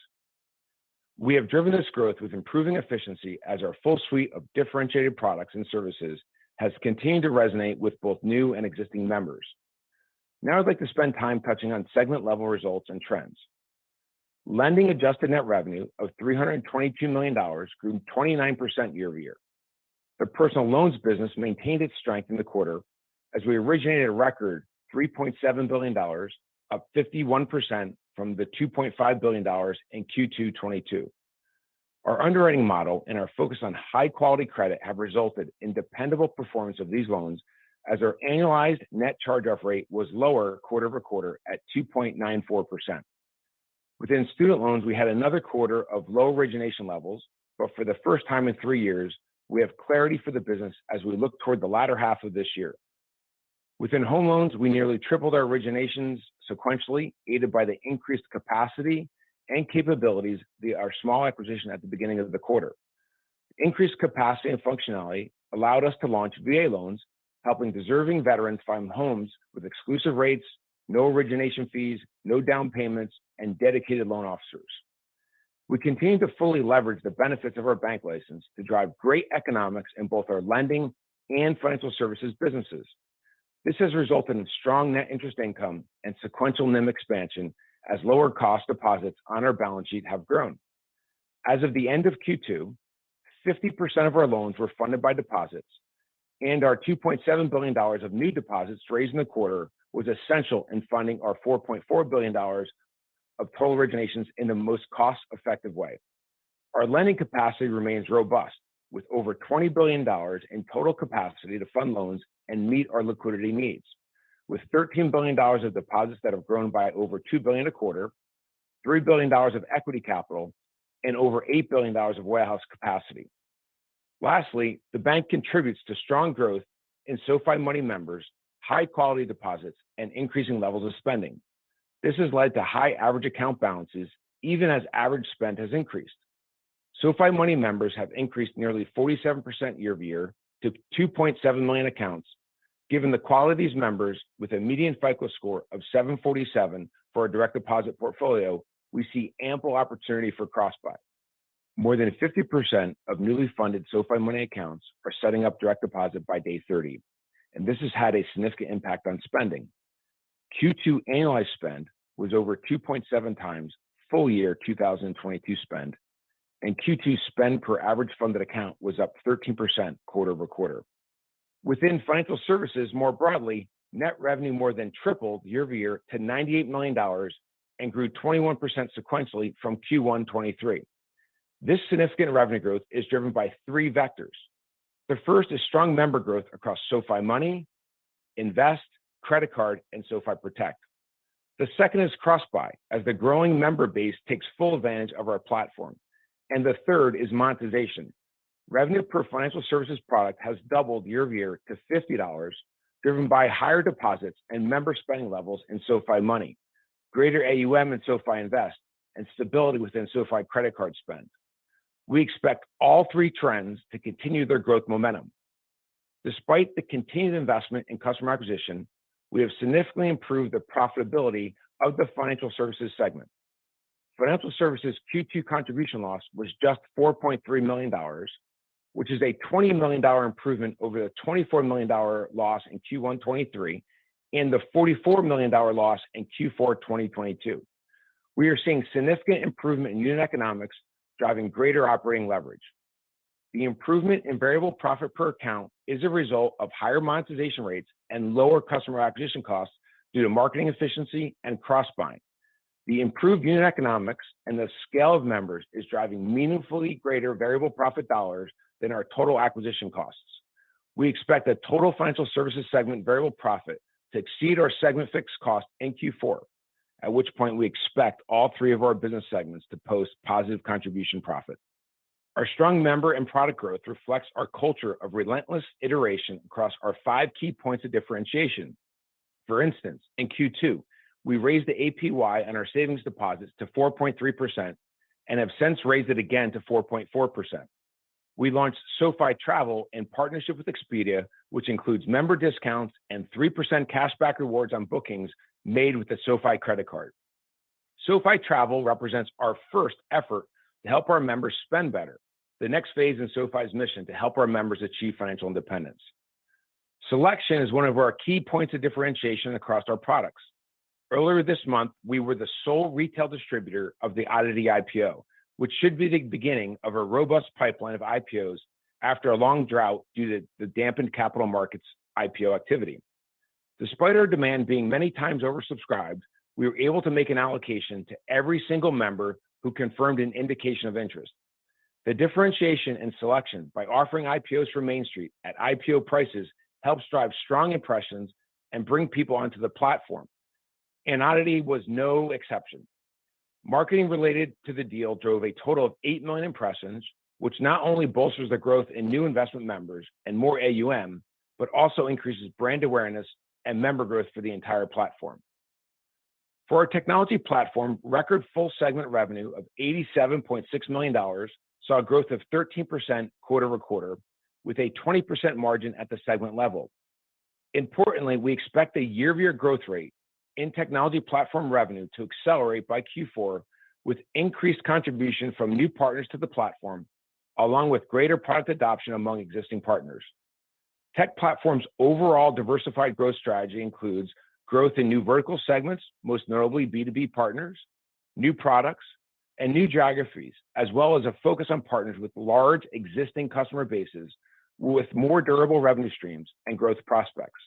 We have driven this growth with improving efficiency as our full suite of differentiated products and services has continued to resonate with both new and existing members. Now I'd like to spend time touching on segment level results and trends. Lending adjusted net revenue of $322 million grew 29% year over year. The personal loans business maintained its strength in the quarter as we originated a record $3.7 billion, up 51% from the $2.5 billion in Q2 22. Our underwriting model and our focus on high quality credit have resulted in dependable performance of these loans as our annualized net charge-off rate was lower quarter over quarter at 2.94%. Within student loans, we had another quarter of low origination levels, but for the first time in 3 years, we have clarity for the business as we look toward the latter half of this year. Within home loans, we nearly tripled our originations sequentially, aided by the increased capacity and capabilities via our small acquisition at the beginning of the quarter. Increased capacity and functionality allowed us to launch VA loans, helping deserving veterans find homes with exclusive rates, no origination fees, no down payments, and dedicated loan officers. We continue to fully leverage the benefits of our bank license to drive great economics in both our lending and financial services businesses. This has resulted in strong net interest income and sequential NIM expansion as lower cost deposits on our balance sheet have grown. As of the end of Q2, 50% of our loans were funded by deposits, and our $2.7 billion of new deposits raised in the quarter was essential in funding our $4.4 billion of total originations in the most cost-effective way. Our lending capacity remains robust, with over $20 billion in total capacity to fund loans and meet our liquidity needs, with $13 billion of deposits that have grown by over $2 billion a quarter, $3 billion of equity capital, and over $8 billion of warehouse capacity. Lastly, the bank contributes to strong growth in SoFi Money members, high-quality deposits, and increasing levels of spending. This has led to high average account balances, even as average spend has increased. SoFi Money members have increased nearly 47% year over year to 2.7 million accounts. Given the quality of these members with a median FICO score of 747 for our direct deposit portfolio, we see ample opportunity for cross-buy. More than 50% of newly funded SoFi Money accounts are setting up direct deposit by day 30, and this has had a significant impact on spending. Q2 annualized spend was over 2.7 times full year 2022 spend, and Q2 spend per average funded account was up 13% quarter over quarter. Within financial services more broadly, net revenue more than tripled year over year to $98 million and grew 21% sequentially from Q1 23. This significant revenue growth is driven by 3 vectors. The first is strong member growth across SoFi Money, Invest, Credit Card, and SoFi Protect. The second is cross-buy, as the growing member base takes full advantage of our platform. And the third is monetization, Revenue per financial services product has doubled year over year to $50, driven by higher deposits and member spending levels in SoFi Money, greater AUM in SoFi Invest, and stability within SoFi credit card spend. We expect all three trends to continue their growth momentum. Despite the continued investment in customer acquisition, we have significantly improved the profitability of the financial services segment. Financial services Q2 contribution loss was just $4.3 million, which is a $20 million improvement over the $24 million loss in Q1 23 and the $44 million loss in Q4 2022. We are seeing significant improvement in unit economics, driving greater operating leverage. The improvement in variable profit per account is a result of higher monetization rates and lower customer acquisition costs due to marketing efficiency and cross-buying. The improved unit economics and the scale of members is driving meaningfully greater variable profit dollars than our total acquisition costs. We expect the total financial services segment variable profit to exceed our segment fixed cost in Q4, at which point we expect all three of our business segments to post positive contribution profit. Our strong member and product growth reflects our culture of relentless iteration across our 5 key points of differentiation. For instance, in Q2, we raised the APY on our savings deposits to 4.3% and have since raised it again to 4.4%. We launched SoFi Travel in partnership with Expedia, which includes member discounts and 3% cashback rewards on bookings made with the SoFi credit card. SoFi Travel represents our first effort to help our members spend better, the next phase in SoFi's mission to help our members achieve financial independence. Selection is one of our key points of differentiation across our products. Earlier this month, we were the sole retail distributor of the Oddity IPO, which should be the beginning of a robust pipeline of IPOs after a long drought due to the dampened capital markets IPO activity. Despite our demand being many times oversubscribed, we were able to make an allocation to every single member who confirmed an indication of interest. The differentiation and selection by offering IPOs from Main Street at IPO prices helps drive strong impressions and bring people onto the platform. And Oddity was no exception. Marketing related to the deal drove a total of 8 million impressions, which not only bolsters the growth in new investment members and more AUM, but also increases brand awareness and member growth for the entire platform. For our technology platform, record full segment revenue of $87.6 million saw a growth of 13% quarter over quarter, with a 20% margin at the segment level. Importantly, we expect the year-over-year growth rate in technology platform revenue to accelerate by Q4 with increased contribution from new partners to the platform, along with greater product adoption among existing partners. Tech platform's overall diversified growth strategy includes growth in new vertical segments, most notably B2B partners, new products, and new geographies, as well as a focus on partners with large existing customer bases with more durable revenue streams and growth prospects.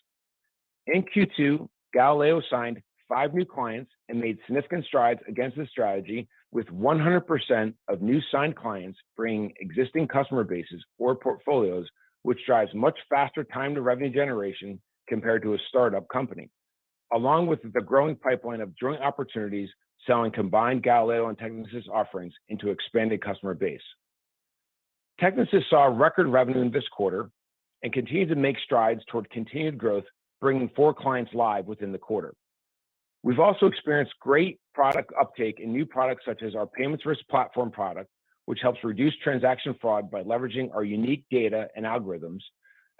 In Q2, Galileo signed 5 new clients and made significant strides against this strategy, with 100% of new signed clients bringing existing customer bases or portfolios, which drives much faster time to revenue generation compared to a startup company, along with the growing pipeline of joint opportunities selling combined Galileo and Technisys offerings into expanded customer base. Technisys saw record revenue in this quarter and continued to make strides toward continued growth, bringing 4 clients live within the quarter. We've also experienced great product uptake in new products such as our payments risk platform product, which helps reduce transaction fraud by leveraging our unique data and algorithms,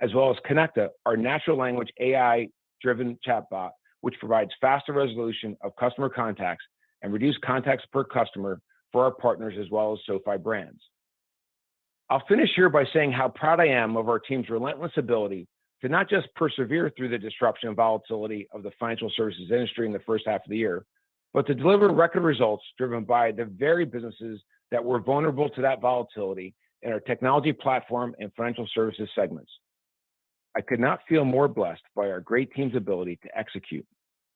as well as Connecta, our natural language AI-driven chatbot, which provides faster resolution of customer contacts and reduced contacts per customer for our partners as well as SoFi brands. I'll finish here by saying how proud I am of our team's relentless ability to not just persevere through the disruption and volatility of the financial services industry in the first half of the year, but to deliver record results driven by the very businesses that were vulnerable to that volatility in our technology platform and financial services segments. I could not feel more blessed by our great team's ability to execute,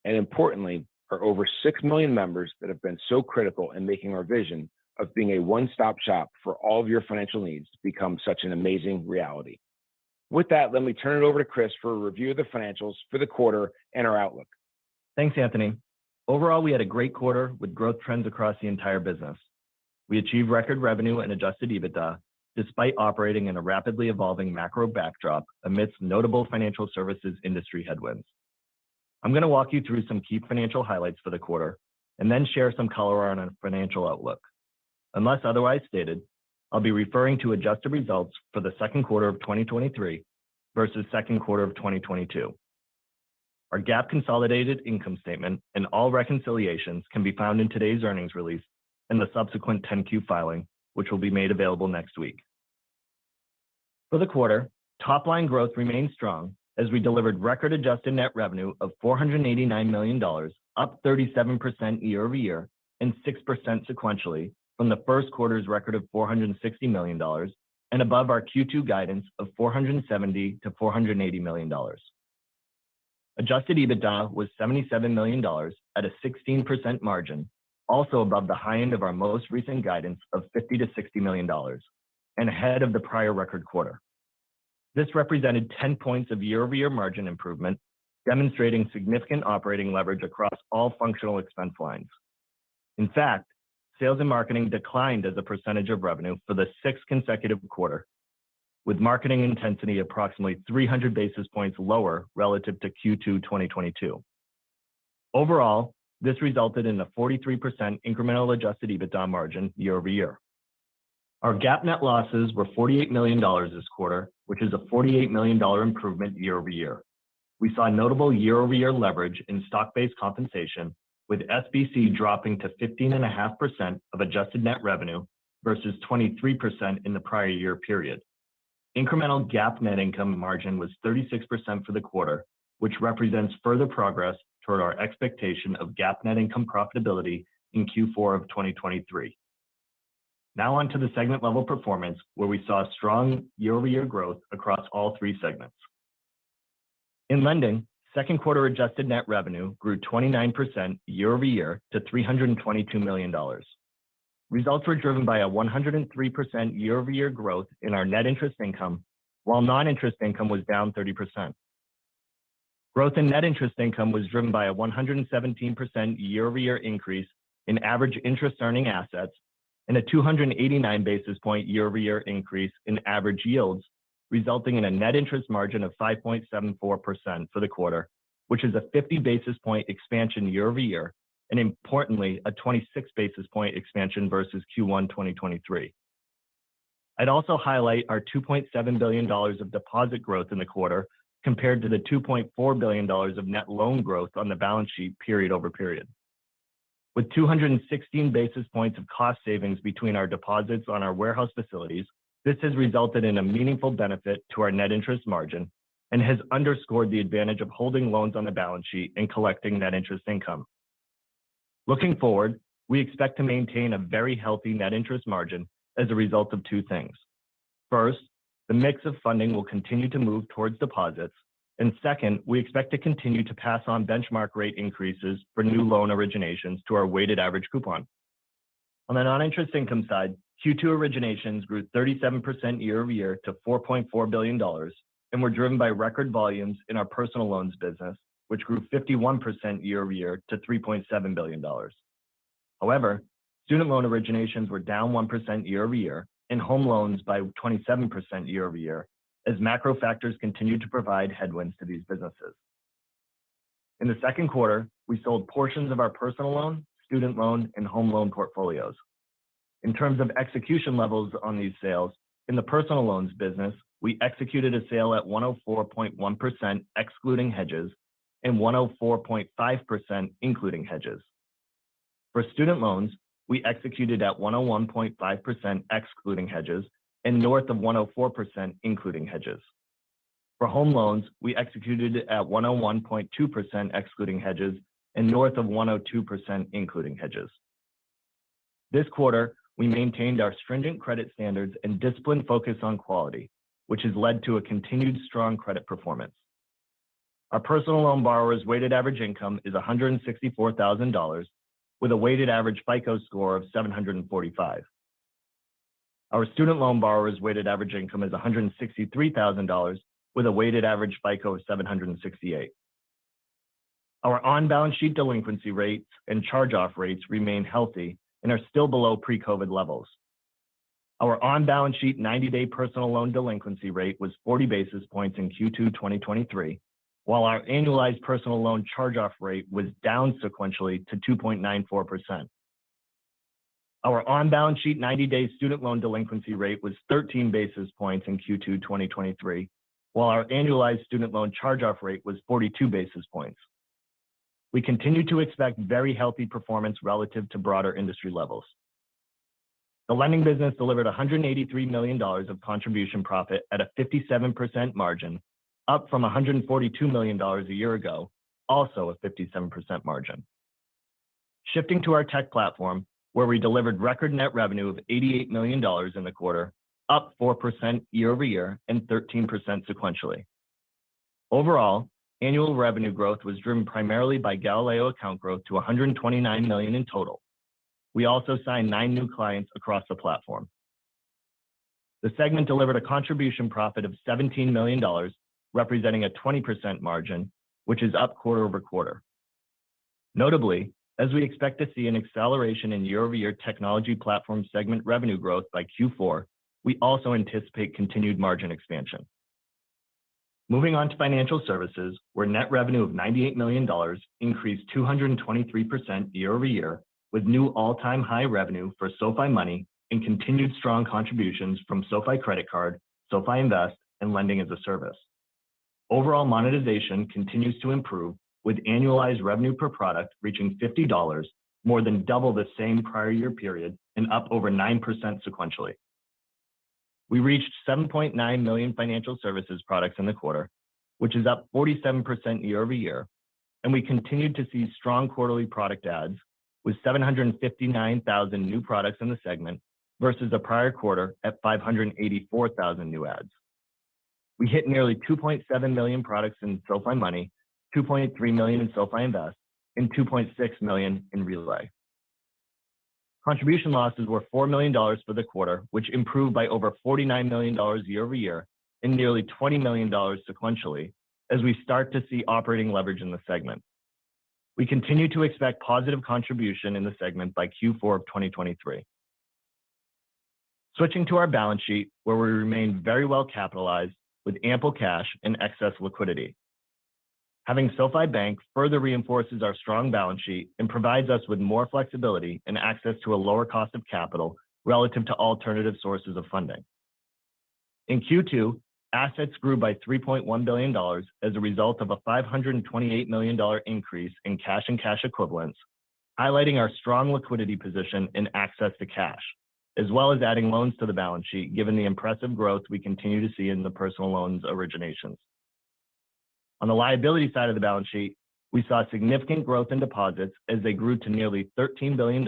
and importantly, our over 6 million members that have been so critical in making our vision of being a one-stop shop for all of your financial needs to become such an amazing reality. With that, let me turn it over to Chris for a review of the financials for the quarter and our outlook. Thanks, Anthony. Overall, we had a great quarter with growth trends across the entire business. We achieved record revenue and adjusted EBITDA, despite operating in a rapidly evolving macro backdrop amidst notable financial services industry headwinds. I'm going to walk you through some key financial highlights for the quarter and then share some color on our financial outlook. Unless otherwise stated, I'll be referring to adjusted results for the second quarter of 2023 versus second quarter of 2022. Our GAAP consolidated income statement and all reconciliations can be found in today's earnings release and the subsequent 10-Q filing, which will be made available next week. For the quarter, top-line growth remained strong as we delivered record adjusted net revenue of $489 million, up 37% year-over-year and 6% sequentially from the first quarter's record of $460 million and above our Q2 guidance of $470 to $480 million. Adjusted EBITDA was $77 million at a 16% margin, also above the high end of our most recent guidance of $50 to $60 million, and ahead of the prior record quarter. This represented 10 points of year-over-year margin improvement, demonstrating significant operating leverage across all functional expense lines. In fact, sales and marketing declined as a percentage of revenue for the sixth consecutive quarter, with marketing intensity approximately 300 basis points lower relative to Q2 2022. Overall, this resulted in a 43% incremental adjusted EBITDA margin year-over-year. Our GAAP net losses were $48 million this quarter, which is a $48 million improvement year-over-year. We saw notable year-over-year leverage in stock-based compensation, with SBC dropping to 15.5% of adjusted net revenue versus 23% in the prior year period. Incremental GAAP net income margin was 36% for the quarter, which represents further progress toward our expectation of GAAP net income profitability in Q4 of 2023. Now on to the segment level performance, where we saw strong year-over-year growth across all three segments. In lending, second quarter adjusted net revenue grew 29% year-over-year to $322 million. Results were driven by a 103% year-over-year growth in our net interest income, while non-interest income was down 30%. Growth in net interest income was driven by a 117% year-over-year increase in average interest earning assets and a 289 basis point year-over-year increase in average yields, resulting in a net interest margin of 5.74% for the quarter, which is a 50 basis point expansion year-over-year, and importantly, a 26 basis point expansion versus Q1 2023. I'd also highlight our $2.7 billion of deposit growth in the quarter compared to the $2.4 billion of net loan growth on the balance sheet period over period. With 216 basis points of cost savings between our deposits on our warehouse facilities, this has resulted in a meaningful benefit to our net interest margin and has underscored the advantage of holding loans on the balance sheet and collecting net interest income. Looking forward, we expect to maintain a very healthy net interest margin as a result of two things. First, the mix of funding will continue to move towards deposits, and second, we expect to continue to pass on benchmark rate increases for new loan originations to our weighted average coupon. On the non-interest income side, Q2 originations grew 37% year-over-year to $4.4 billion and were driven by record volumes in our personal loans business, which grew 51% year-over-year to $3.7 billion. However, student loan originations were down 1% year-over-year and home loans by 27% year-over-year as macro factors continued to provide headwinds to these businesses. In the second quarter, we sold portions of our personal loan, student loan, and home loan portfolios. In terms of execution levels on these sales, in the personal loans business, we executed a sale at 104.1% excluding hedges and 104.5% including hedges. For student loans, we executed at 101.5% excluding hedges and north of 104% including hedges. For home loans, we executed at 101.2% excluding hedges and north of 102% including hedges. This quarter, we maintained our stringent credit standards and disciplined focus on quality, which has led to a continued strong credit performance. Our personal loan borrowers' weighted average income is $164,000 with a weighted average FICO score of 745. Our student loan borrowers' weighted average income is $163,000 with a weighted average FICO of 768. Our on-balance sheet delinquency rates and charge-off rates remain healthy and are still below pre-COVID levels. Our on-balance sheet 90-day personal loan delinquency rate was 40 basis points in Q2 2023, while our annualized personal loan charge-off rate was down sequentially to 2.94%. Our on-balance sheet 90-day student loan delinquency rate was 13 basis points in Q2 2023, while our annualized student loan charge-off rate was 42 basis points. We continue to expect very healthy performance relative to broader industry levels. The lending business delivered $183 million of contribution profit at a 57% margin, up from $142 million a year ago, also a 57% margin. Shifting to our tech platform, where we delivered record net revenue of $88 million in the quarter, up 4% year over year and 13% sequentially. Overall, annual revenue growth was driven primarily by Galileo account growth to 129 million in total. We also signed 9 new clients across the platform. The segment delivered a contribution profit of $17 million, representing a 20% margin, which is up quarter over quarter. Notably, as we expect to see an acceleration in year-over-year technology platform segment revenue growth by Q4, we also anticipate continued margin expansion. Moving on to financial services, where net revenue of $98 million increased 223% year over year, with new all-time high revenue for SoFi Money and continued strong contributions from SoFi Credit Card, SoFi Invest, and Lending as a Service. Overall monetization continues to improve, with annualized revenue per product reaching $50, more than double the same prior year period and up over 9% sequentially. We reached 7.9 million financial services products in the quarter, which is up 47% year over year, and we continued to see strong quarterly product adds, with 759,000 new products in the segment versus the prior quarter at 584,000 new adds. We hit nearly 2.7 million products in SoFi Money, 2.3 million in SoFi Invest, and 2.6 million in Relay. Contribution losses were $4 million for the quarter, which improved by over $49 million year over year and nearly $20 million sequentially as we start to see operating leverage in the segment. We continue to expect positive contribution in the segment by Q4 of 2023. Switching to our balance sheet, where we remain very well capitalized with ample cash and excess liquidity. Having SoFi Bank further reinforces our strong balance sheet and provides us with more flexibility and access to a lower cost of capital relative to alternative sources of funding. In Q2, assets grew by $3.1 billion as a result of a $528 million increase in cash and cash equivalents, highlighting our strong liquidity position and access to cash, as well as adding loans to the balance sheet given the impressive growth we continue to see in the personal loans originations. On the liability side of the balance sheet, we saw significant growth in deposits as they grew to nearly $13 billion,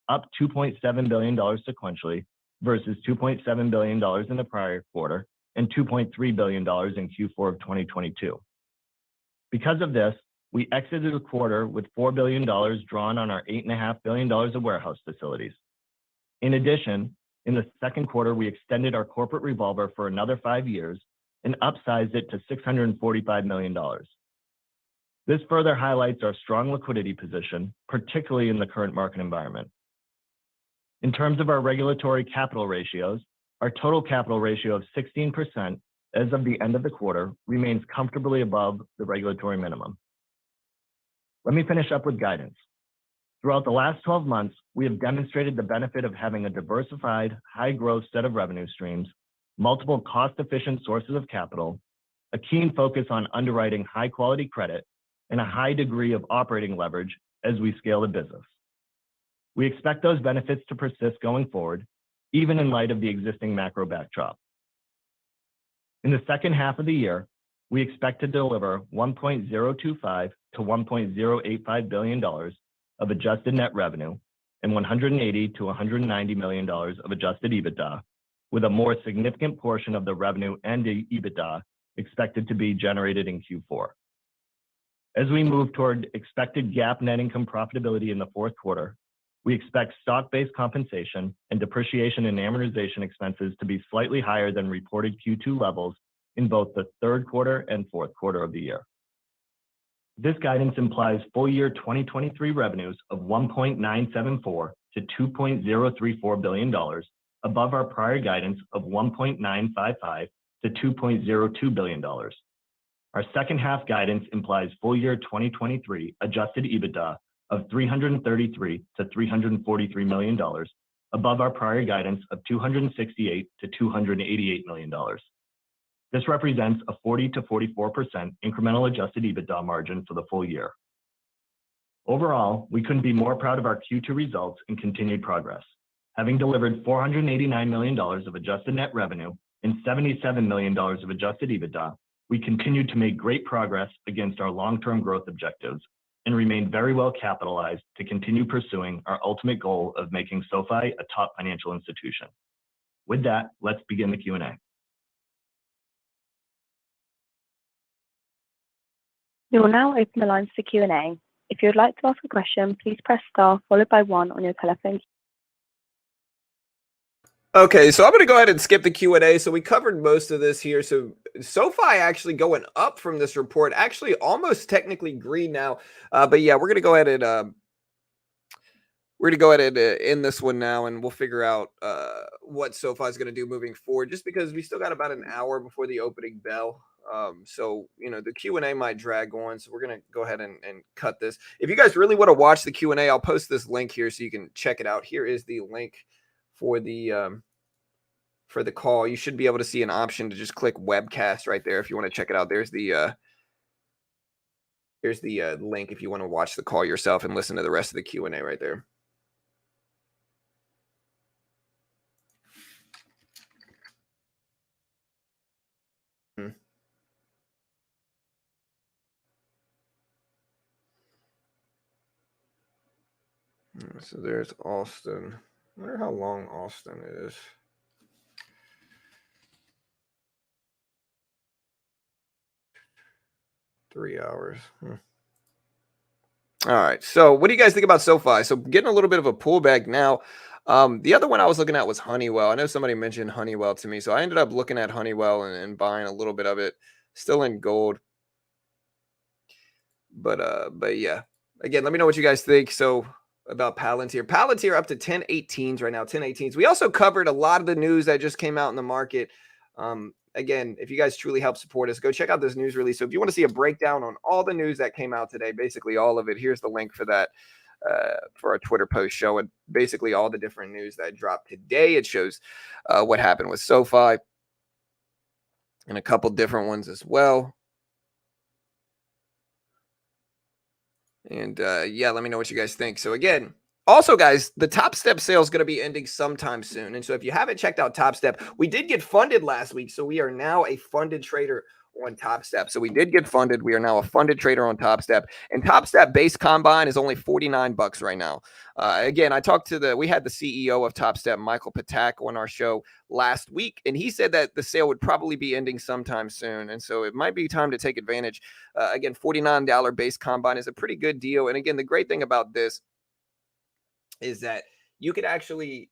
up $2.7 billion sequentially versus $2.7 billion in the prior quarter and $2.3 billion in Q4 of 2022. Because of this, we exited the quarter with $4 billion drawn on our $8.5 billion of warehouse facilities. In addition, in the second quarter, we extended our corporate revolver for another 5 years and upsized it to $645 million. This further highlights our strong liquidity position, particularly in the current market environment. In terms of our regulatory capital ratios, our total capital ratio of 16% as of the end of the quarter remains comfortably above the regulatory minimum. Let me finish up with guidance. Throughout the last 12 months, we have demonstrated the benefit of having a diversified, high-growth set of revenue streams, multiple cost-efficient sources of capital, a keen focus on underwriting high-quality credit, and a high degree of operating leverage as we scale the business. We expect those benefits to persist going forward, even in light of the existing macro backdrop. In the second half of the year, we expect to deliver $1.025 to $1.085 billion of adjusted net revenue and $180 to $190 million of adjusted EBITDA, with a more significant portion of the revenue and the EBITDA expected to be generated in Q4. As we move toward expected GAAP net income profitability in the fourth quarter, we expect stock-based compensation and depreciation and amortization expenses to be slightly higher than reported Q2 levels in both the third quarter and fourth quarter of the year. This guidance implies full year 2023 revenues of $1.974 to $2.034 billion, above our prior guidance of $1.955 to $2.02 billion. Our second half guidance implies full year 2023 adjusted EBITDA of $333 to $343 million, above our prior guidance of $268 to $288 million. This represents a 40 to 44% incremental adjusted EBITDA margin for the full year. Overall, we couldn't be more proud of our Q2 results and continued progress. Having delivered $489 million of adjusted net revenue and $77 million of adjusted EBITDA, we continued to make great progress against our long-term growth objectives and remain very well capitalized to continue pursuing our ultimate goal of making SoFi a top financial institution. With that, let's begin the Q&A. We will now open the lines for Q&A. If you would like to ask a question, please press star followed by 1 on your telephone. Okay, so I'm going to go ahead and skip the Q&A. So we covered most of this here. So SoFi actually going up from this report, actually almost technically green now. But yeah, we're going to go ahead and end this one now, and we'll figure out what SoFi is going to do moving forward, just because we still got about an hour before the opening bell. So, you know, the Q&A might drag on, so we're going to go ahead and cut this. If you guys really want to watch the Q&A, I'll post this link here so you can check it out. Here is the link for the call. You should be able to see an option to just click webcast right there if you want to check it out. There's the link if you want to watch the call yourself and listen to the rest of the Q&A right there. So there's Austin. I wonder how long Austin is. Three hours. All right. So what do you guys think about SoFi? So getting a little bit of a pullback now. The other one I was looking at was Honeywell. I know somebody mentioned Honeywell to me. So I ended up looking at Honeywell and buying a little bit of it. Still in gold. But yeah. Again, let me know what you guys think. So about Palantir. Palantir up to 1018s right now, 1018s. We also covered a lot of the news that just came out in the market. Again, if you guys truly help support us, go check out this news release. So if you want to see a breakdown on all the news that came out today, basically all of it, here's the link for that, for our Twitter post showing basically all the different news that dropped today. It shows what happened with SoFi and a couple different ones as well. And yeah, let me know what you guys think. So again, also, guys, the Topstep sale is going to be ending sometime soon. And so if you haven't checked out Topstep, we did get funded last week. So we are now a funded trader on Topstep. So we did get funded. We are now a funded trader on Topstep. And Topstep base combine is only $49 right now. Again, we had the CEO of Topstep, Michael Patak, on our show last week. And he said that the sale would probably be ending sometime soon. And so it might be time to take advantage. Again, $49 base combine is a pretty good deal. And again, the great thing about this is that you could actually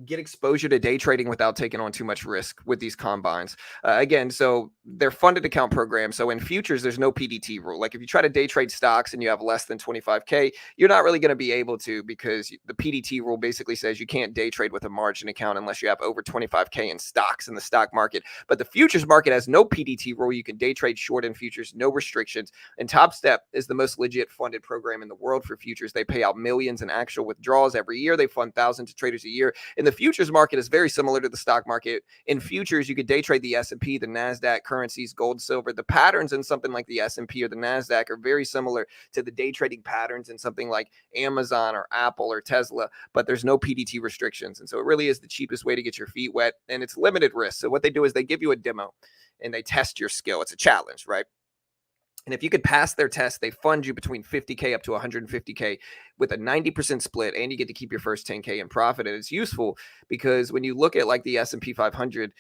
get exposure to day trading without taking on too much risk with these combines. Again, so they're funded account programs. So in futures, there's no PDT rule. Like if you try to day trade stocks and you have less than 25K, you're not really going to be able to, because the PDT rule basically says you can't day trade with a margin account unless you have over 25K in stocks in the stock market. But the futures market has no PDT rule. You can day trade short in futures, no restrictions. And Topstep is the most legit funded program in the world for futures. They pay out millions in actual withdrawals every year. They fund thousands of traders a year. And the futures market is very similar to the stock market. In futures, you could day trade the S&P, the NASDAQ, currencies, gold, silver. The patterns in something like the S&P or the NASDAQ are very similar to the day trading patterns in something like Amazon or Apple or Tesla, but there's no PDT restrictions. And so it really is the cheapest way to get your feet wet, and it's limited risk. So what they do is they give you a demo and they test your skill. It's a challenge, right? And if you could pass their test, they fund you between 50K up to 150K with a 90% split, and you get to keep your first 10K in profit. And it's useful because when you look at like the S&P 500,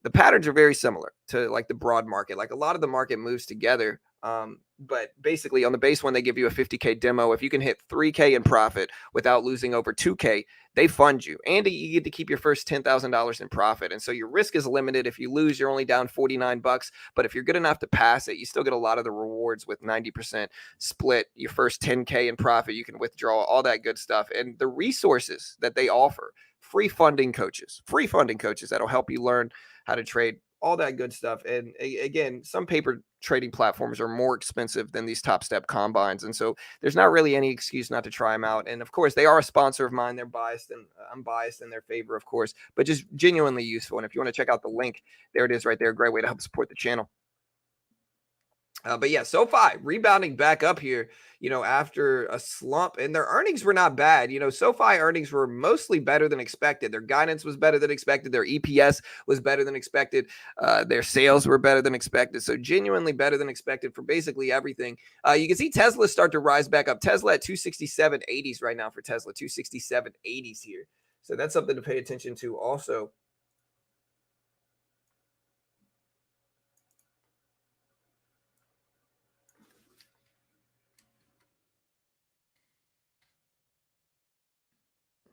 the patterns are very similar to like the broad market. Like a lot of the market moves together But basically on the base one, they give you a 50K demo. If you can hit 3K in profit without losing over 2K, they fund you. And you get to keep your first $10,000 in profit. And so your risk is limited. If you lose, you're only down $49. But if you're good enough to pass it, you still get a lot of the rewards with 90% split, your first 10K in profit. You can withdraw all that good stuff. And the resources that they offer, free funding coaches that'll help you learn how to trade, all that good stuff. And again, some paper trading platforms are more expensive than these Topstep combines. And so there's not really any excuse not to try them out. And of course, they are a sponsor of mine. They're biased, and I'm biased in their favor, of course, but just genuinely useful. And if you want to check out the link, there it is right there. Great way to help support the channel. But yeah, SoFi rebounding back up here, after a slump, and their earnings were not bad. SoFi earnings were mostly better than expected. Their guidance was better than expected. Their EPS was better than expected. Their sales were better than expected. So genuinely better than expected for basically everything. You can see Tesla start to rise back up. Tesla at 267.80s right now for Tesla, 267.80s here. So that's something to pay attention to also.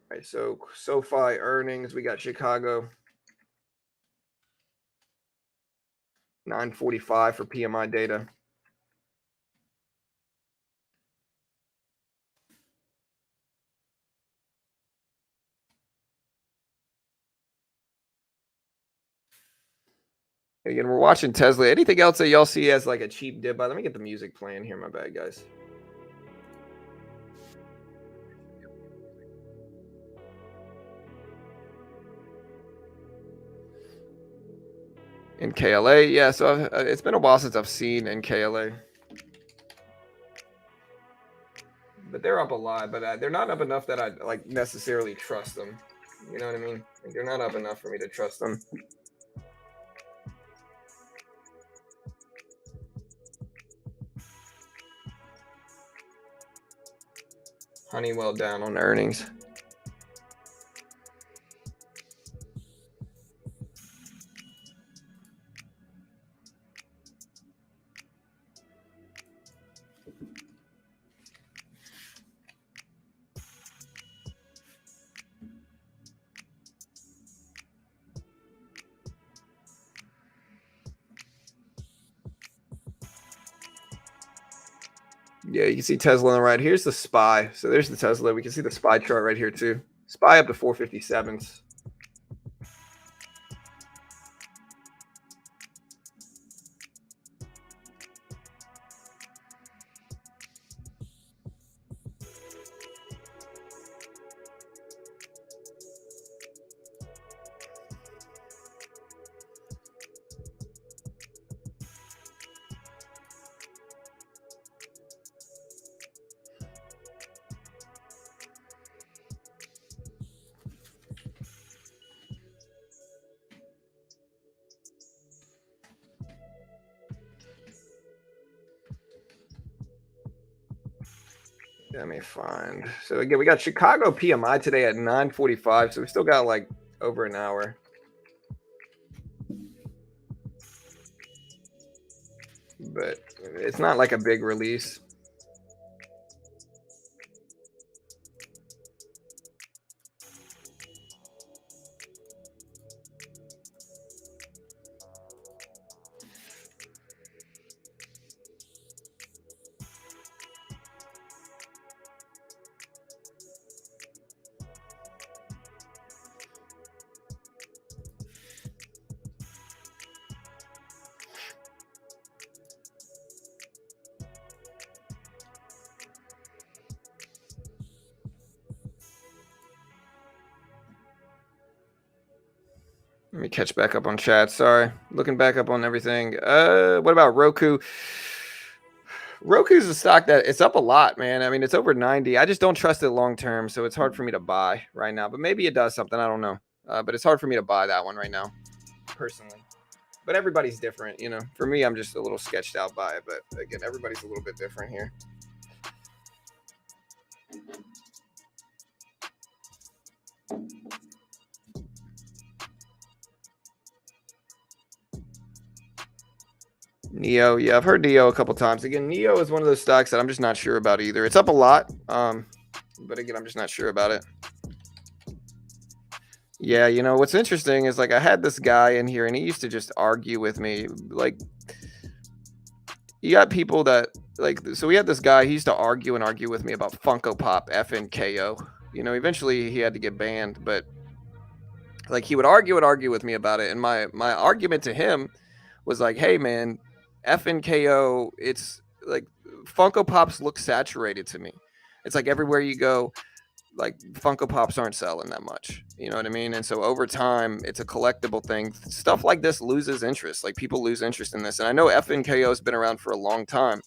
All right, so SoFi earnings, we got Chicago, 9:45 for PMI data. Again, we're watching Tesla. Anything else that y'all see as like a cheap dip? Let me get the music playing here. My bad, guys. In KLA, yeah. So it's been a while since I've seen in KLA, but they're up a lot. But they're not up enough that I like necessarily trust them. You know what I mean? Like, they're not up enough for me to trust them. Honeywell down on earnings. Yeah, you can see Tesla on the right. Here's the SPY. So there's the Tesla. We can see the SPY chart right here too. SPY up to 457s. Let me find. So again, we got Chicago PMI today at 9:45. So we still got like over an hour. But it's not like a big release. Let me catch back up on chat. Sorry. Looking back up on everything. What about Roku? Roku's a stock that it's up a lot, man. I mean, it's over 90. I just don't trust it long term, so it's hard for me to buy right now. But maybe it does something. I don't know. But it's hard for me to buy that one right now, personally. But everybody's different, For me, I'm just a little sketched out by it. But again, everybody's a little bit different here. Neo, yeah, I've heard Neo a couple times. Again, Neo is one of those stocks that I'm just not sure about either. It's up a lot, but again, I'm just not sure about it. Yeah, you know what's interesting is like I had this guy in here, and he used to just argue with me. Like, you got people that like. So we had this guy. He used to argue with me about Funko Pop FNKO. You know, eventually he had to get banned, but like he would argue with me about it, and my argument to him was like, hey man, FNKO, it's like Funko Pops look saturated to me. It's like everywhere you go, like Funko Pops aren't selling that much. You know what I mean? And so over time, it's a collectible thing. Stuff like this loses interest. Like people lose interest in this. And I know FNKO has been around for a long time,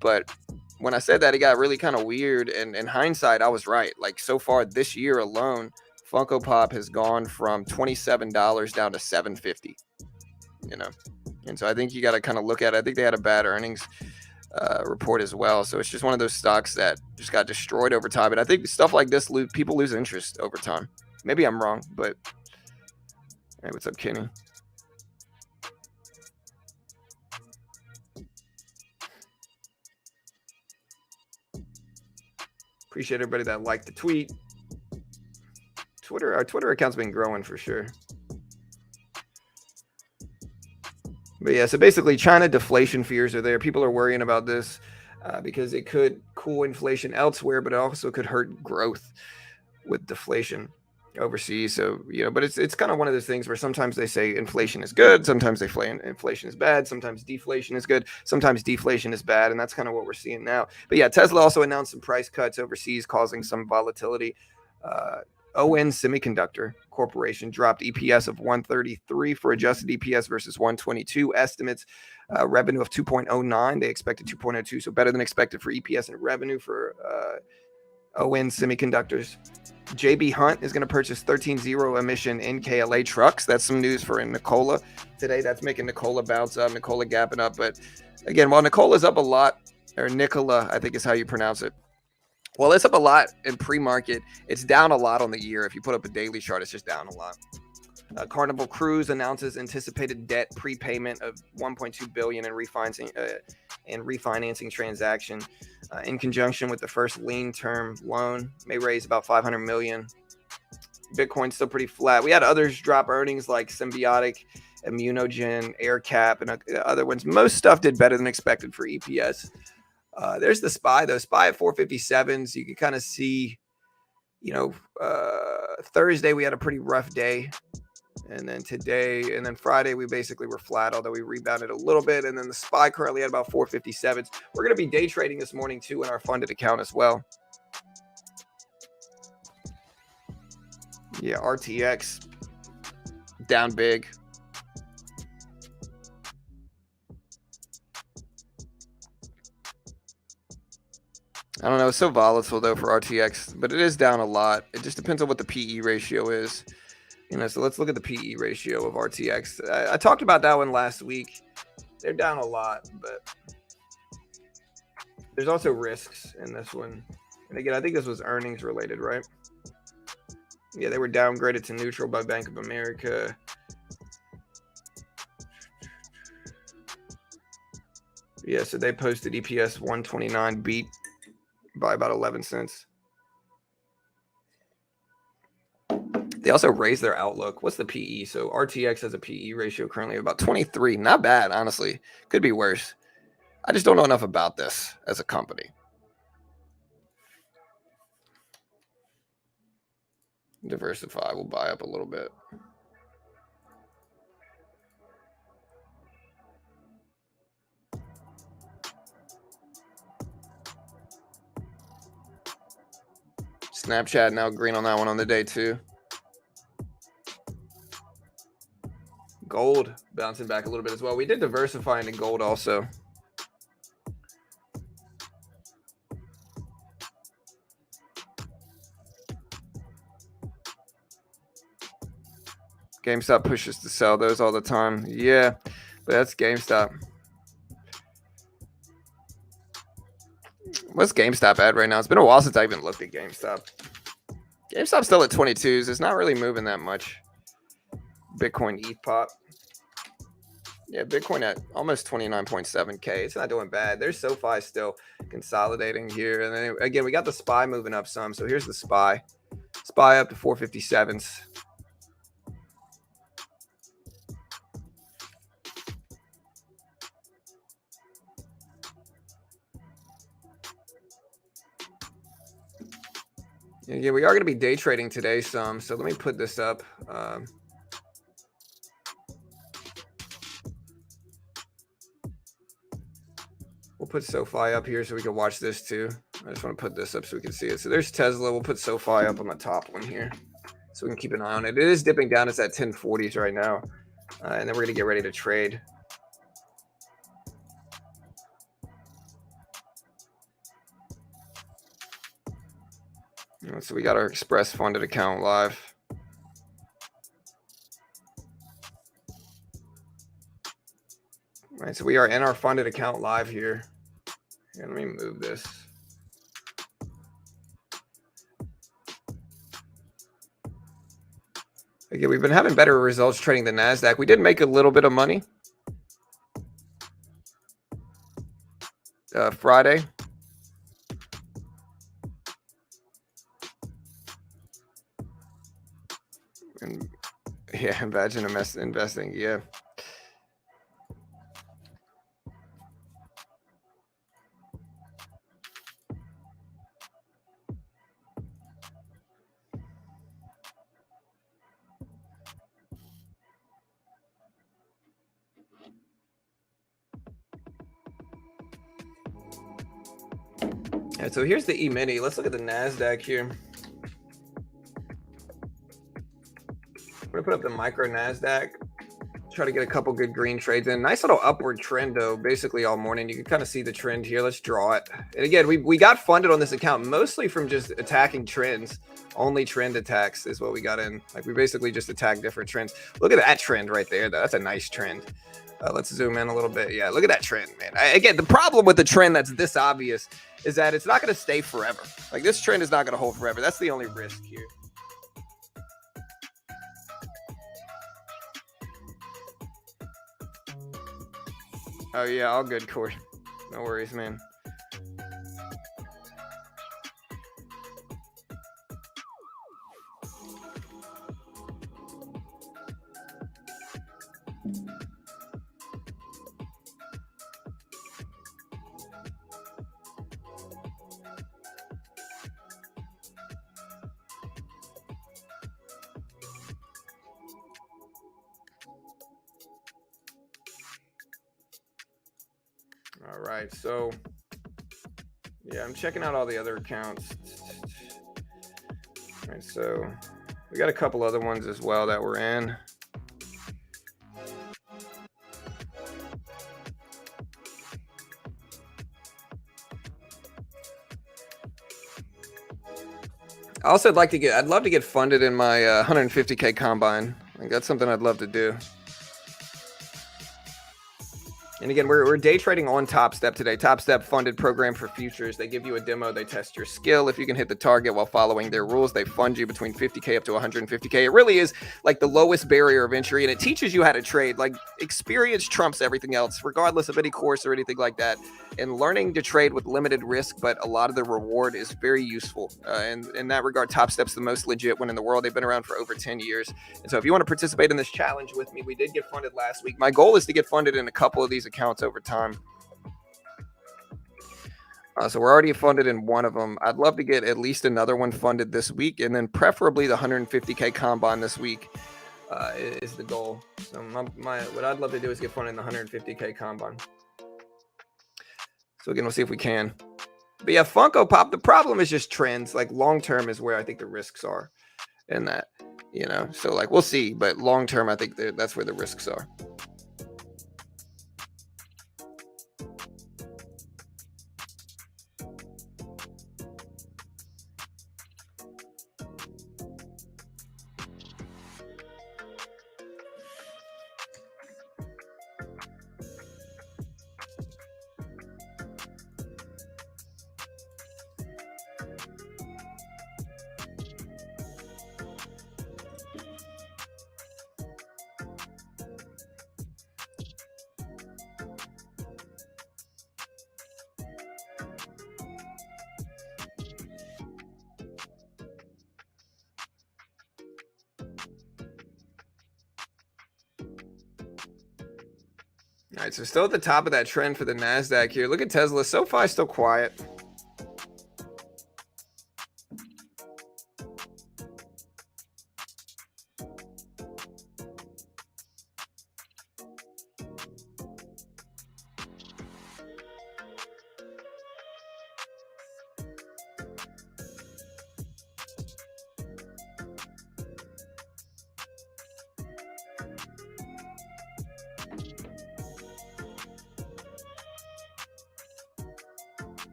but when I said that, it got really kind of weird. And in hindsight, I was right. Like so far this year alone, Funko Pop has gone from $27 down to $7.50. You know, and so I think you got to kind of look at it. I think they had a bad earnings report as well. So it's just one of those stocks that just got destroyed over time. And I think stuff like this, people lose interest over time. Maybe I'm wrong, but hey, what's up, Kenny? Appreciate everybody that liked the tweet. Our Twitter account's been growing for sure. But yeah, so basically China deflation fears are there. People are worrying about this because it could cool inflation elsewhere, but it also could hurt growth with deflation overseas. So, you know, but it's kind of one of those things where sometimes they say inflation is good, sometimes they say inflation is bad, sometimes deflation is good, sometimes deflation is bad, and that's kind of what we're seeing now. But yeah, Tesla also announced some price cuts overseas, causing some volatility. ON Semiconductor Corporation dropped EPS of 133 for adjusted EPS versus 122 estimates. Revenue of 2.09. They expected 2.02, so better than expected for EPS and revenue for ON Semiconductors. JB Hunt is going to purchase 13 zero emission NKLA trucks. That's some news for Nikola today. That's making Nikola bounce up, Nikola gapping up. But again, while Nikola's up a lot, or Nikola, I think is how you pronounce it. Well, it's up a lot in pre-market. It's down a lot on the year. If you put up a daily chart, it's just down a lot. Carnival Cruise announces anticipated debt prepayment of $1.2 billion in refinancing transaction in conjunction with the first lien term loan. May raise about $500 million. Bitcoin's still pretty flat. We had others drop earnings like Symbiotic, Immunogen, AirCap, and other ones. Most stuff did better than expected for EPS. There's the SPY, though. SPY at 457. So you can kind of see, you know, Thursday we had a pretty rough day. And then today, and then Friday, we basically were flat, although we rebounded a little bit. And then the SPY currently at about 457s. We're going to be day trading this morning, too, in our funded account as well. Yeah, RTX down big. I don't know. It's so volatile, though, for RTX, but it is down a lot. It just depends on what the PE ratio is. You know, so let's look at the PE ratio of RTX. I talked about that one last week. They're down a lot, but there's also risks in this one. And again, I think this was earnings related, right? Yeah, they were downgraded to neutral by Bank of America. Yeah, so they posted EPS 129, beat by about 11 cents. They also raised their outlook. What's the PE? So RTX has a PE ratio currently of about 23. Not bad, honestly. Could be worse. I just don't know enough about this as a company. Diversify. We'll buy up a little bit. Snapchat now green on that one on the day too. Gold bouncing back a little bit as well. We did diversify into gold also. GameStop pushes to sell those all the time. Yeah, but that's GameStop. What's GameStop at right now? It's been a while since I even looked at GameStop. GameStop's still at 22s. It's not really moving that much. Bitcoin ETH pop. Yeah, Bitcoin at almost 29.7K. It's not doing bad. There's SoFi still consolidating here. And then again, we got the SPY moving up some. So here's the SPY. SPY up to 457s. And again, we are going to be day trading today some. So let me put this up. We'll put SoFi up here so we can watch this too. I just want to put this up so we can see it. So there's Tesla. We'll put SoFi up on the top one here so we can keep an eye on it. It is dipping down. It's at 1040s right now. And then we're going to get ready to trade. So we got our Express funded account live. All right, so we are in our funded account live here. Let me move this. Again, we've been having better results trading the NASDAQ. We did make a little bit of money Friday. And yeah, imagine investing. Yeah. All right, so here's the E-mini. Let's look at the NASDAQ here. I'm gonna put up the micro NASDAQ. Try to get a couple good green trades in. Nice little upward trend though, basically all morning. You can kind of see the trend here. Let's draw it. And again, we got funded on this account mostly from just attacking trends. Only trend attacks is what we got in. Like we basically just attack different trends. Look at that trend right there though. That's a nice trend. Let's zoom in a little bit. Yeah, look at that trend, man. Again, the problem with the trend that's this obvious is that it's not going to stay forever. Like this trend is not going to hold forever. That's the only risk here. Oh yeah, all good, Corey. No worries, man. All right, so yeah, I'm checking out all the other accounts. All right, so we got a couple other ones as well that we're in. Also, I'd love to get funded in my 150K combine. Like that's something I'd love to do. And again, we're day trading on Topstep today. Topstep funded program for futures. They give you a demo. They test your skill. If you can hit the target while following their rules, they fund you between 50K up to 150K. It really is like the lowest barrier of entry, and it teaches you how to trade. Like experience trumps everything else, regardless of any course or anything like that. And learning to trade with limited risk, but a lot of the reward is very useful. And in that regard, Topstep's the most legit one in the world. They've been around for over 10 years. And so if you want to participate in this challenge with me, we did get funded last week. My goal is to get funded in a couple of these accounts over time. So we're already funded in one of them. I'd love to get at least another one funded this week, and then preferably the 150K combine this week is the goal. So what I'd love to do is get funded in the 150K combine. So again, we'll see if we can. But yeah, Funko Pop, the problem is just trends. Like long term is where I think the risks are in that, you know. So like we'll see, but long term, I think that's where the risks are. All right, so still at the top of that trend for the NASDAQ here. Look at Tesla. SoFi still quiet.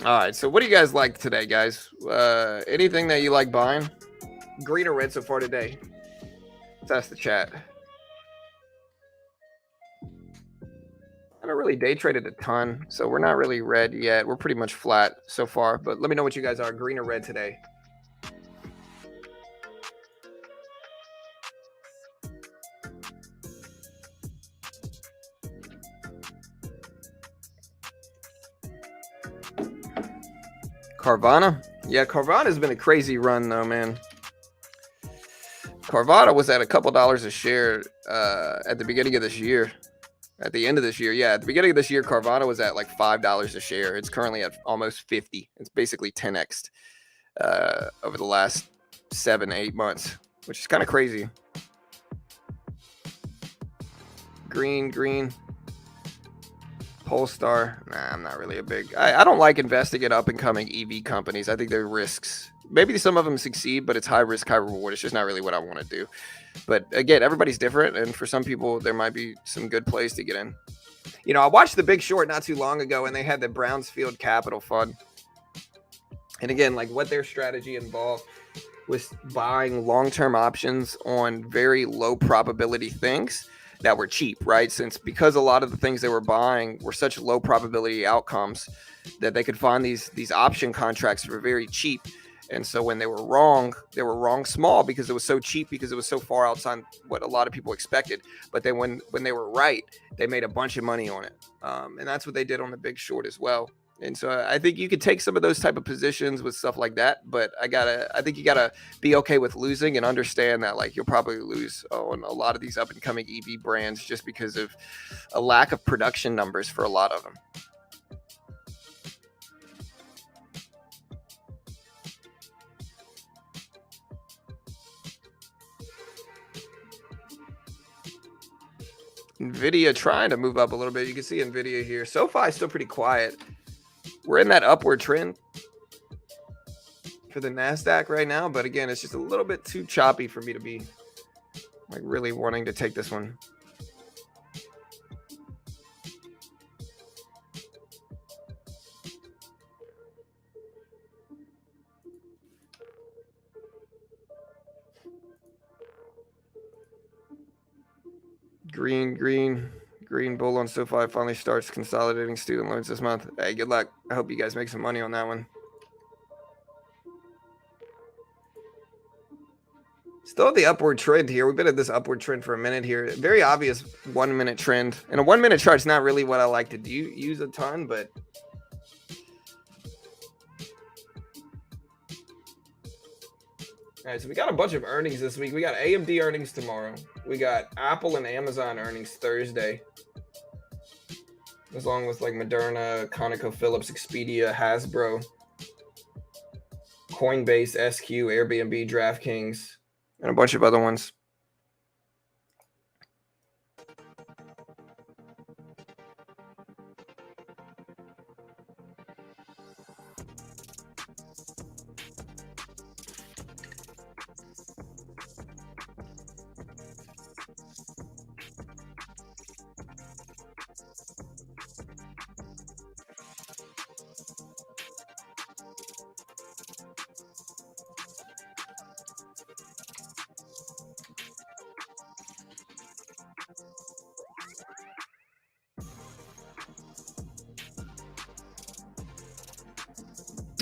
All right, so what do you guys like today, guys? Anything that you like buying? Green or red so far today? Let's ask the chat. I haven't really day traded a ton, so we're not really red yet. We're pretty much flat so far, but let me know what you guys are, green or red today. Carvana? Yeah, Carvana has been a crazy run though, man. Carvana was at a couple dollars a share at the beginning of this year. At the end of this year, yeah. At the beginning of this year, Carvana was at like $5 a share. It's currently at almost 50. It's basically 10x over the last 7-8 months, which is kind of crazy. Green. Polestar. Nah, I'm not really a big. I don't like investing in up and coming EV companies. I think they're risks. Maybe some of them succeed, but it's high risk, high reward. It's just not really what I want to do. But again, everybody's different, and for some people, there might be some good plays to get in. You know, I watched The Big Short not too long ago, and they had the Brownsfield Capital Fund. And again, like what their strategy involved was buying long-term options on very low probability things that were cheap, right? Because a lot of the things they were buying were such low probability outcomes that they could find these option contracts for very cheap. And so when they were wrong small because it was so cheap, because it was so far outside what a lot of people expected. But then when they were right, they made a bunch of money on it. And that's what they did on The Big Short as well. And so I think you could take some of those type of positions with stuff like that, but I think you gotta be okay with losing and understand that like you'll probably lose on a lot of these up and coming EV brands just because of a lack of production numbers for a lot of them. Nvidia trying to move up a little bit. You can see Nvidia here. SoFi is still pretty quiet. We're in that upward trend for the NASDAQ right now. But again, it's just a little bit too choppy for me to be like really wanting to take this one. Green bull on SoFi finally starts consolidating student loans this month. Hey, good luck. I hope you guys make some money on that one. Still the upward trend here. We've been at this upward trend for a minute here. Very obvious 1 minute trend. And a 1 minute chart's not really what I like to use a ton, but all right, so we got a bunch of earnings this week. We got AMD earnings tomorrow. We got Apple and Amazon earnings Thursday. As long with like Moderna, ConocoPhillips, Expedia, Hasbro, Coinbase, SQ, Airbnb, DraftKings, and a bunch of other ones.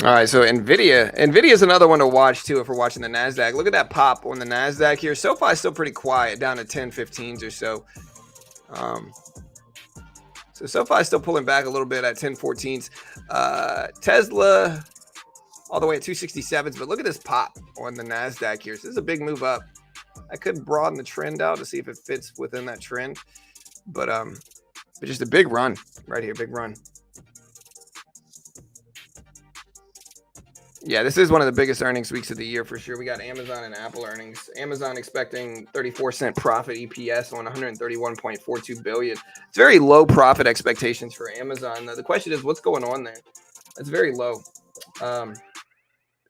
All right, so Nvidia is another one to watch too if we're watching the NASDAQ. Look at that pop on the NASDAQ here. SoFi is still pretty quiet, down to 10.15s or so. So SoFi is still pulling back a little bit at 10.14s. Tesla all the way at 267s, but look at this pop on the NASDAQ here. So this is a big move up. I could broaden the trend out to see if it fits within that trend, but just a big run right here, big run. Yeah, this is one of the biggest earnings weeks of the year for sure. We got Amazon and Apple earnings. Amazon expecting 34-cent profit EPS on 131.42 billion. It's very low profit expectations for Amazon. The question is, what's going on there? It's very low.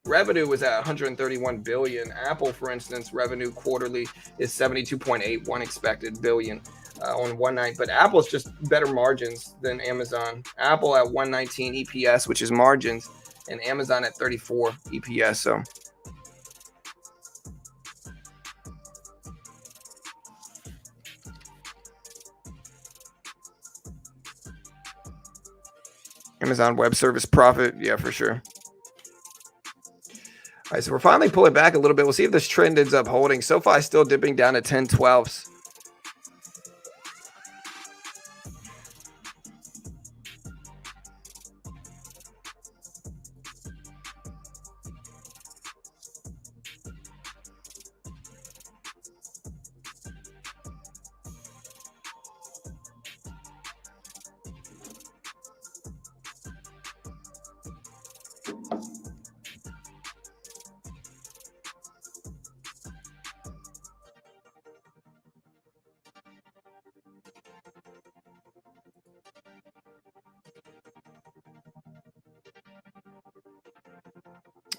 Revenue was at 131 billion. Apple, for instance, revenue quarterly is 72.81 expected billion on one night. But Apple's just better margins than Amazon. Apple at 119 EPS, which is margins, and Amazon at 34 EPS. So Amazon Web Service profit, yeah, for sure. All right, so we're finally pulling back a little bit. We'll see if this trend ends up holding. SoFi still dipping down to 10/12.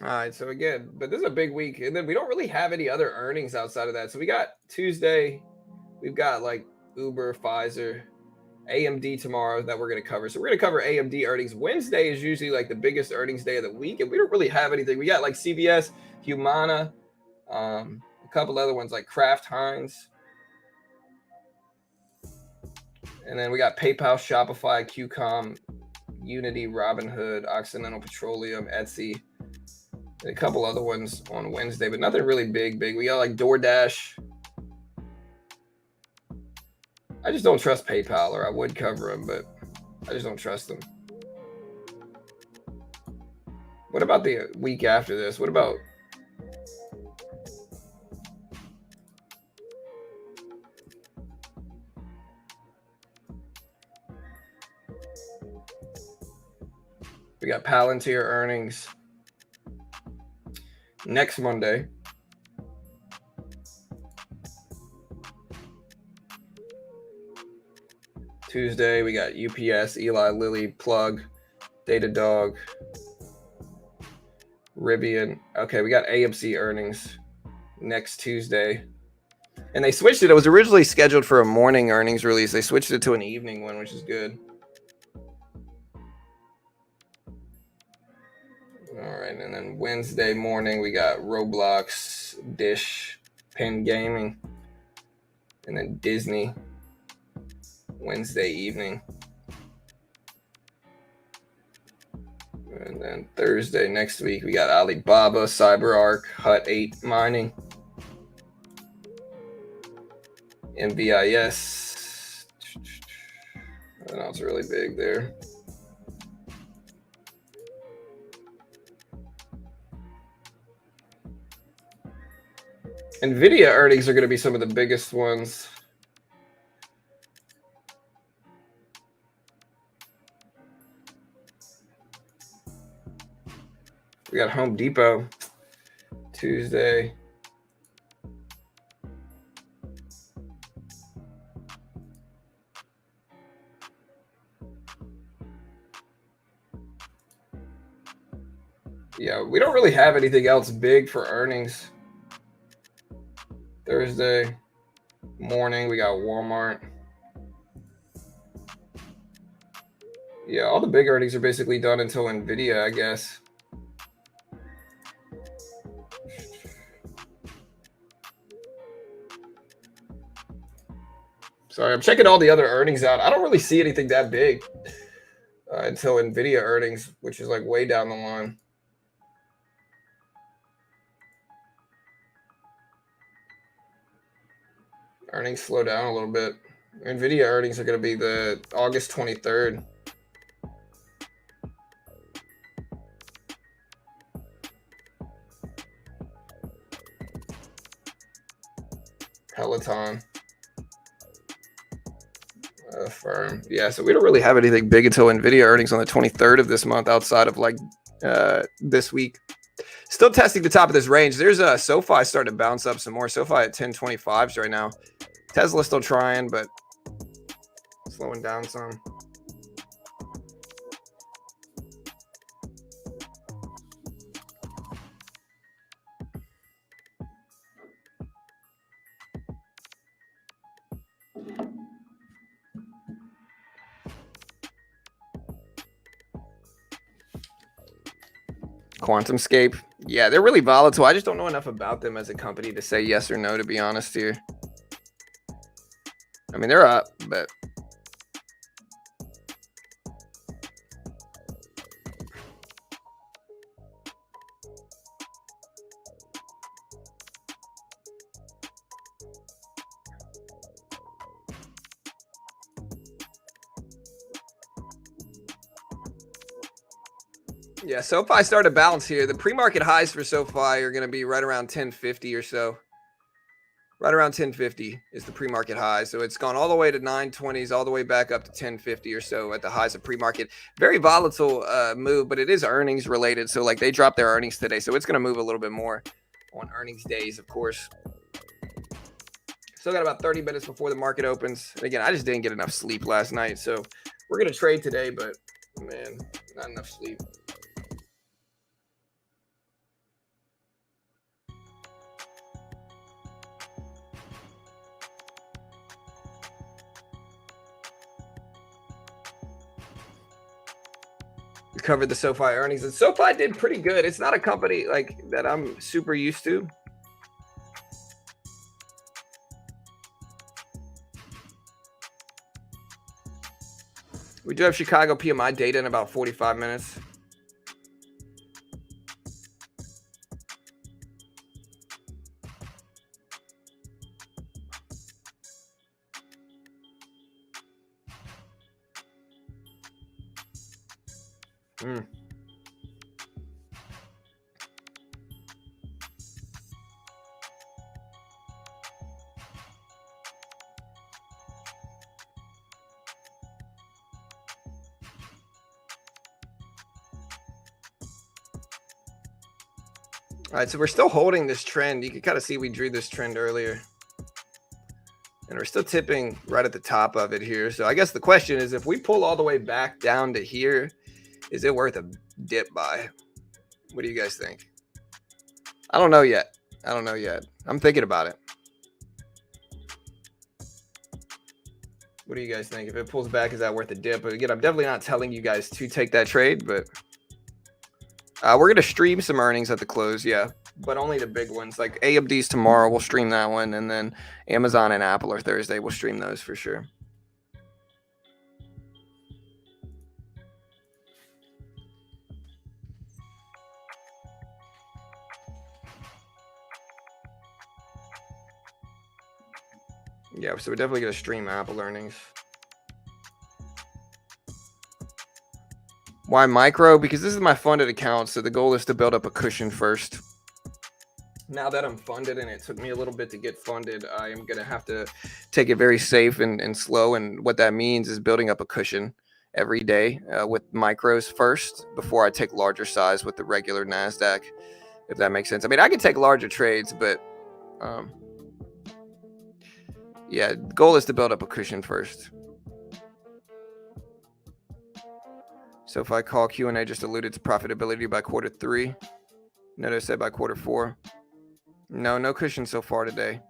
All right, so again, but this is a big week, and then we don't really have any other earnings outside of that. So we got Tuesday, we've got like Uber, Pfizer, AMD tomorrow that we're going to cover. So we're going to cover AMD earnings. Wednesday is usually like the biggest earnings day of the week, and we don't really have anything. We got like CVS, Humana, a couple other ones like Kraft Heinz, and then we got PayPal, Shopify, QCOM, Unity, Robinhood, Occidental Petroleum, Etsy, and a couple other ones on Wednesday, but nothing really big. We got like DoorDash. I just don't trust PayPal, or I would cover them, but I just don't trust them. What about the week after this? What about we got Palantir earnings next Monday. Tuesday, we got UPS, Eli Lilly, Plug, Datadog, Rivian. Okay, we got AMC earnings next Tuesday. And they switched it. It was originally scheduled for a morning earnings release. They switched it to an evening one, which is good. All right, and then Wednesday morning, we got Roblox, Dish, Penn Gaming, and then Disney Wednesday evening. And then Thursday next week, we got Alibaba, CyberArk, Hut 8 Mining, MVIS. I know it's really big there. NVIDIA earnings are going to be some of the biggest ones. We got Home Depot Tuesday. Yeah, we don't really have anything else big for earnings. Thursday morning, we got Walmart. Yeah, all the big earnings are basically done until NVIDIA, I guess. Sorry, I'm checking all the other earnings out. I don't really see anything that big until NVIDIA earnings, which is like way down the line. Earnings slow down a little bit. NVIDIA earnings are going to be the August 23rd. Peloton. Firm. Yeah, so we don't really have anything big until NVIDIA earnings on the 23rd of this month outside of like this week. Still testing the top of this range. There's a SoFi starting to bounce up some more. SoFi at 1025s right now. Tesla still trying, but slowing down some. QuantumScape. Yeah, they're really volatile. I just don't know enough about them as a company to say yes or no, to be honest here. I mean, they're up, but yeah, SoFi started to bounce here. The pre-market highs for SoFi are going to be right around 1050 or so. Right around 1050 is the pre-market high. So it's gone all the way to 920s, all the way back up to 1050 or so at the highs of pre-market. Very volatile move, but it is earnings related. So like they dropped their earnings today. So it's going to move a little bit more on earnings days, of course. Still got about 30 minutes before the market opens. And again, I just didn't get enough sleep last night. So we're going to trade today, but man, not enough sleep. Covered the SoFi earnings, and SoFi did pretty good. It's not a company like that I'm super used to. We do have Chicago PMI data in about 45 minutes. All right, so we're still holding this trend. You can kind of see we drew this trend earlier. And we're still tipping right at the top of it here. So I guess the question is, if we pull all the way back down to here, is it worth a dip buy? What do you guys think? I don't know yet. I don't know yet. I'm thinking about it. What do you guys think? If it pulls back, is that worth a dip? But again, I'm definitely not telling you guys to take that trade, but we're going to stream some earnings at the close, yeah. But only the big ones. Like AMD's tomorrow, we'll stream that one. And then Amazon and Apple are Thursday. We'll stream those for sure. Yeah, so we're definitely going to stream Apple earnings. Why micro? Because this is my funded account, so the goal is to build up a cushion first. Now that I'm funded, and it took me a little bit to get funded, I am going to have to take it very safe and slow. And what that means is building up a cushion every day with micros first before I take larger size with the regular NASDAQ, if that makes sense. I mean, I can take larger trades, but yeah, the goal is to build up a cushion first. So if I call Q&A just alluded to profitability by quarter 3, notice said by quarter 4. No cushion so far today.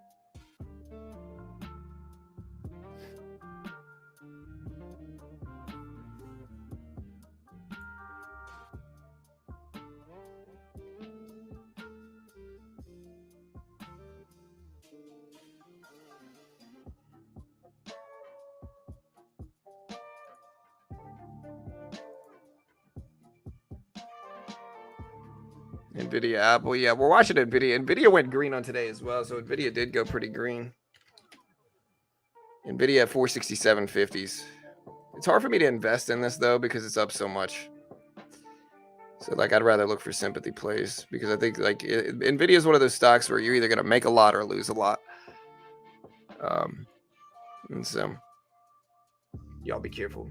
NVIDIA, Apple. Yeah, we're watching NVIDIA. NVIDIA went green on today as well, so NVIDIA did go pretty green. NVIDIA at 467.50s. It's hard for me to invest in this, though, because it's up so much. So, like, I'd rather look for sympathy plays because I think, like, NVIDIA is one of those stocks where you're either going to make a lot or lose a lot. And so y'all be careful.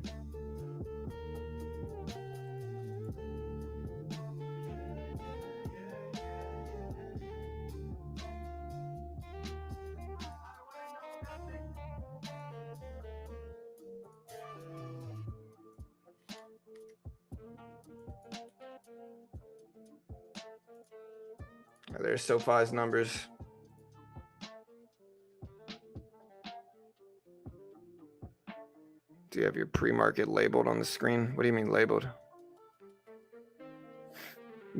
There's SoFi's numbers. Do you have your pre-market labeled on the screen? What do you mean labeled?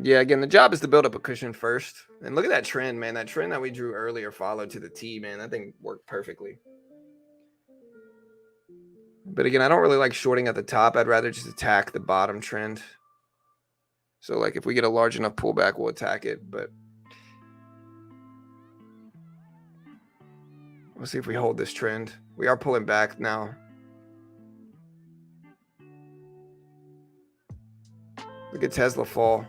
Yeah, again, the job is to build up a cushion first. And look at that trend, man. That trend that we drew earlier followed to the T, man. That thing worked perfectly. But again, I don't really like shorting at the top. I'd rather just attack the bottom trend. So like if we get a large enough pullback, we'll attack it. But we'll see if we hold this trend. We are pulling back now. Look at Tesla fall.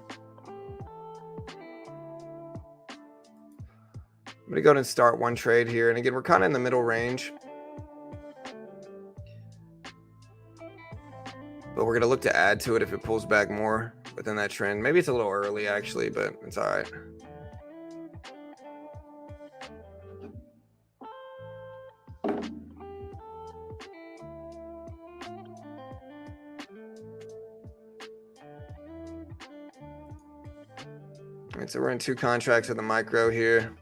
I'm going to go ahead and start one trade here. And again, we're kind of in the middle range. But we're going to look to add to it if it pulls back more within that trend. Maybe it's a little early, actually, but it's all right. All right, so we're in 2 contracts with the micro here.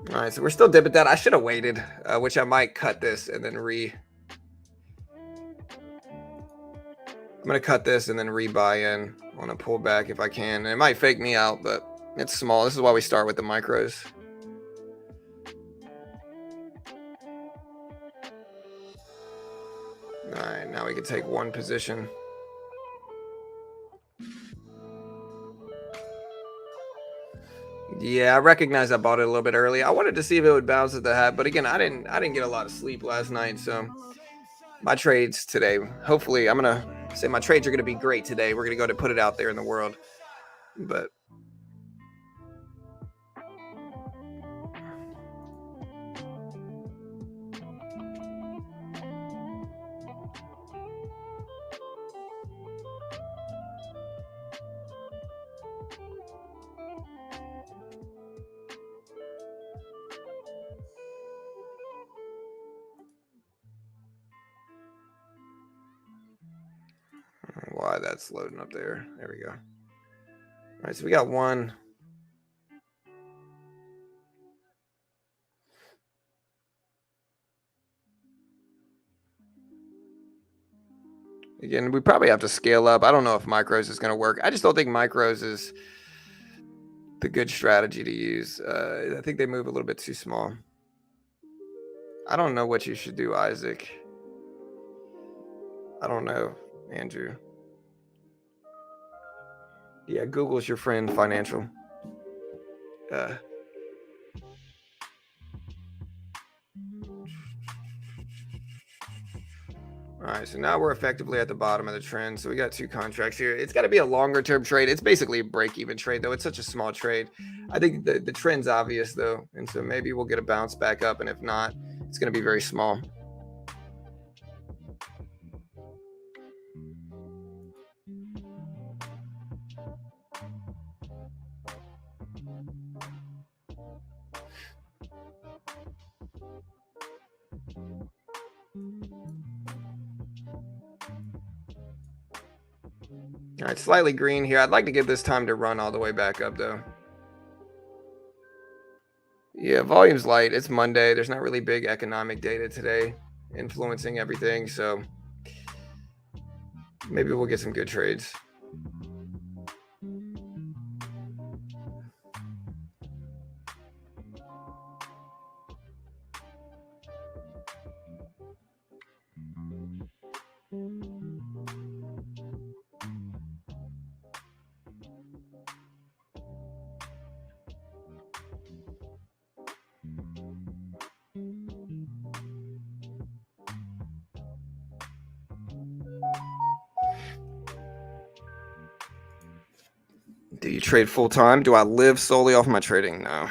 All right, so we're still dipping that. I should have waited, which I might cut this and then I'm going to cut this and then rebuy in on a pullback if I can. And it might fake me out, but it's small. This is why we start with the micros. All right, now we can take one position. Yeah, I recognize I bought it a little bit early. I wanted to see if it would bounce at the hat, but again, I didn't get a lot of sleep last night, so my trades today, hopefully, I'm gonna say my trades are gonna be great today. We're gonna go to put it out there in the world, but why that's loading up there. There we go. All right, so we got one. Again, we probably have to scale up. I don't know if micros is going to work. I just don't think micros is the good strategy to use. I think they move a little bit too small. I don't know what you should do, Isaac. I don't know, Andrew. Yeah, Google's your friend, financial. All right, so now we're effectively at the bottom of the trend. So we got 2 contracts here. It's got to be a longer term trade. It's basically a break-even trade, though. It's such a small trade. I think the trend's obvious, though. And so maybe we'll get a bounce back up. And if not, it's going to be very small. All right, slightly green here. I'd like to give this time to run all the way back up, though. Yeah, volume's light. It's Monday. There's not really big economic data today influencing everything. So maybe we'll get some good trades. you trade full time? Do I live solely off my trading? No.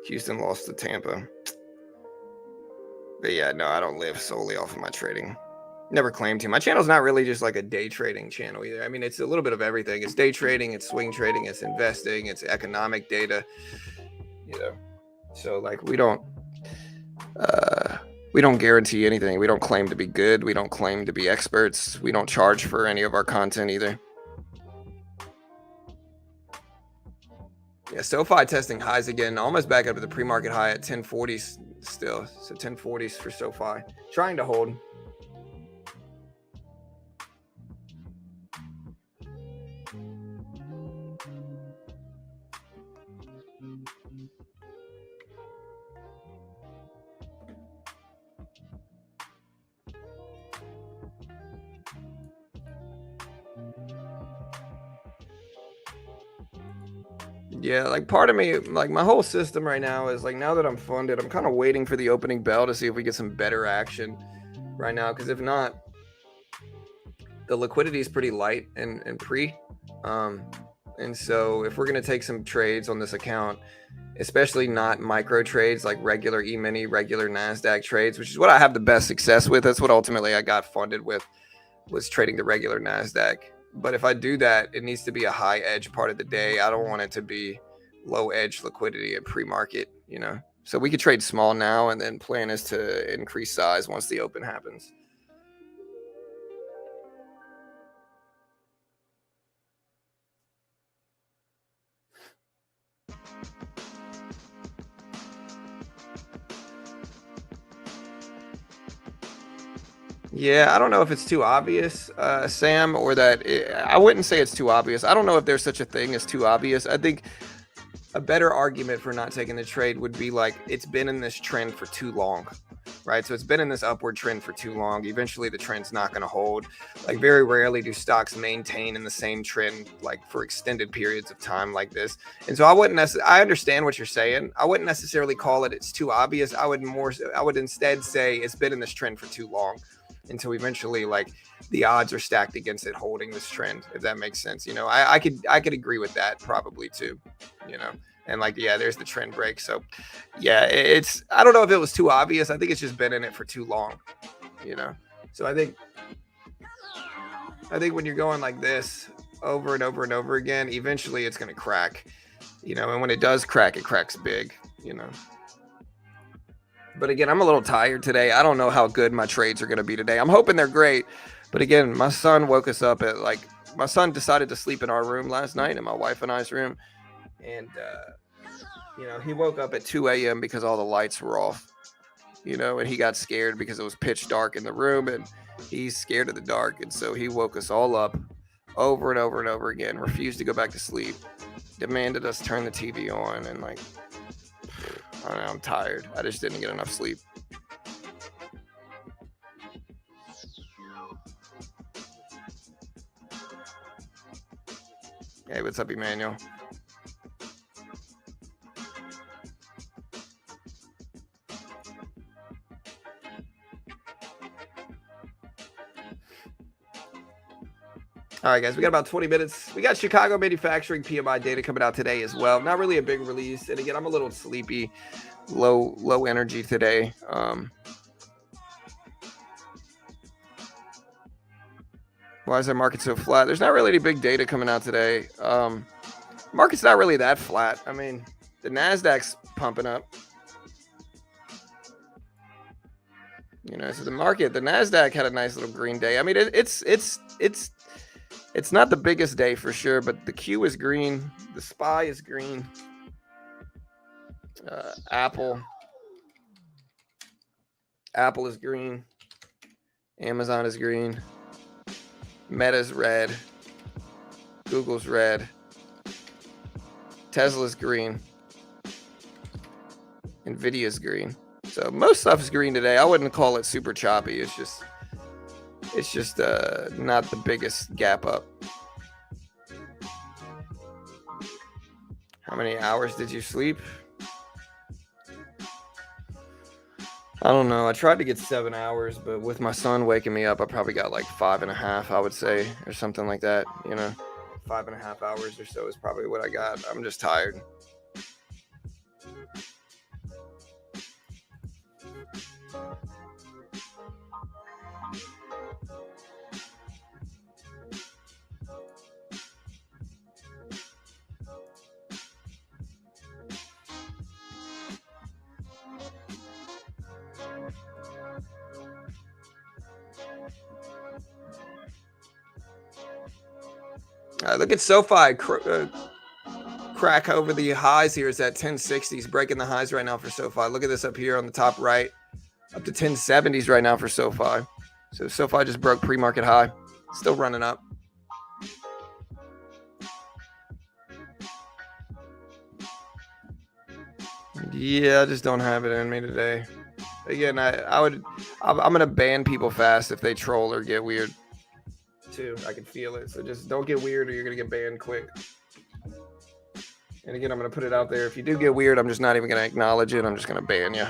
Houston lost to Tampa. But yeah, no, I don't live solely off of my trading. Never claimed to. My channel's not really just like a day trading channel either. I mean, it's a little bit of everything. It's day trading, it's swing trading, it's investing, it's economic data. So like we don't guarantee anything. We don't claim to be good. We don't claim to be experts. We don't charge for any of our content either. Yeah, SoFi testing highs again, almost back up to the pre-market high at 1040s still. So 1040s for SoFi. Trying to hold. Yeah, like part of me, like my whole system right now is like, now that I'm funded, I'm kind of waiting for the opening bell to see if we get some better action right now. Because if not, the liquidity is pretty light and pre. And so if we're going to take some trades on this account, especially not micro trades like regular E-mini, regular NASDAQ trades, which is what I have the best success with. That's what ultimately I got funded with, was trading the regular NASDAQ. But if I do that, it needs to be a high edge part of the day. I don't want it to be low edge liquidity at pre-market, So we could trade small now, and then plan is to increase size once the open happens. Yeah, I don't know if it's too obvious, Sam, or that I wouldn't say it's too obvious. I don't know if there's such a thing as too obvious. I think a better argument for not taking the trade would be like, it's been in this trend for too long, right? So it's been in this upward trend for too long. Eventually the trend's not going to hold. Like very rarely do stocks maintain in the same trend like for extended periods of time like this. And so I understand what you're saying. I wouldn't necessarily call it's too obvious. I would instead say it's been in this trend for too long, until eventually like the odds are stacked against it holding this trend, if that makes sense. I could agree with that probably too, and like, yeah, there's the trend break. So yeah, I don't know if it was too obvious. I think it's just been in it for too long, so I think when you're going like this over and over and over again, eventually it's going to crack, and when it does crack, it cracks big, But again, I'm a little tired today. I don't know how good my trades are going to be today. I'm hoping they're great. But again, my son woke us up at my son decided to sleep in our room last night, in my wife and I's room. And, he woke up at 2 a.m. because all the lights were off, and he got scared because it was pitch dark in the room, and he's scared of the dark. And so he woke us all up over and over and over again, refused to go back to sleep, demanded us turn the TV on, and I don't know, I'm tired. I just didn't get enough sleep. Hey, what's up, Emmanuel? All right, guys, we got about 20 minutes. We got Chicago manufacturing PMI data coming out today as well. Not really a big release. And again, I'm a little sleepy, low energy today. Why is our market so flat? There's not really any big data coming out today. Market's not really that flat. I mean, the NASDAQ's pumping up. So the NASDAQ had a nice little green day. I mean, it's not the biggest day for sure, but the Q is green. The SPY is green. Apple is green. Amazon is green. Meta's red. Google's red. Tesla's green. Nvidia's green. So most stuff is green today. I wouldn't call it super choppy. It's just not the biggest gap up. How many hours did you sleep? I don't know. I tried to get 7 hours, but with my son waking me up, I probably got like 5.5, I would say, or something like that. 5.5 hours or so is probably what I got. I'm just tired. Look at Sofi crack over the highs here. It's at 1060s, breaking the highs right now for Sofi. Look at this up here on the top right, up to 1070s right now for Sofi. So Sofi just broke pre-market high, still running up. Yeah, I just don't have it in me today. Again, I'm gonna ban people fast if they troll or get weird too. I can feel it. So just don't get weird or you're gonna get banned quick. And again, I'm gonna put it out there. If you do get weird, I'm just not even gonna acknowledge it. I'm just gonna ban you.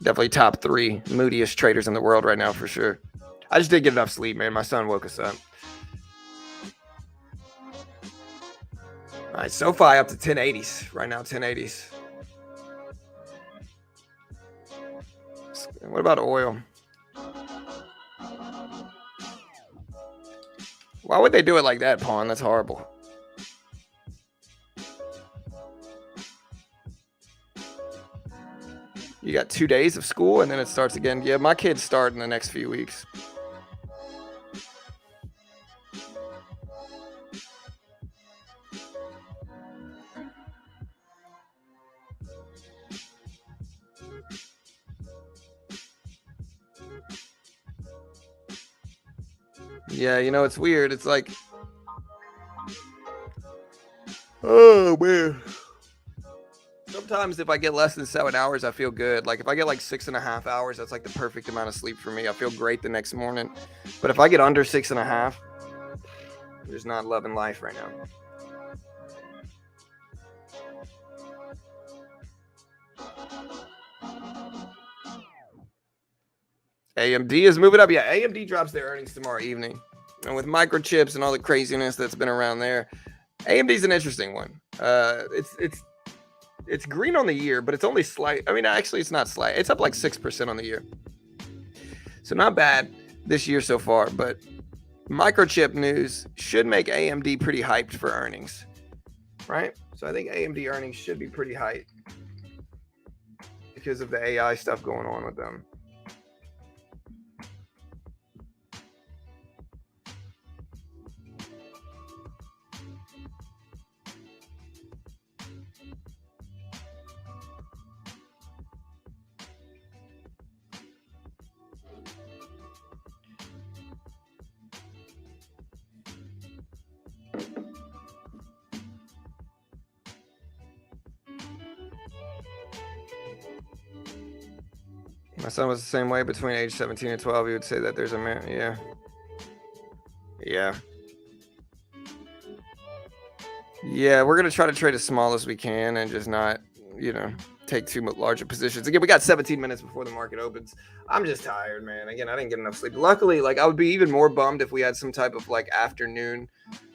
Definitely top 3 moodiest traders in the world right now for sure. I just didn't get enough sleep, man. My son woke us up. All right, Sofi up to 1080s right now, 1080s. What about oil? Why would they do it like that, Pawn? That's horrible. You got 2 days of school and then it starts again. Yeah, my kids start in the next few weeks. Yeah, it's weird. It's like, oh man. Sometimes if I get less than 7 hours, I feel good. Like if I get like 6.5 hours, that's like the perfect amount of sleep for me. I feel great the next morning. But if I get under 6.5, I'm just not loving life right now. AMD is moving up. Yeah, AMD drops their earnings tomorrow evening. And with microchips and all the craziness that's been around there, AMD's an interesting one. It's green on the year, but it's only slight. I mean, actually, it's not slight. It's up like 6% on the year. So not bad this year so far, but microchip news should make AMD pretty hyped for earnings, right? So I think AMD earnings should be pretty hyped because of the AI stuff going on with them. My son was the same way between age 17 and 12. He would say that there's a man. Yeah. Yeah. Yeah, we're going to try to trade as small as we can and just not, take too much larger positions. Again, we got 17 minutes before the market opens. I'm just tired, man. Again, I didn't get enough sleep. Luckily, I would be even more bummed if we had some type of afternoon.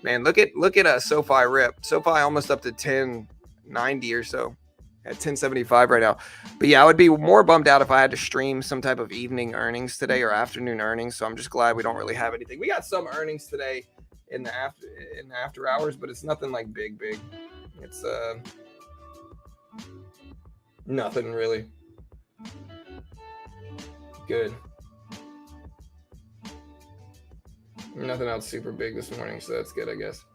Man, look at a SoFi rip. SoFi almost up to 1090 or so. At 1075 right now. But yeah, I would be more bummed out if I had to stream some type of evening earnings today or afternoon earnings. So I'm just glad we don't really have anything. We got some earnings today in the after hours, but it's nothing like big. It's nothing really good. Nothing else super big this morning, so that's good, I guess.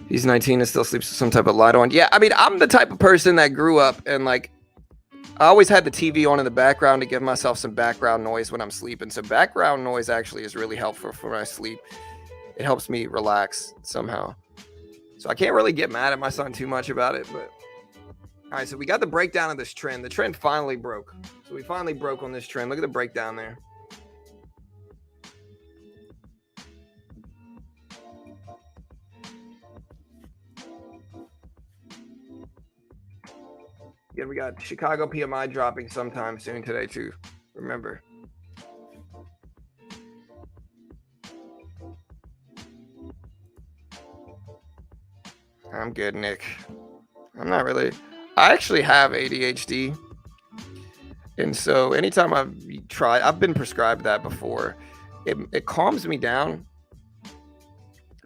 He's 19 and still sleeps with some type of light on. Yeah, I mean, I'm the type of person that grew up and I always had the TV on in the background to give myself some background noise when I'm sleeping. So background noise actually is really helpful for my sleep. It helps me relax somehow. So I can't really get mad at my son too much about it, but all right, so we got the breakdown of this trend. The trend finally broke. So we finally broke on this trend. Look at the breakdown there. Again, we got Chicago PMI dropping sometime soon today too. Remember. I'm good, Nick. I'm not really. I actually have ADHD. And so anytime I've been prescribed that before. It calms me down,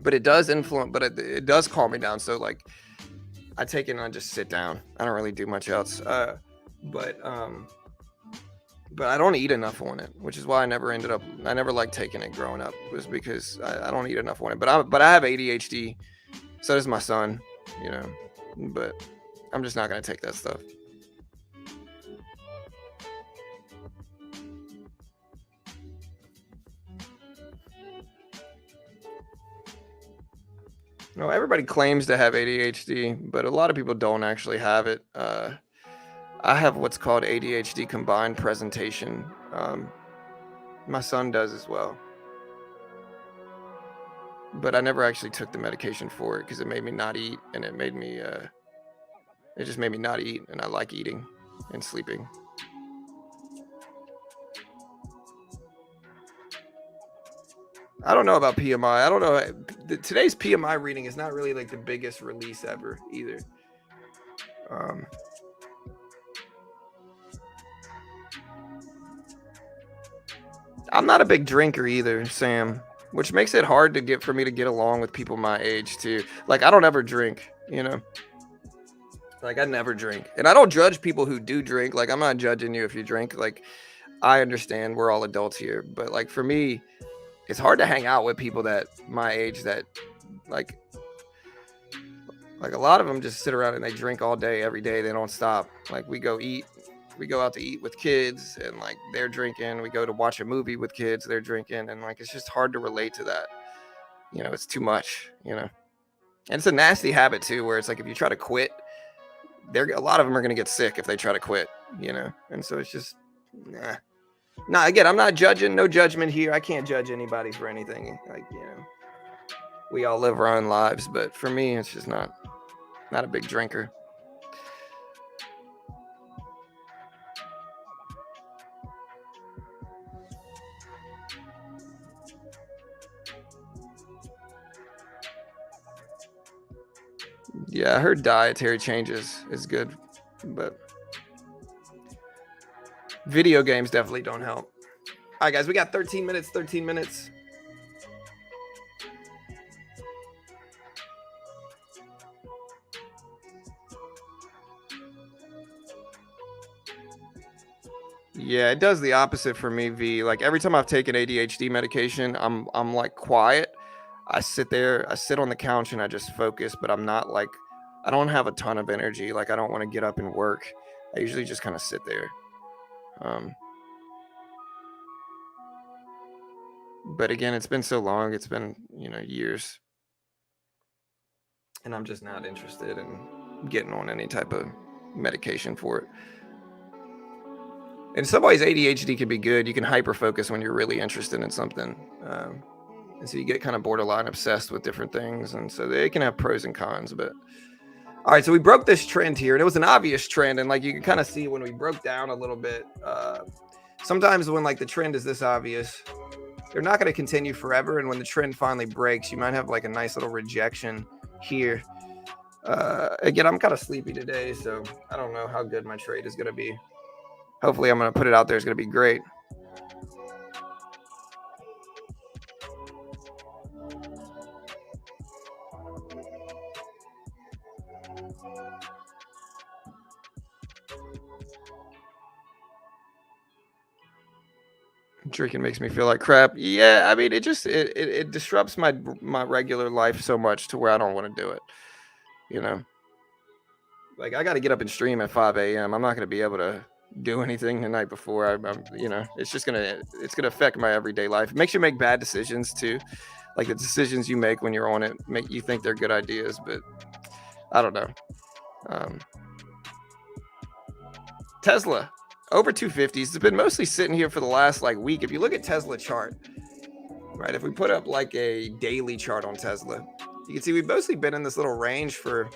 but it does influence, but it does calm me down. So like I take it and I just sit down. I don't really do much else. But I don't eat enough on it, which is why I never liked taking it growing up, was because I don't eat enough on it. But I have ADHD. So does my son, you know, but I'm just not going to take that stuff. No, everybody claims to have ADHD, but a lot of people don't actually have it. I have what's called ADHD combined presentation. My son does as well. But I never actually took the medication for it because it made me not eat, and it just made me not eat, and I like eating and sleeping. I don't know about PMI. I don't know. Today's PMI reading is not really like the biggest release ever either. I'm not a big drinker either, Sam, which makes it hard for me to get along with people my age too. Like I don't ever drink, you know. Like I never drink, and I don't judge people who do drink. Like I'm not judging you if you drink. Like I understand we're all adults here, but like for me, it's hard to hang out with people that my age that like a lot of them just sit around and they drink all day, every day. They don't stop. Like we go out to eat with kids and like they're drinking. We go to watch a movie with kids, they're drinking. And like, it's just hard to relate to that. You know, it's too much, you know, and it's a nasty habit too, where it's like, if you try to quit, a lot of them are going to get sick if they try to quit, you know? And so it's just, nah, again, I'm not judging, no judgment here. I can't judge anybody for anything. Like, you know, we all live our own lives, but for me, it's just not a big drinker. Yeah, I heard dietary changes is good, but video games definitely don't help. All right, guys, we got 13 minutes. Yeah, it does the opposite for me, V. Like every time I've taken ADHD medication, I'm like quiet. I sit on the couch and I just focus, but I'm not like, I don't have a ton of energy. Like I don't want to get up and work. I usually just kind of sit there. But again, it's been so long. It's been, you know, years. And I'm just not interested in getting on any type of medication for it. In some ways, ADHD can be good. You can hyper focus when you're really interested in something. And so you get kind of borderline obsessed with different things. And so they can have pros and cons. But all right, so we broke this trend here, and it was an obvious trend. And like you can kind of see when we broke down a little bit, sometimes when like the trend is this obvious, they're not going to continue forever. And when the trend finally breaks, you might have like a nice little rejection here. Again, I'm kind of sleepy today, so I don't know how good my trade is going to be. Hopefully I'm going to put it out there. It's going to be great. Drinking makes me feel like crap. Yeah, I mean, it disrupts my regular life so much to where I don't want to do it. You know, like I got to get up and stream at 5 a.m. I'm not going to be able to do anything the night before. I'm you know, it's gonna affect my everyday life. It makes you make bad decisions too. Like the decisions you make when you're on it make you think they're good ideas, but I don't know. Tesla over 250s. It's been mostly sitting here for the last like week. If you look at Tesla chart, right? If we put up like a daily chart on Tesla, you can see we've mostly been in this little range for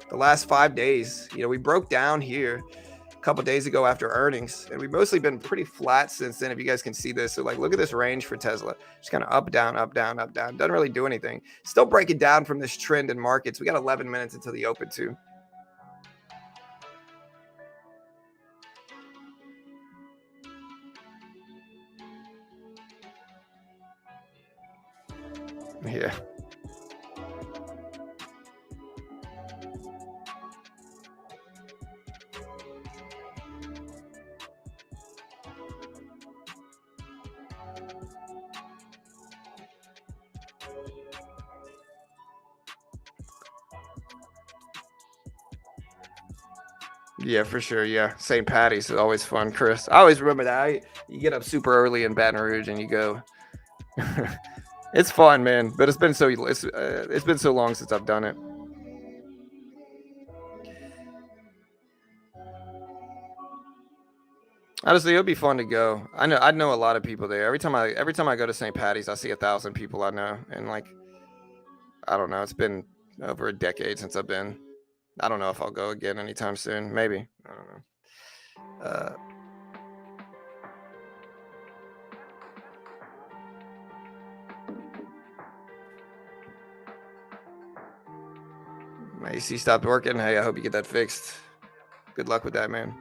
the last 5 days. You know, we broke down here a couple days ago after earnings, and we've mostly been pretty flat since then, if you guys can see this. So like, look at this range for Tesla, just kind of up, down, up, down, up, down. Doesn't really do anything. Still breaking down from this trend in markets. We got 11 minutes until the open too. Yeah. Yeah, for sure. Yeah. St. Patty's is always fun, Chris. I always remember that. You get up super early in Baton Rouge and you go. It's fun, man. But it's been so long since I've done it. Honestly, it would be fun to go. I know a lot of people there. Every time I go to St. Patty's, I see 1,000 people I know, and like, I don't know. It's been over a decade since I've been. I don't know if I'll go again anytime soon. Maybe. I don't know. My AC stopped working. Hey, I hope you get that fixed. Good luck with that, man.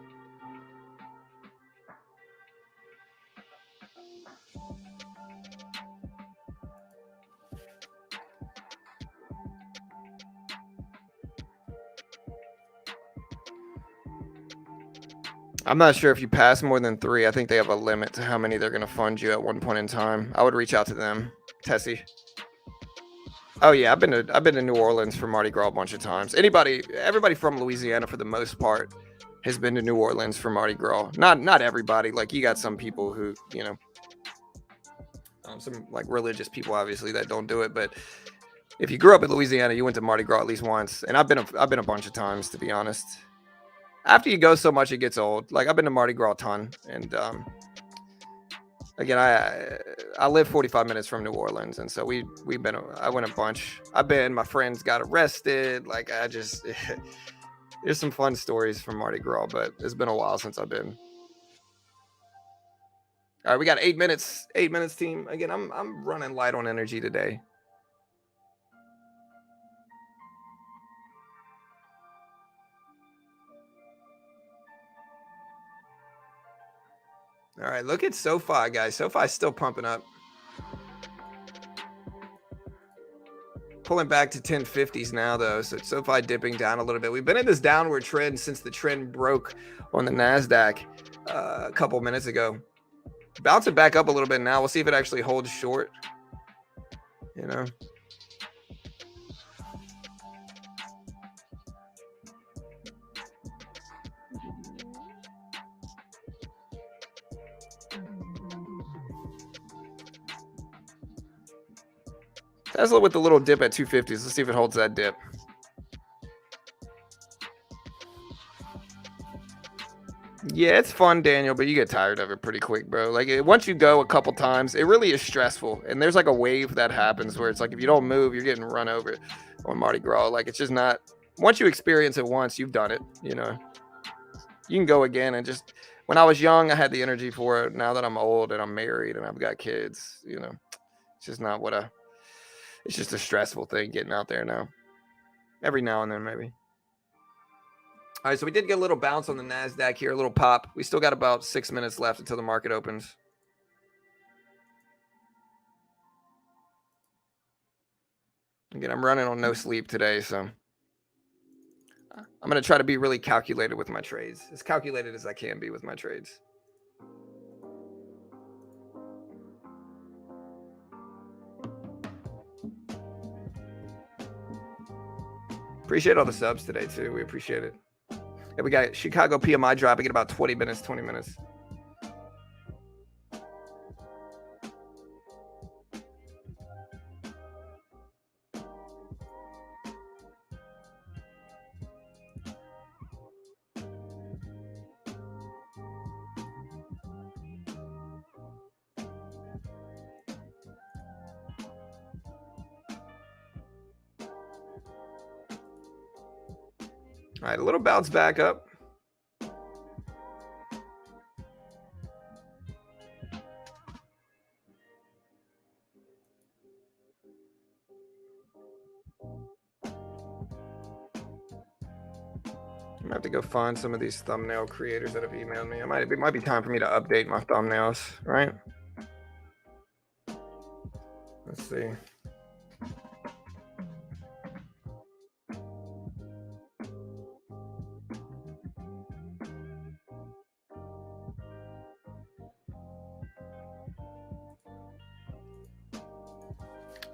I'm not sure if you pass more than 3. I think they have a limit to how many they're going to fund you at one point in time. I would reach out to them. Tessie. Oh yeah, I've been to New Orleans for Mardi Gras a bunch of times. Everybody from Louisiana for the most part has been to New Orleans for Mardi Gras. Not everybody. Like, you got some people who, you know, some like religious people obviously that don't do it. But if you grew up in Louisiana, you went to Mardi Gras at least once. And I've been a bunch of times, to be honest. After you go so much, it gets old. Like, I've been to Mardi Gras a ton, and again, I live 45 minutes from New Orleans, and so I went a bunch. My friends got arrested. Like, there's some fun stories from Mardi Gras, but it's been a while since I've been. All right, we got 8 minutes. 8 minutes, team. Again, I'm running light on energy today. All right, look at SoFi, guys. SoFi's still pumping up. Pulling back to 1050s now, though. So SoFi dipping down a little bit. We've been in this downward trend since the trend broke on the NASDAQ a couple minutes ago. Bouncing back up a little bit now. We'll see if it actually holds short. You know. Tesla with the little dip at 250s. Let's see if it holds that dip. Yeah, it's fun, Daniel, but you get tired of it pretty quick, bro. Like, once you go a couple times, it really is stressful. And there's like a wave that happens where it's like, if you don't move, you're getting run over on Mardi Gras. Like, it's just not. Once you experience it once, you've done it. You know, you can go again. And just, when I was young, I had the energy for it. Now that I'm old and I'm married and I've got kids, you know, it's just not it's just a stressful thing getting out there now. Every now and then, maybe. All right, so we did get a little bounce on the NASDAQ here, a little pop. We still got about 6 minutes left until the market opens. Again, I'm running on no sleep today, so I'm going to try to be really calculated with my trades. As calculated as I can be with my trades. Appreciate all the subs today, too. We appreciate it. Yeah, we got Chicago PMI dropping in about 20 minutes. All right, a little bounce back up. I'm gonna have to go find some of these thumbnail creators that have emailed me. It might be time for me to update my thumbnails, right? Let's see.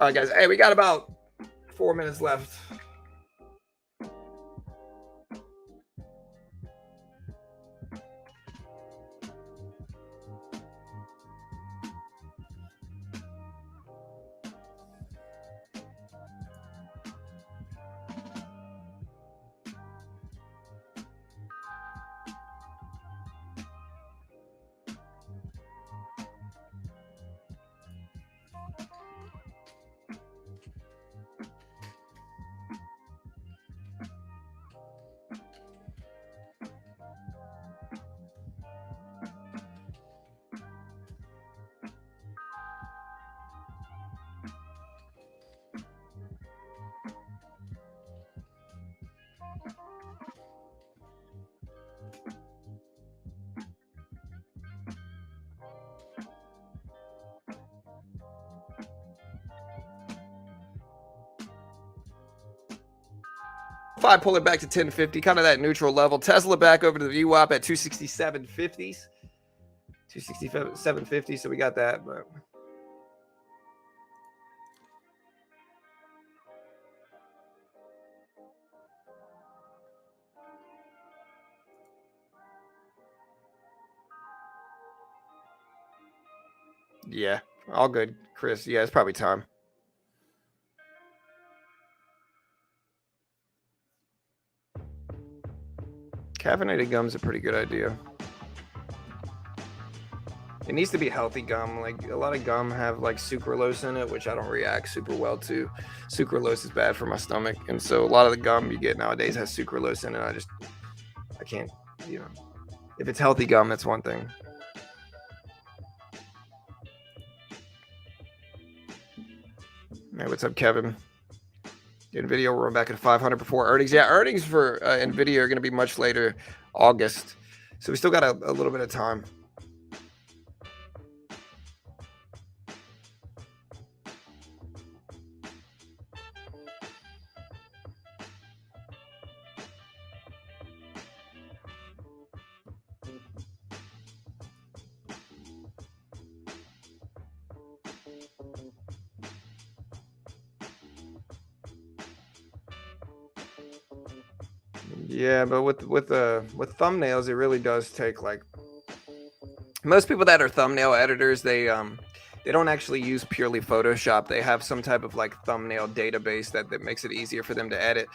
All right, guys. Hey, we got about 4 minutes left. If I pull it back to 1050, kind of that neutral level. Tesla back over to the VWAP at 267.50s. 267.50, so we got that, but yeah, all good, Chris. Yeah, it's probably time. Caffeinated gum's a pretty good idea. It needs to be healthy gum. Like a lot of gum have like sucralose in it, which I don't react super well to. Sucralose is bad for my stomach, and so a lot of the gum you get nowadays has sucralose in it. I can't, you know. If it's healthy gum, that's one thing. Hey, what's up, Kevin? NVIDIA will run back at 500 before earnings. Yeah, earnings for NVIDIA are going to be much later, August. So we still got a little bit of time. Yeah, but with thumbnails, it really does take like most people that are thumbnail editors, they don't actually use purely Photoshop. They have some type of like thumbnail database that makes it easier for them to edit.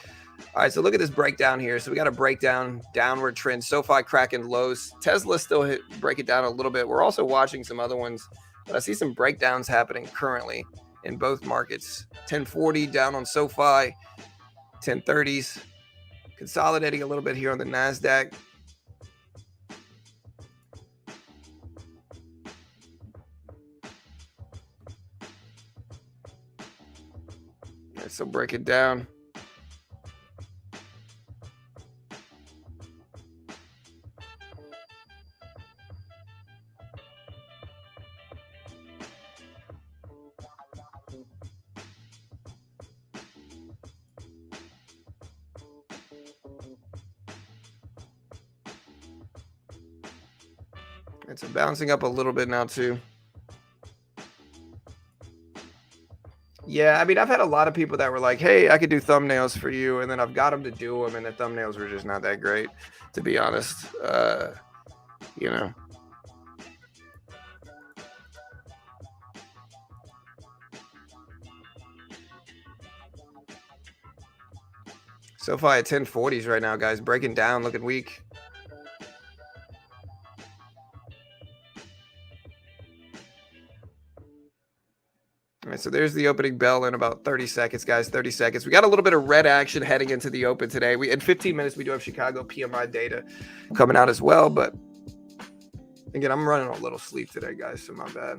All right, so look at this breakdown here. So we got a breakdown, downward trend, SoFi cracking lows. Tesla still break it down a little bit. We're also watching some other ones, but I see some breakdowns happening currently in both markets. 1040 down on SoFi, 1030s. Consolidating a little bit here on the NASDAQ. Okay, so break it down. It's bouncing up a little bit now too. Yeah, I mean, I've had a lot of people that were like, hey, I could do thumbnails for you. And then I've got them to do them. And the thumbnails were just not that great, to be honest. You know. SoFi at 1040s right now, guys. Breaking down, looking weak. All right, so there's the opening bell in about 30 seconds, guys. 30 seconds. We got a little bit of red action heading into the open today. In 15 minutes, we do have Chicago PMI data coming out as well. But again, I'm running a little sleep today, guys, so my bad.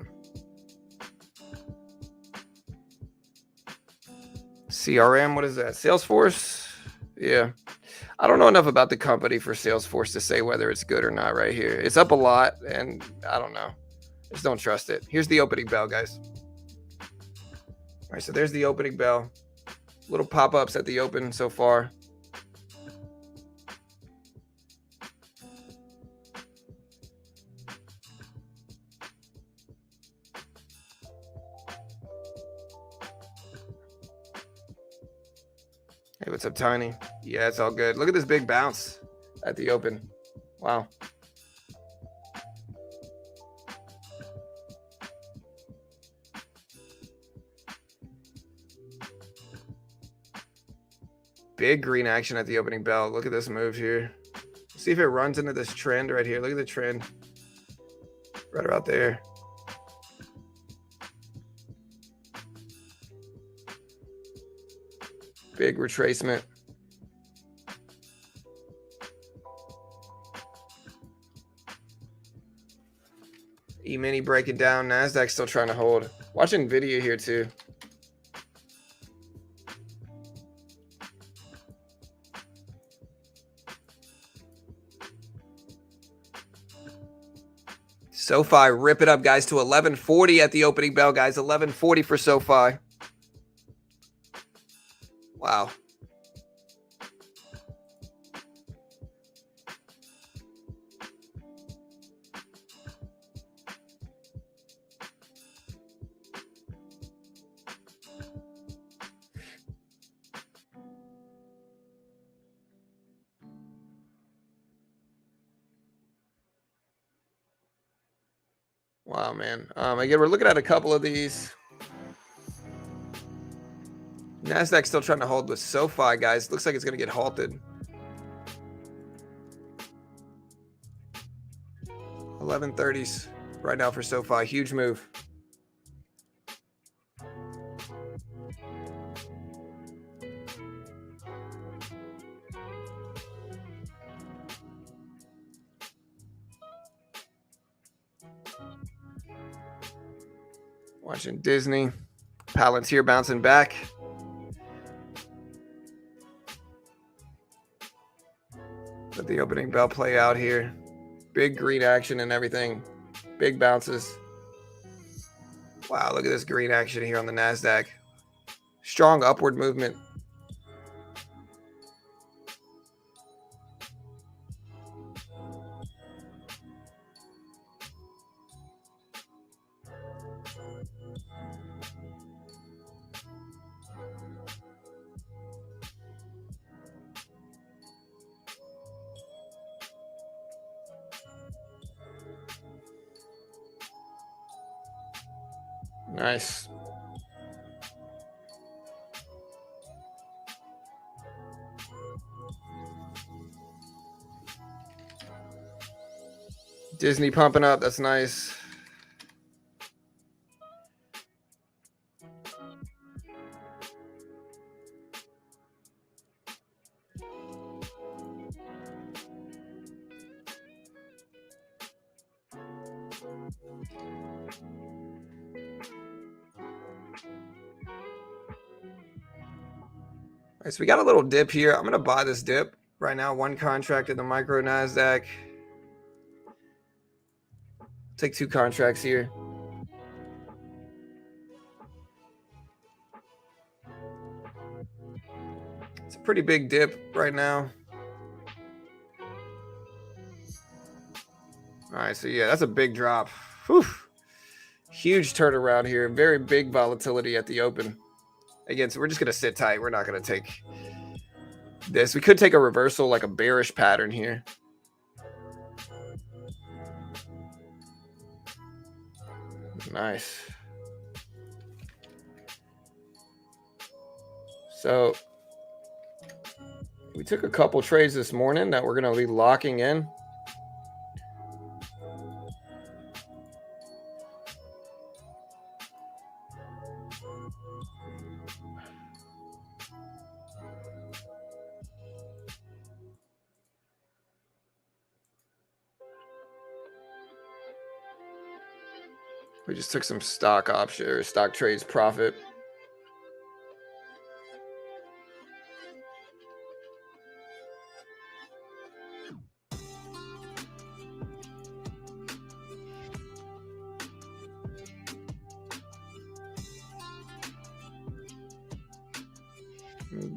CRM, what is that? Salesforce? Yeah. I don't know enough about the company for Salesforce to say whether it's good or not right here. It's up a lot, and I don't know. Just don't trust it. Here's the opening bell, guys. All right, so there's the opening bell. Little pop-ups at the open so far. Hey, what's up, Tiny? Yeah, it's all good. Look at this big bounce at the open. Wow. Big green action at the opening bell. Look at this move here. See if it runs into this trend right here. Look at the trend right about there. Big retracement. E-mini breaking down. NASDAQ still trying to hold. Watch NVIDIA here too. SoFi, rip it up, guys, to 1140 at the opening bell, guys. 1140 for SoFi. Wow. Wow, man. Again, we're looking at a couple of these. NASDAQ still trying to hold with SoFi, guys. Looks like it's going to get halted. 1130s right now for SoFi. Huge move. Watching Disney. Palantir bouncing back. Let the opening bell play out here. Big green action and everything. Big bounces. Wow, look at this green action here on the NASDAQ. Strong upward movement. Nice. Disney pumping up. That's nice. All right, so we got a little dip here. I'm going to buy this dip right now. One contract in the micro NASDAQ. Take two contracts here. It's a pretty big dip right now. All right, so yeah, that's a big drop. Whew. Huge turnaround here. Very big volatility at the open. Again, so we're just going to sit tight. We're not going to take this. We could take a reversal, like a bearish pattern here. Nice. So we took a couple trades this morning that we're going to be locking in. We just took some stock option or stock trades profit.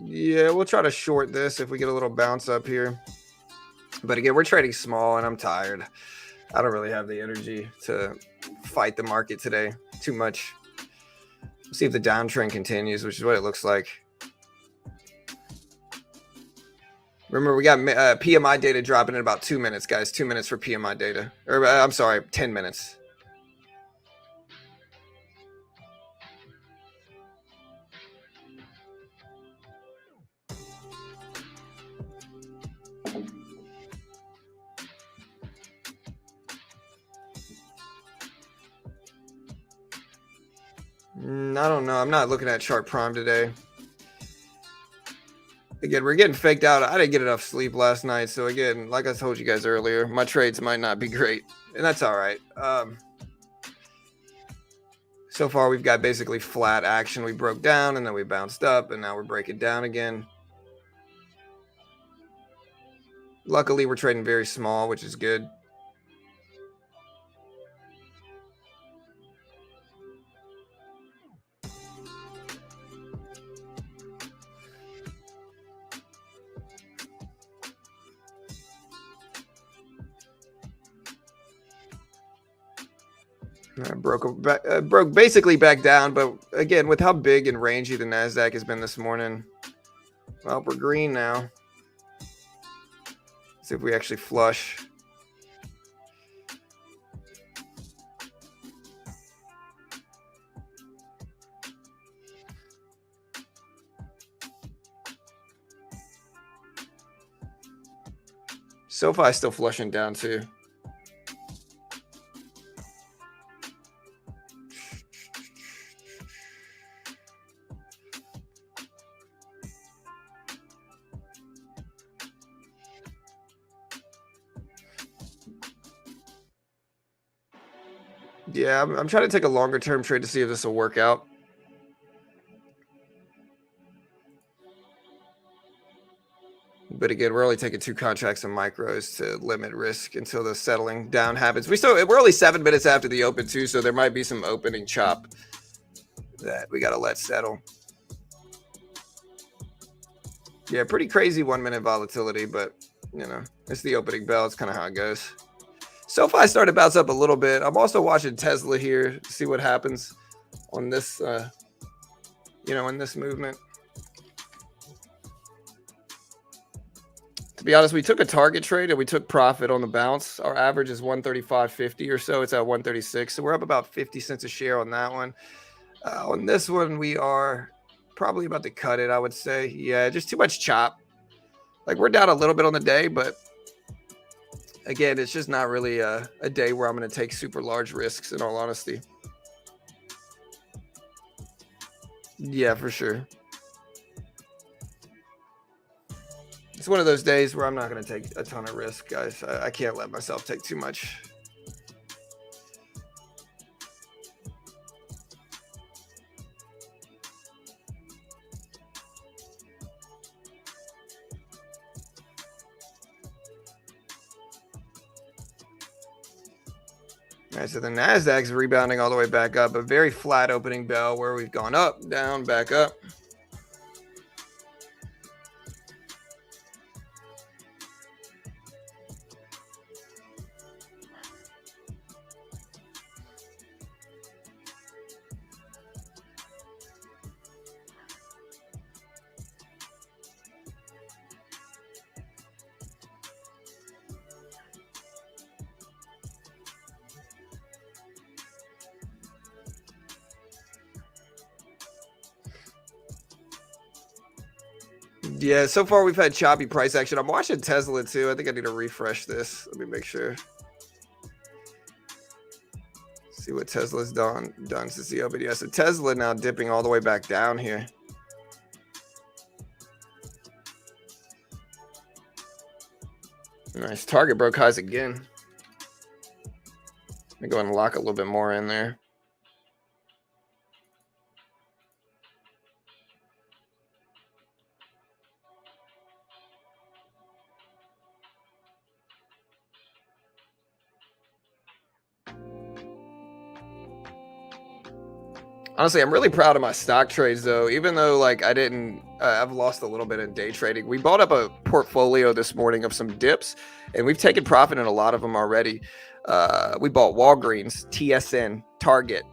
Yeah, we'll try to short this if we get a little bounce up here. But again, we're trading small and I'm tired. I don't really have the energy to fight the market today too much. We'll see if the downtrend continues, which is what it looks like. Remember, we got PMI data dropping in about 2 minutes, guys. 2 minutes for PMI data. Or I'm sorry, 10 minutes. I don't know. I'm not looking at chart prime today. Again, we're getting faked out. I didn't get enough sleep last night. So again, like I told you guys earlier, my trades might not be great. And that's all right. So far, we've got basically flat action. We broke down and then we bounced up and now we're breaking down again. Luckily, we're trading very small, which is good. Broke basically back down, but again, with how big and rangy the Nasdaq has been this morning, well, we're green now. Let's see if we actually flush. Sofi still flushing down too. Yeah, I'm trying to take a longer term trade to see if this will work out. But again, we're only taking 2 contracts in micros to limit risk until the settling down happens. We're only 7 minutes after the open too, so there might be some opening chop that we got to let settle. Yeah, pretty crazy 1 minute volatility, but you know, it's the opening bell. It's kind of how it goes. SoFi started to bounce up a little bit. I'm also watching Tesla here to see what happens on this, in this movement. To be honest, we took a target trade and we took profit on the bounce. Our average is 135.50 or so. It's at 136. So we're up about 50 cents a share on that one. On this one, we are probably about to cut it, I would say. Yeah, just too much chop. Like, we're down a little bit on the day, but again, it's just not really a day where I'm going to take super large risks, in all honesty. Yeah, for sure. It's one of those days where I'm not going to take a ton of risk, guys. I can't let myself take too much. All right, so the Nasdaq's rebounding all the way back up. A very flat opening bell where we've gone up, down, back up. Yeah, so far we've had choppy price action. I'm watching Tesla too. I think I need to refresh this. Let me make sure. See what Tesla's done since the open. Yeah, so Tesla now dipping all the way back down here. Nice. Target broke highs again. Let me go and lock a little bit more in there. Honestly, I'm really proud of my stock trades though. Even though like I didn't, I've lost a little bit in day trading. We bought up a portfolio this morning of some dips, and we've taken profit in a lot of them already. We bought Walgreens, TSN, Target.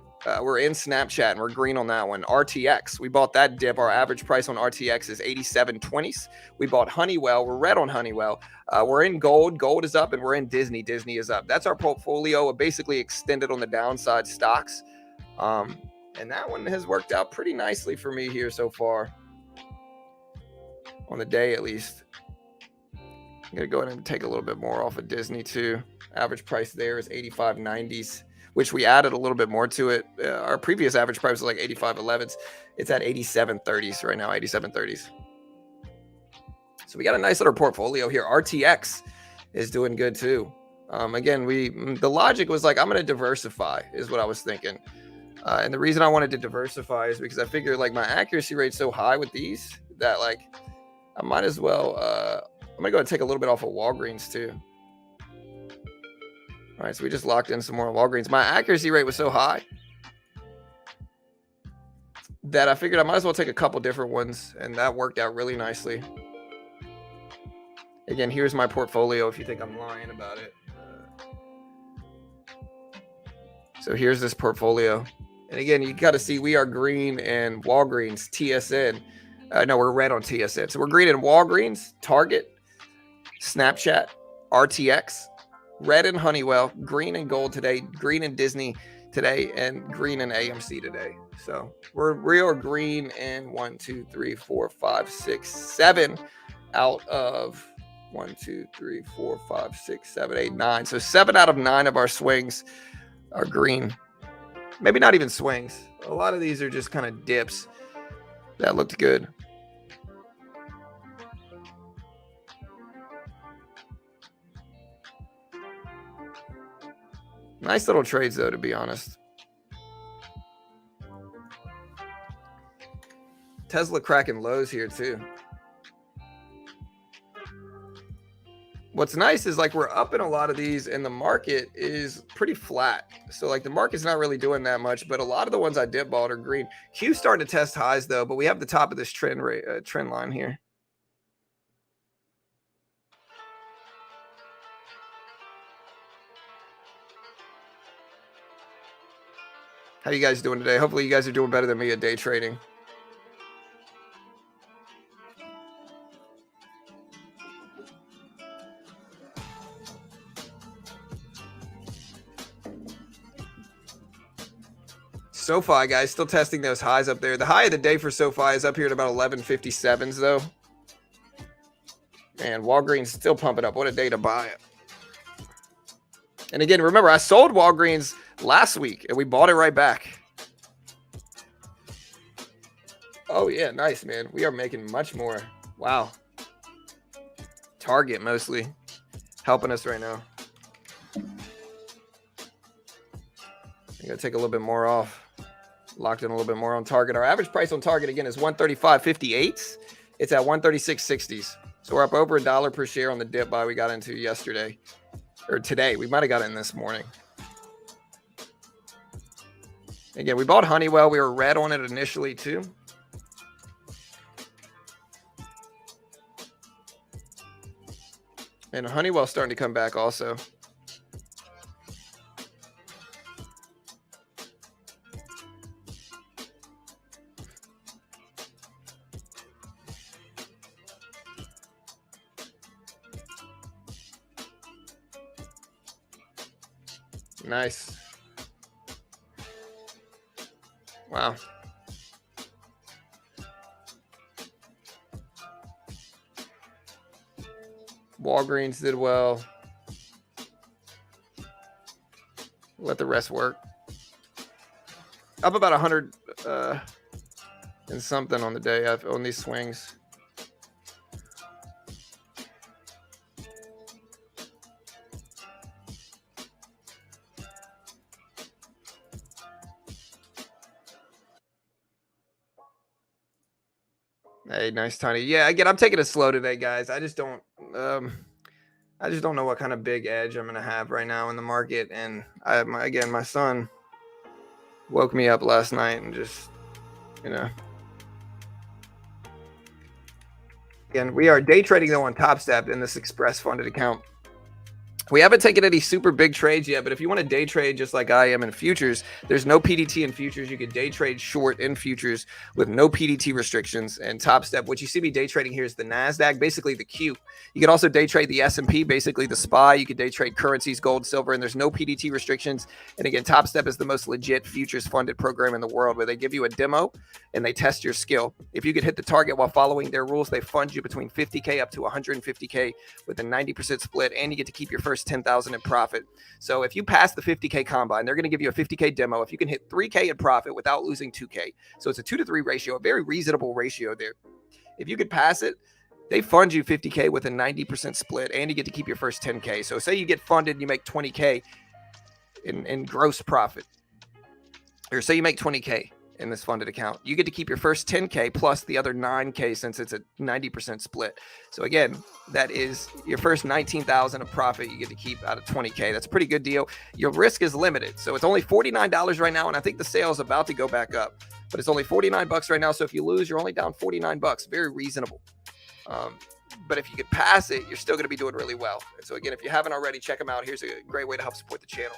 We're in Snapchat and we're green on that one. RTX, we bought that dip. Our average price on RTX is 87.20s. We bought Honeywell. We're red on Honeywell. We're in gold. Gold is up, and we're in Disney. Disney is up. That's our portfolio. Basically extended on the downside stocks. And that one has worked out pretty nicely for me here so far. On the day, at least. I'm going to go ahead and take a little bit more off of Disney, too. Average price there is 85.90s, which we added a little bit more to it. Our previous average price was like 85.11s. It's at 87.30s right now, 87.30s. So we got a nice little portfolio here. RTX is doing good, too. Again, the logic was like, I'm going to diversify, is what I was thinking. And the reason I wanted to diversify is because I figured like my accuracy rate's so high with these that like I might as well, I'm going to go and take a little bit off of Walgreens too. All right, so we just locked in some more Walgreens. My accuracy rate was so high that I figured I might as well take a couple different ones, and that worked out really nicely. Again, here's my portfolio if you think I'm lying about it. So here's this portfolio. And again, you got to see we are green in Walgreens, TSN. No, we're red on TSN. So we're green in Walgreens, Target, Snapchat, RTX, red in Honeywell, green and gold today, green in Disney today, and green in AMC today. So we are green in 1, 2, 3, 4, 5, 6, 7 out of 1, 2, 3, 4, 5, 6, 7, 8, 9. So 7 out of 9 of our swings are green. Maybe not even swings. A lot of these are just kind of dips that looked good. Nice little trades, though, to be honest. Tesla cracking lows here, too. What's nice is like we're up in a lot of these and the market is pretty flat. So like the market's not really doing that much, but a lot of the ones I dip bought are green. Q's starting to test highs though, but we have the top of this trend line here. How you guys doing today? Hopefully you guys are doing better than me at day trading. SoFi, guys, still testing those highs up there. The high of the day for SoFi is up here at about 1157s, though. And Walgreens still pumping up. What a day to buy it. And again, remember, I sold Walgreens last week, and we bought it right back. Oh, yeah, nice, man. We are making much more. Wow. Target mostly helping us right now. I'm going to take a little bit more off. Locked in a little bit more on Target. Our average price on Target, again, is $135.58. It's at $136.60s. So we're up over $1 per share on the dip buy we got into yesterday. Or today. We might have got in this morning. Again, we bought Honeywell. We were red on it initially, too. And Honeywell's starting to come back also. Nice. Wow. Walgreens did well. Let the rest work. Up about 100 and something on the day on these swings. Hey, nice, Tony. Yeah, again, I'm taking it slow today, guys. I just don't know what kind of big edge I'm gonna have right now in the market. And my son, woke me up last night and just, Again, we are day trading though on Topstep in this express funded account. We haven't taken any super big trades yet, but if you want to day trade just like I am in futures, there's no PDT in futures. You can day trade short in futures with no PDT restrictions. And Topstep, what you see me day trading here is the NASDAQ, basically the Q. You can also day trade the S&P, basically the SPY. You can day trade currencies, gold, silver, and there's no PDT restrictions. And again, Topstep is the most legit futures funded program in the world where they give you a demo and they test your skill. If you could hit the target while following their rules, they fund you between 50K up to 150K with a 90% split, and you get to keep your first 10,000 in profit. So if you pass the 50K combine, they're going to give you a 50K demo. If you can hit 3K in profit without losing 2K. So it's a 2-to-3 ratio, a very reasonable ratio there. If you could pass it, they fund you 50K with a 90% split, and you get to keep your first 10K. So say you get funded and you make 20K in gross profit, or say you make 20K in this funded account, you get to keep your first 10K plus the other 9K since it's a 90% split. So again, that is your first 19,000 of profit you get to keep out of 20K. That's a pretty good deal. Your risk is limited. So it's only $49 right now, and I think the sale is about to go back up, but it's only $49 right now. So if you lose, you're only down $49. Very reasonable. But if you could pass it, you're still going to be doing really well. And so again, if you haven't already, check them out. Here's a great way to help support the channel.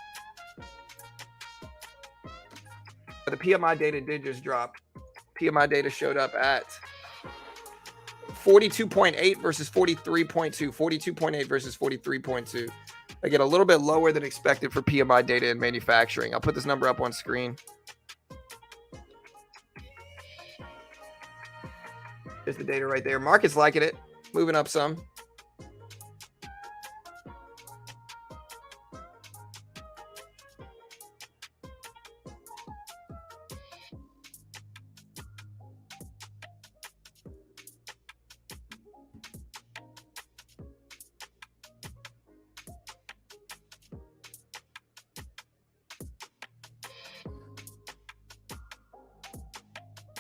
The PMI data did just drop. PMI data showed up at 42.8 versus 43.2. 42.8 versus 43.2. Again, a little bit lower than expected for PMI data in manufacturing. I'll put this number up on screen. There's the data right there. Market's liking it. Moving up some.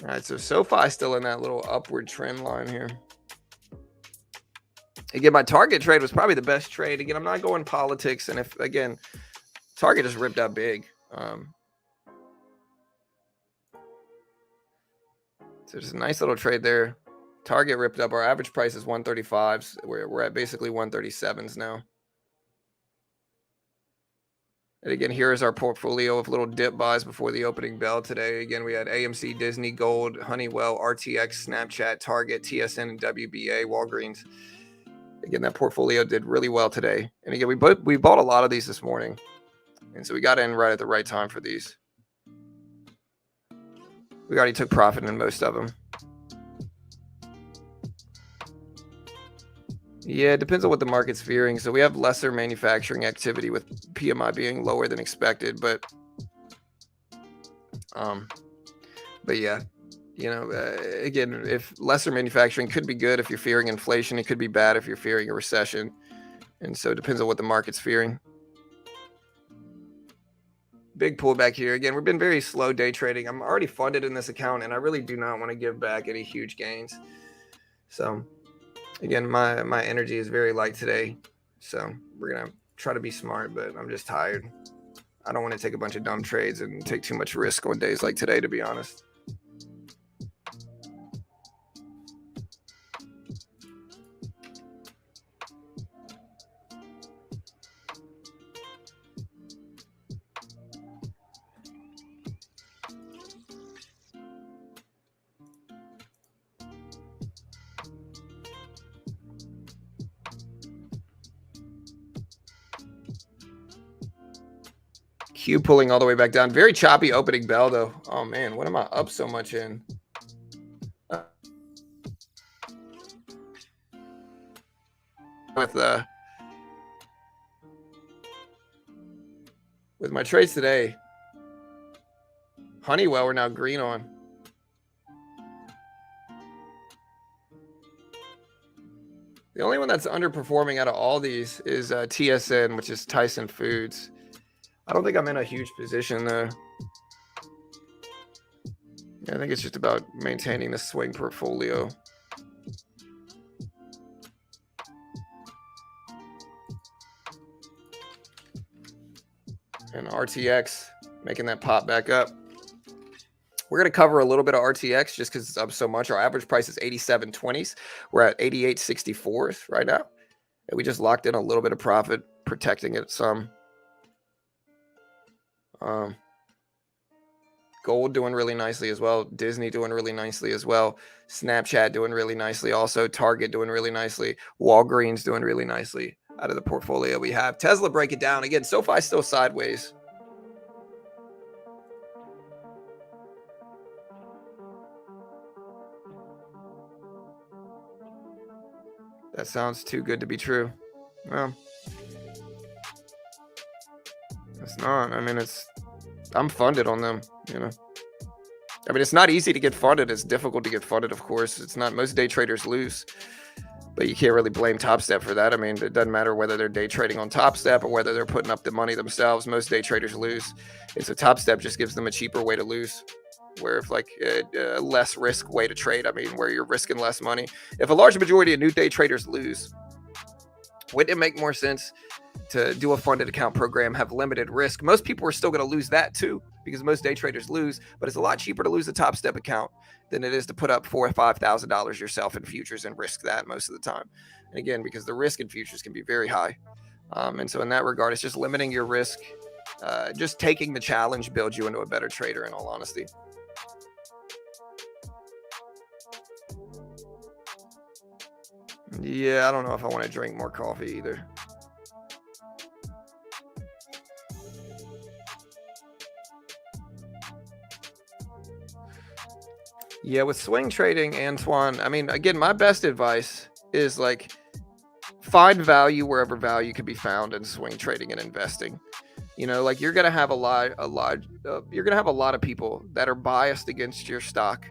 All right, so Sofi still in that little upward trend line here. Again, my target trade was probably the best trade. Again, I'm not going politics, and if again, target just ripped out big. So there's a nice little trade there. Target ripped up. Our average price is 135s. We're at basically 137s now. And again, here is our portfolio of little dip buys before the opening bell today. Again, we had AMC, Disney, Gold, Honeywell, RTX, Snapchat, Target, TSN, and WBA, Walgreens. Again, that portfolio did really well today. And again, we bought a lot of these this morning. And so we got in right at the right time for these. We already took profit in most of them. Yeah, it depends on what the market's fearing. So we have lesser manufacturing activity with PMI being lower than expected, but yeah, again, if lesser manufacturing could be good if you're fearing inflation, it could be bad if you're fearing a recession. And so it depends on what the market's fearing. Big pullback here. Again, we've been very slow day trading. I'm already funded in this account, and I really do not want to give back any huge gains. So again, my energy is very light today. So we're going to try to be smart, but I'm just tired. I don't want to take a bunch of dumb trades and take too much risk on days like today, to be honest. Q pulling all the way back down. Very choppy opening bell, though. Oh, man, what am I up so much in? With my trades today, Honeywell we're now green on. The only one that's underperforming out of all these is TSN, which is Tyson Foods. I don't think I'm in a huge position though. Yeah, I think it's just about maintaining the swing portfolio. And RTX making that pop back up. We're going to cover a little bit of RTX just because it's up so much. Our average price is 87.20s. We're at 88.64s right now. And we just locked in a little bit of profit, protecting it some. Gold doing really nicely as well. Disney doing really nicely as well. Snapchat doing really nicely. Also, Target doing really nicely. Walgreens doing really nicely out of the portfolio we have. Tesla, break it down. Again, SoFi still sideways. That sounds too good to be true. Well, it's not. I mean, I'm funded on them, you know. I mean, it's not easy to get funded. It's difficult to get funded, of course. It's not. Most day traders lose. But you can't really blame Topstep for that. I mean, it doesn't matter whether they're day trading on Topstep or whether they're putting up the money themselves. Most day traders lose. And so Topstep just gives them a cheaper way to lose, where if like a less risk way to trade, I mean, where you're risking less money. If a large majority of new day traders lose, wouldn't it make more sense to do a funded account program, have limited risk? Most people are still going to lose that too, because most day traders lose, but it's a lot cheaper to lose a Topstep account than it is to put up $4,000 or $5,000 yourself in futures and risk that most of the time. And again, because the risk in futures can be very high. And so in that regard, it's just limiting your risk. Just taking the challenge builds you into a better trader, in all honesty. Yeah, I don't know if I want to drink more coffee either. Yeah, with swing trading, Antoine, I mean, again, my best advice is like find value wherever value can be found in swing trading and investing. You know, like you're gonna have a lot of people that are biased against your stock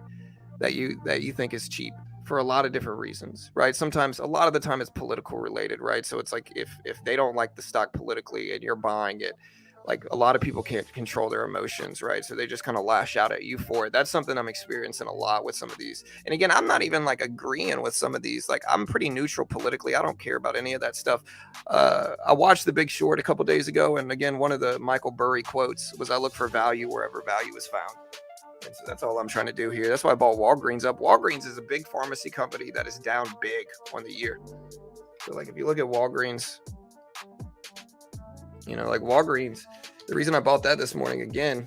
that you think is cheap for a lot of different reasons, right? Sometimes, a lot of the time, it's political related, right? So it's like if they don't like the stock politically and you're buying it, like a lot of people can't control their emotions, right? So they just kind of lash out at you for it. That's something I'm experiencing a lot with some of these. And again, I'm not even like agreeing with some of these. Like I'm pretty neutral politically. I don't care about any of that stuff. I watched The Big Short a couple days ago, and again, one of the Michael Burry quotes was, "I look for value wherever value is found." And so that's all I'm trying to do here. That's why I bought Walgreens up. Walgreens is a big pharmacy company that is down big on the year. So like if you look at Walgreens, you know, like Walgreens, the reason I bought that this morning again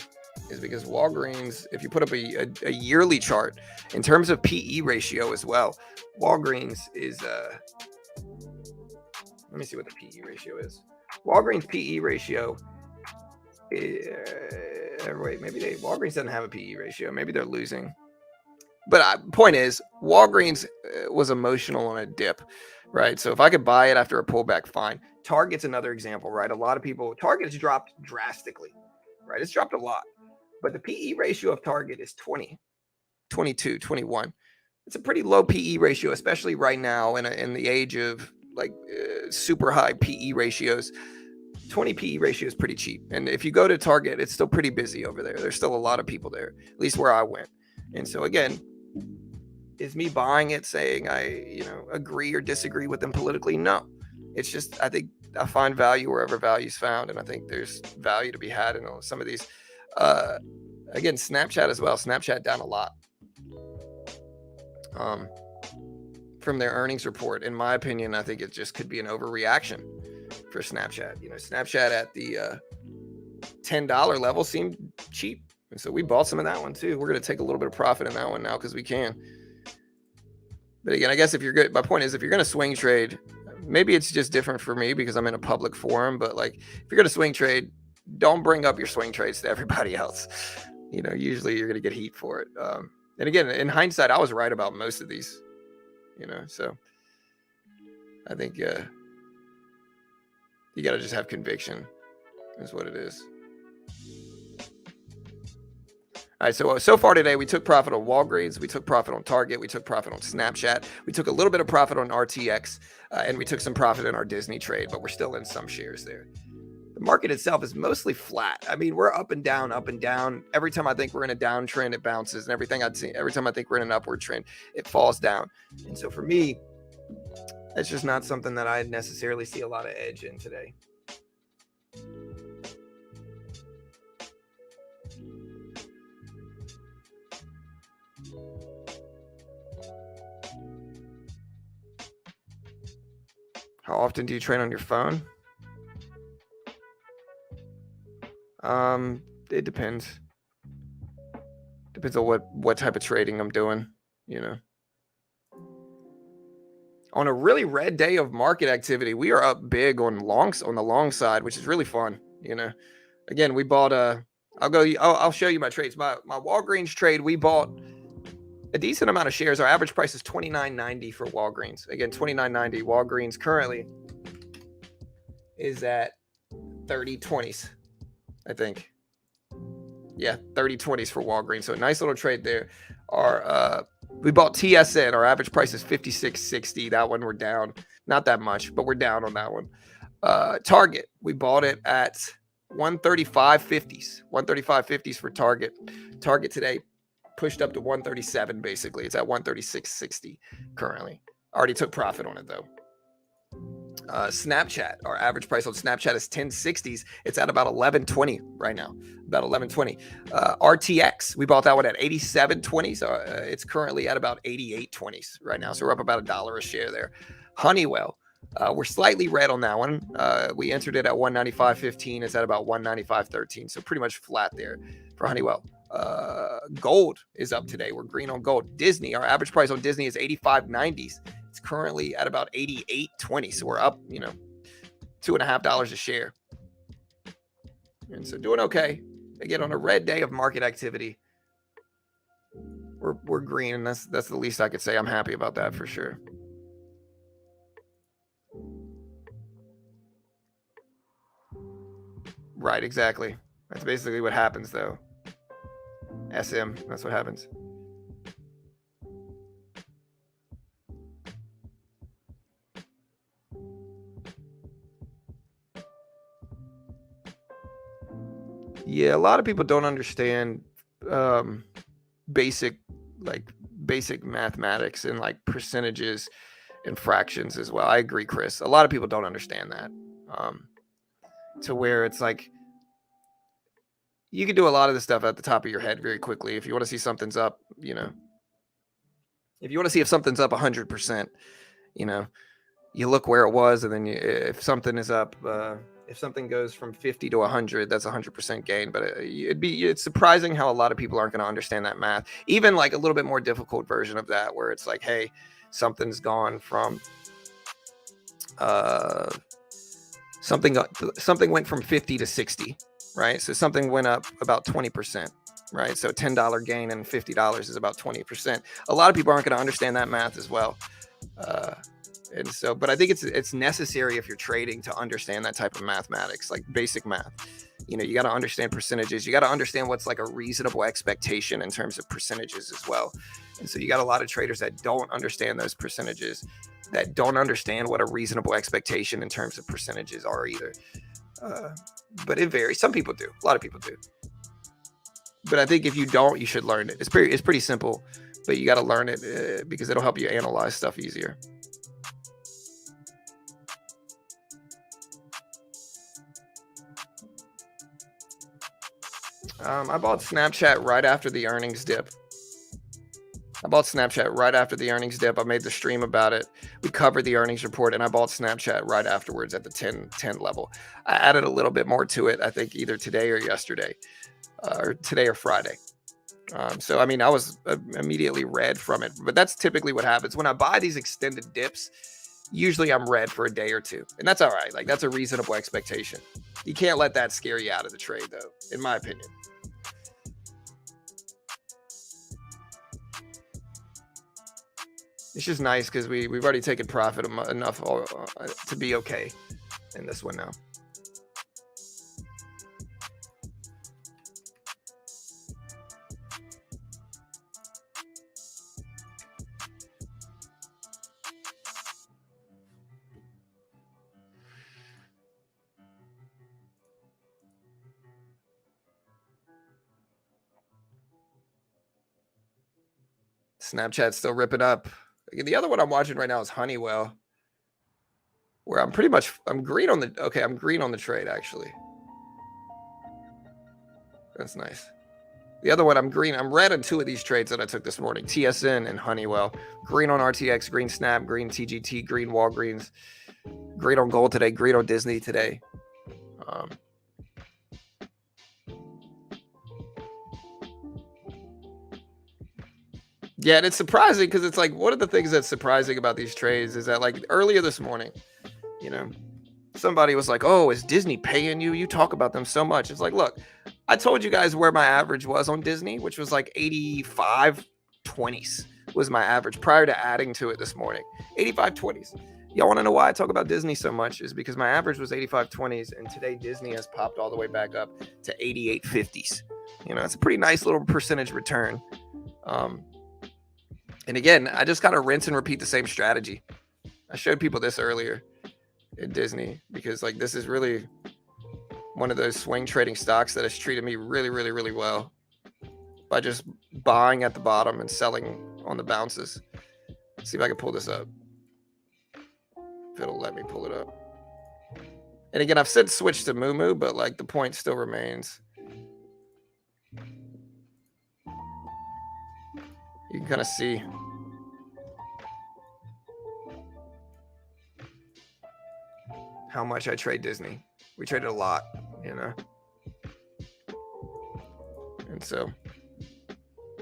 is because Walgreens, if you put up a yearly chart in terms of PE ratio as well, Walgreens is, let me see what the PE ratio is. Walgreens PE ratio, wait, maybe Walgreens doesn't have a PE ratio. Maybe they're losing. But point is, Walgreens was emotional on a dip, right? So if I could buy it after a pullback, fine. Target's another example, right? A lot of people, Target's dropped drastically, right? It's dropped a lot. But the PE ratio of Target is 20, 22, 21. It's a pretty low PE ratio, especially right now in the age of like super high PE ratios. 20 PE ratio is pretty cheap. And if you go to Target, it's still pretty busy over there. There's still a lot of people there, at least where I went. And so again, is me buying it saying I, agree or disagree with them politically? No. It's just, I think I find value wherever value is found. And I think there's value to be had in some of these. Again, Snapchat as well. Snapchat down a lot from their earnings report. In my opinion, I think it just could be an overreaction for Snapchat. Snapchat at the $10 level seemed cheap. And so we bought some of that one too. We're going to take a little bit of profit in that one now because we can. But again, I guess if you're good, my point is if you're going to swing trade, maybe it's just different for me because I'm in a public forum, but like if you're going to swing trade, don't bring up your swing trades to everybody else. Usually you're going to get heat for it. And again, in hindsight, I was right about most of these, so I think you got to just have conviction is what it is. All right, so far today, we took profit on Walgreens, we took profit on Target, we took profit on Snapchat, we took a little bit of profit on RTX, and we took some profit in our Disney trade, but we're still in some shares there. The market itself is mostly flat. I mean, we're up and down, up and down. Every time I think we're in a downtrend, it bounces, and every time I think we're in an upward trend, it falls down. And so for me, that's just not something that I necessarily see a lot of edge in today. How often do you trade on your phone? It depends. Depends on what type of trading I'm doing, you know. On a really red day of market activity, we are up big on the long side, which is really fun, you know. Again, we bought I'll show you my trades. My Walgreens trade, we bought a decent amount of shares. Our average price is $29.90 for Walgreens. Again, $29.90. Walgreens currently is at 30.20s, I think. Yeah, 30.20s for Walgreens. So a nice little trade there. We bought TSN. Our average price is $56.60. That one we're down. Not that much, but we're down on that one. Target, we bought it at 135.50s. 135.50s for Target. Target today pushed up to 137 basically. It's at 136.60 currently. Already took profit on it though. Snapchat, our average price on Snapchat is 10.60s. It's at about 11.20 right now, about 11.20. RTX, we bought that one at 87.20. So it's currently at about 88.20s right now. So we're up about $1 a share there. Honeywell, we're slightly red on that one. We entered it at 195.15. It's at about 195.13. So pretty much flat there for Honeywell. Gold is up today. We're green on gold. Disney, our average price on Disney is 85.90s. It's currently at about 88.20. So we're up, you know, $2.50 a share. And so doing okay. Again, on a red day of market activity, we're green, and that's the least I could say. I'm happy about that for sure. Right, exactly. That's basically what happens though. SM, that's what happens. Yeah, a lot of people don't understand basic mathematics and like percentages and fractions as well. I agree, Chris. A lot of people don't understand that. To where it's like you can do a lot of this stuff at the top of your head very quickly. If you want to see something's up, you know, if you want to see if something's up 100%, you know, you look where it was, and then if something is up, if something goes from 50 to 100, that's 100% gain. But it's surprising how a lot of people aren't going to understand that math. Even like a little bit more difficult version of that, where it's like, hey, something's gone from something went from 50 to 60, right? So something went up about 20%, right? So $10 gain and $50 is about 20%. A lot of people aren't going to understand that math as well. And so, but I think it's necessary if you're trading to understand that type of mathematics, like basic math. You know, you got to understand percentages. You got to understand what's like a reasonable expectation in terms of percentages as well. And so you got a lot of traders that don't understand those percentages, that don't understand what a reasonable expectation in terms of percentages are either. But it varies. Some people do. A lot of people do. But I think if you don't, you should learn it. It's pretty simple, but you got to learn it because it'll help you analyze stuff easier. I bought Snapchat right after the earnings dip. I made the stream about it. We covered the earnings report, and I bought Snapchat right afterwards at the 10 level. I added a little bit more to it, I think either today or yesterday, or today or Friday. So, I mean, I was immediately red from it, but that's typically what happens. When I buy these extended dips, usually I'm red for a day or two, and that's all right. Like, that's a reasonable expectation. You can't let that scare you out of the trade, though, in my opinion. It's just nice because we've already taken profit enough to be okay in this one now. Snapchat's still ripping up. The other one I'm watching right now is Honeywell, where I'm green on the trade, actually. That's nice. The other one, I'm red on two of these trades that I took this morning, TSN and Honeywell. Green on RTX, green Snap, green TGT, green Walgreens. Green on gold today. Green on Disney today. Yeah, and it's surprising because it's like one of the things that's surprising about these trades is that like earlier this morning, you know, somebody was like, "Oh, is Disney paying you? You talk about them so much." It's like, look, I told you guys where my average was on Disney, which was like 85.20s was my average prior to adding to it this morning. 85.20s. Y'all want to know why I talk about Disney so much is because my average was 85.20s, and today Disney has popped all the way back up to 88.50s. You know, it's a pretty nice little percentage return. And again, I just gotta rinse and repeat the same strategy. I showed people this earlier in Disney because like this is really one of those swing trading stocks that has treated me really, really, really well by just buying at the bottom and selling on the bounces. Let's see if I can pull this up. If it'll let me pull it up. And again, I've said switch to Moo, but like the point still remains. You can kind of see how much I trade Disney. We traded a lot, you know. And so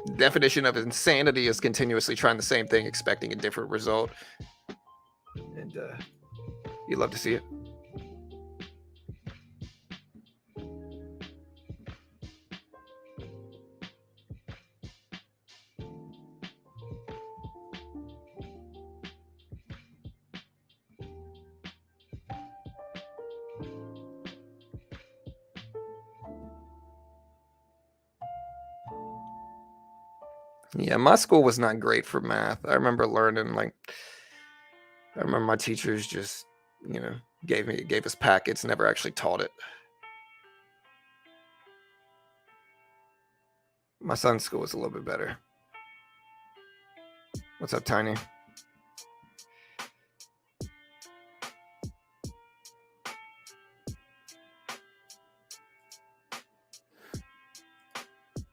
the definition of insanity is continuously trying the same thing, expecting a different result. And you'd love to see it. Yeah, my school was not great for math. I remember learning I remember my teachers just, you know, gave us packets, never actually taught it. My son's school was a little bit better. What's up, Tiny?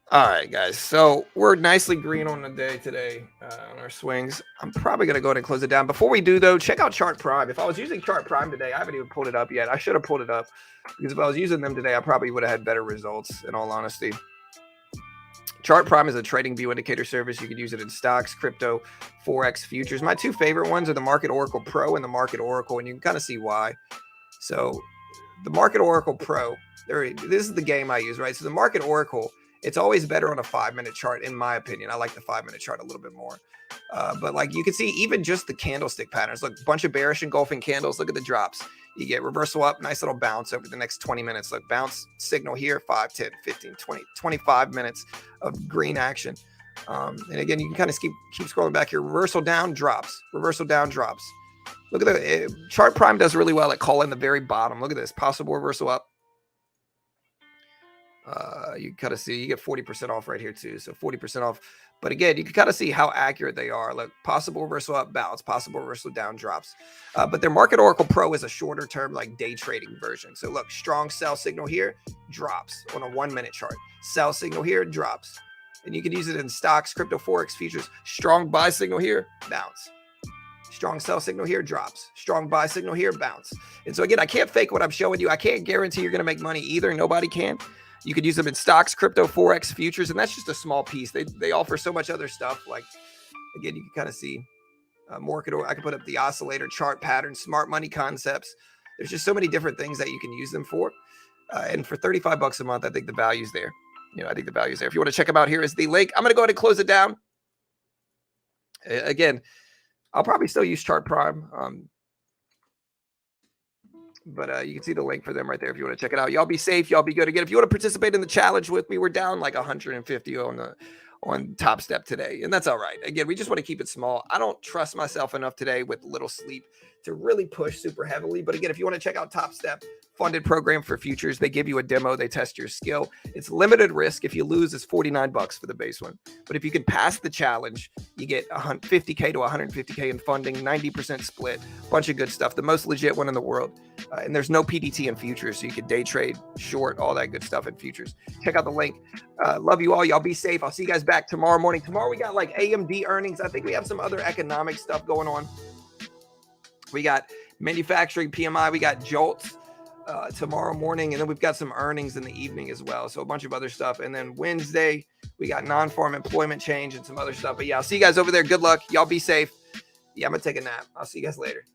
All right, guys. So we're nicely green on the day today on our swings. I'm probably going to go ahead and close it down. Before we do, though, check out Chart Prime. If I was using Chart Prime today, I haven't even pulled it up yet. I should have pulled it up because if I was using them today, I probably would have had better results, in all honesty. Chart Prime is a trading view indicator service. You can use it in stocks, crypto, Forex, futures. My two favorite ones are the Market Oracle Pro and the Market Oracle, and you can kind of see why. So the Market Oracle Pro, this is the game I use, right? So the Market Oracle, it's always better on a 5-minute chart, in my opinion. I like the 5-minute chart a little bit more. But like you can see even just the candlestick patterns. Look, bunch of bearish engulfing candles. Look at the drops. You get reversal up, nice little bounce over the next 20 minutes. Look, bounce signal here, 5, 10, 15, 20, 25 minutes of green action. And again, you can kind of keep scrolling back here. Reversal down, drops. Reversal down, drops. Look at the Chart Prime does really well at calling the very bottom. Look at this, possible reversal up. You kind of see you get 40% off right here too. So 40% off. But again, you can kind of see how accurate they are. Look, possible reversal up, bounce, possible reversal down, drops. But their Market Oracle Pro is a shorter term, like day trading version. So look, strong sell signal here, drops on a 1-minute chart. Sell signal here, drops. And you can use it in stocks, crypto, Forex, futures. Strong buy signal here, bounce. Strong sell signal here, drops. Strong buy signal here, bounce. And so again, I can't fake what I'm showing you. I can't guarantee you're going to make money either. Nobody can. You could use them in stocks, crypto, Forex, futures, and that's just a small piece. They offer so much other stuff. Like, again, you can kind of see market, or I can put up the oscillator, chart patterns, smart money concepts. There's just so many different things that you can use them for. And for $35 a month, I think the value's there. You know, I think the value's there. If you want to check them out, here is the link. I'm going to go ahead and close it down. Again, I'll probably still use Chart Prime. But you can see the link for them right there if you want to check it out. Y'all be safe. Y'all be good. Again, if you want to participate in the challenge with me, we're down like 150 on Topstep today, and that's all right. Again, we just want to keep it small. I don't trust myself enough today with little sleep to really push super heavily. But again, if you want to check out Topstep, funded program for futures, they give you a demo. They test your skill. It's limited risk. If you lose, it's $49 for the base one. But if you can pass the challenge, you get $50K to $150K in funding, 90% split, bunch of good stuff. The most legit one in the world. And there's no PDT in futures, so you can day trade, short, all that good stuff in futures. Check out the link. Love you all. Y'all be safe. I'll see you guys back tomorrow morning. Tomorrow we got like AMD earnings. I think we have some other economic stuff going on. We got Manufacturing PMI, we got JOLTS tomorrow morning, and then we've got some earnings in the evening as well. So a bunch of other stuff. And then Wednesday, we got non-farm employment change and some other stuff. But yeah, I'll see you guys over there. Good luck. Y'all be safe. Yeah, I'm going to take a nap. I'll see you guys later.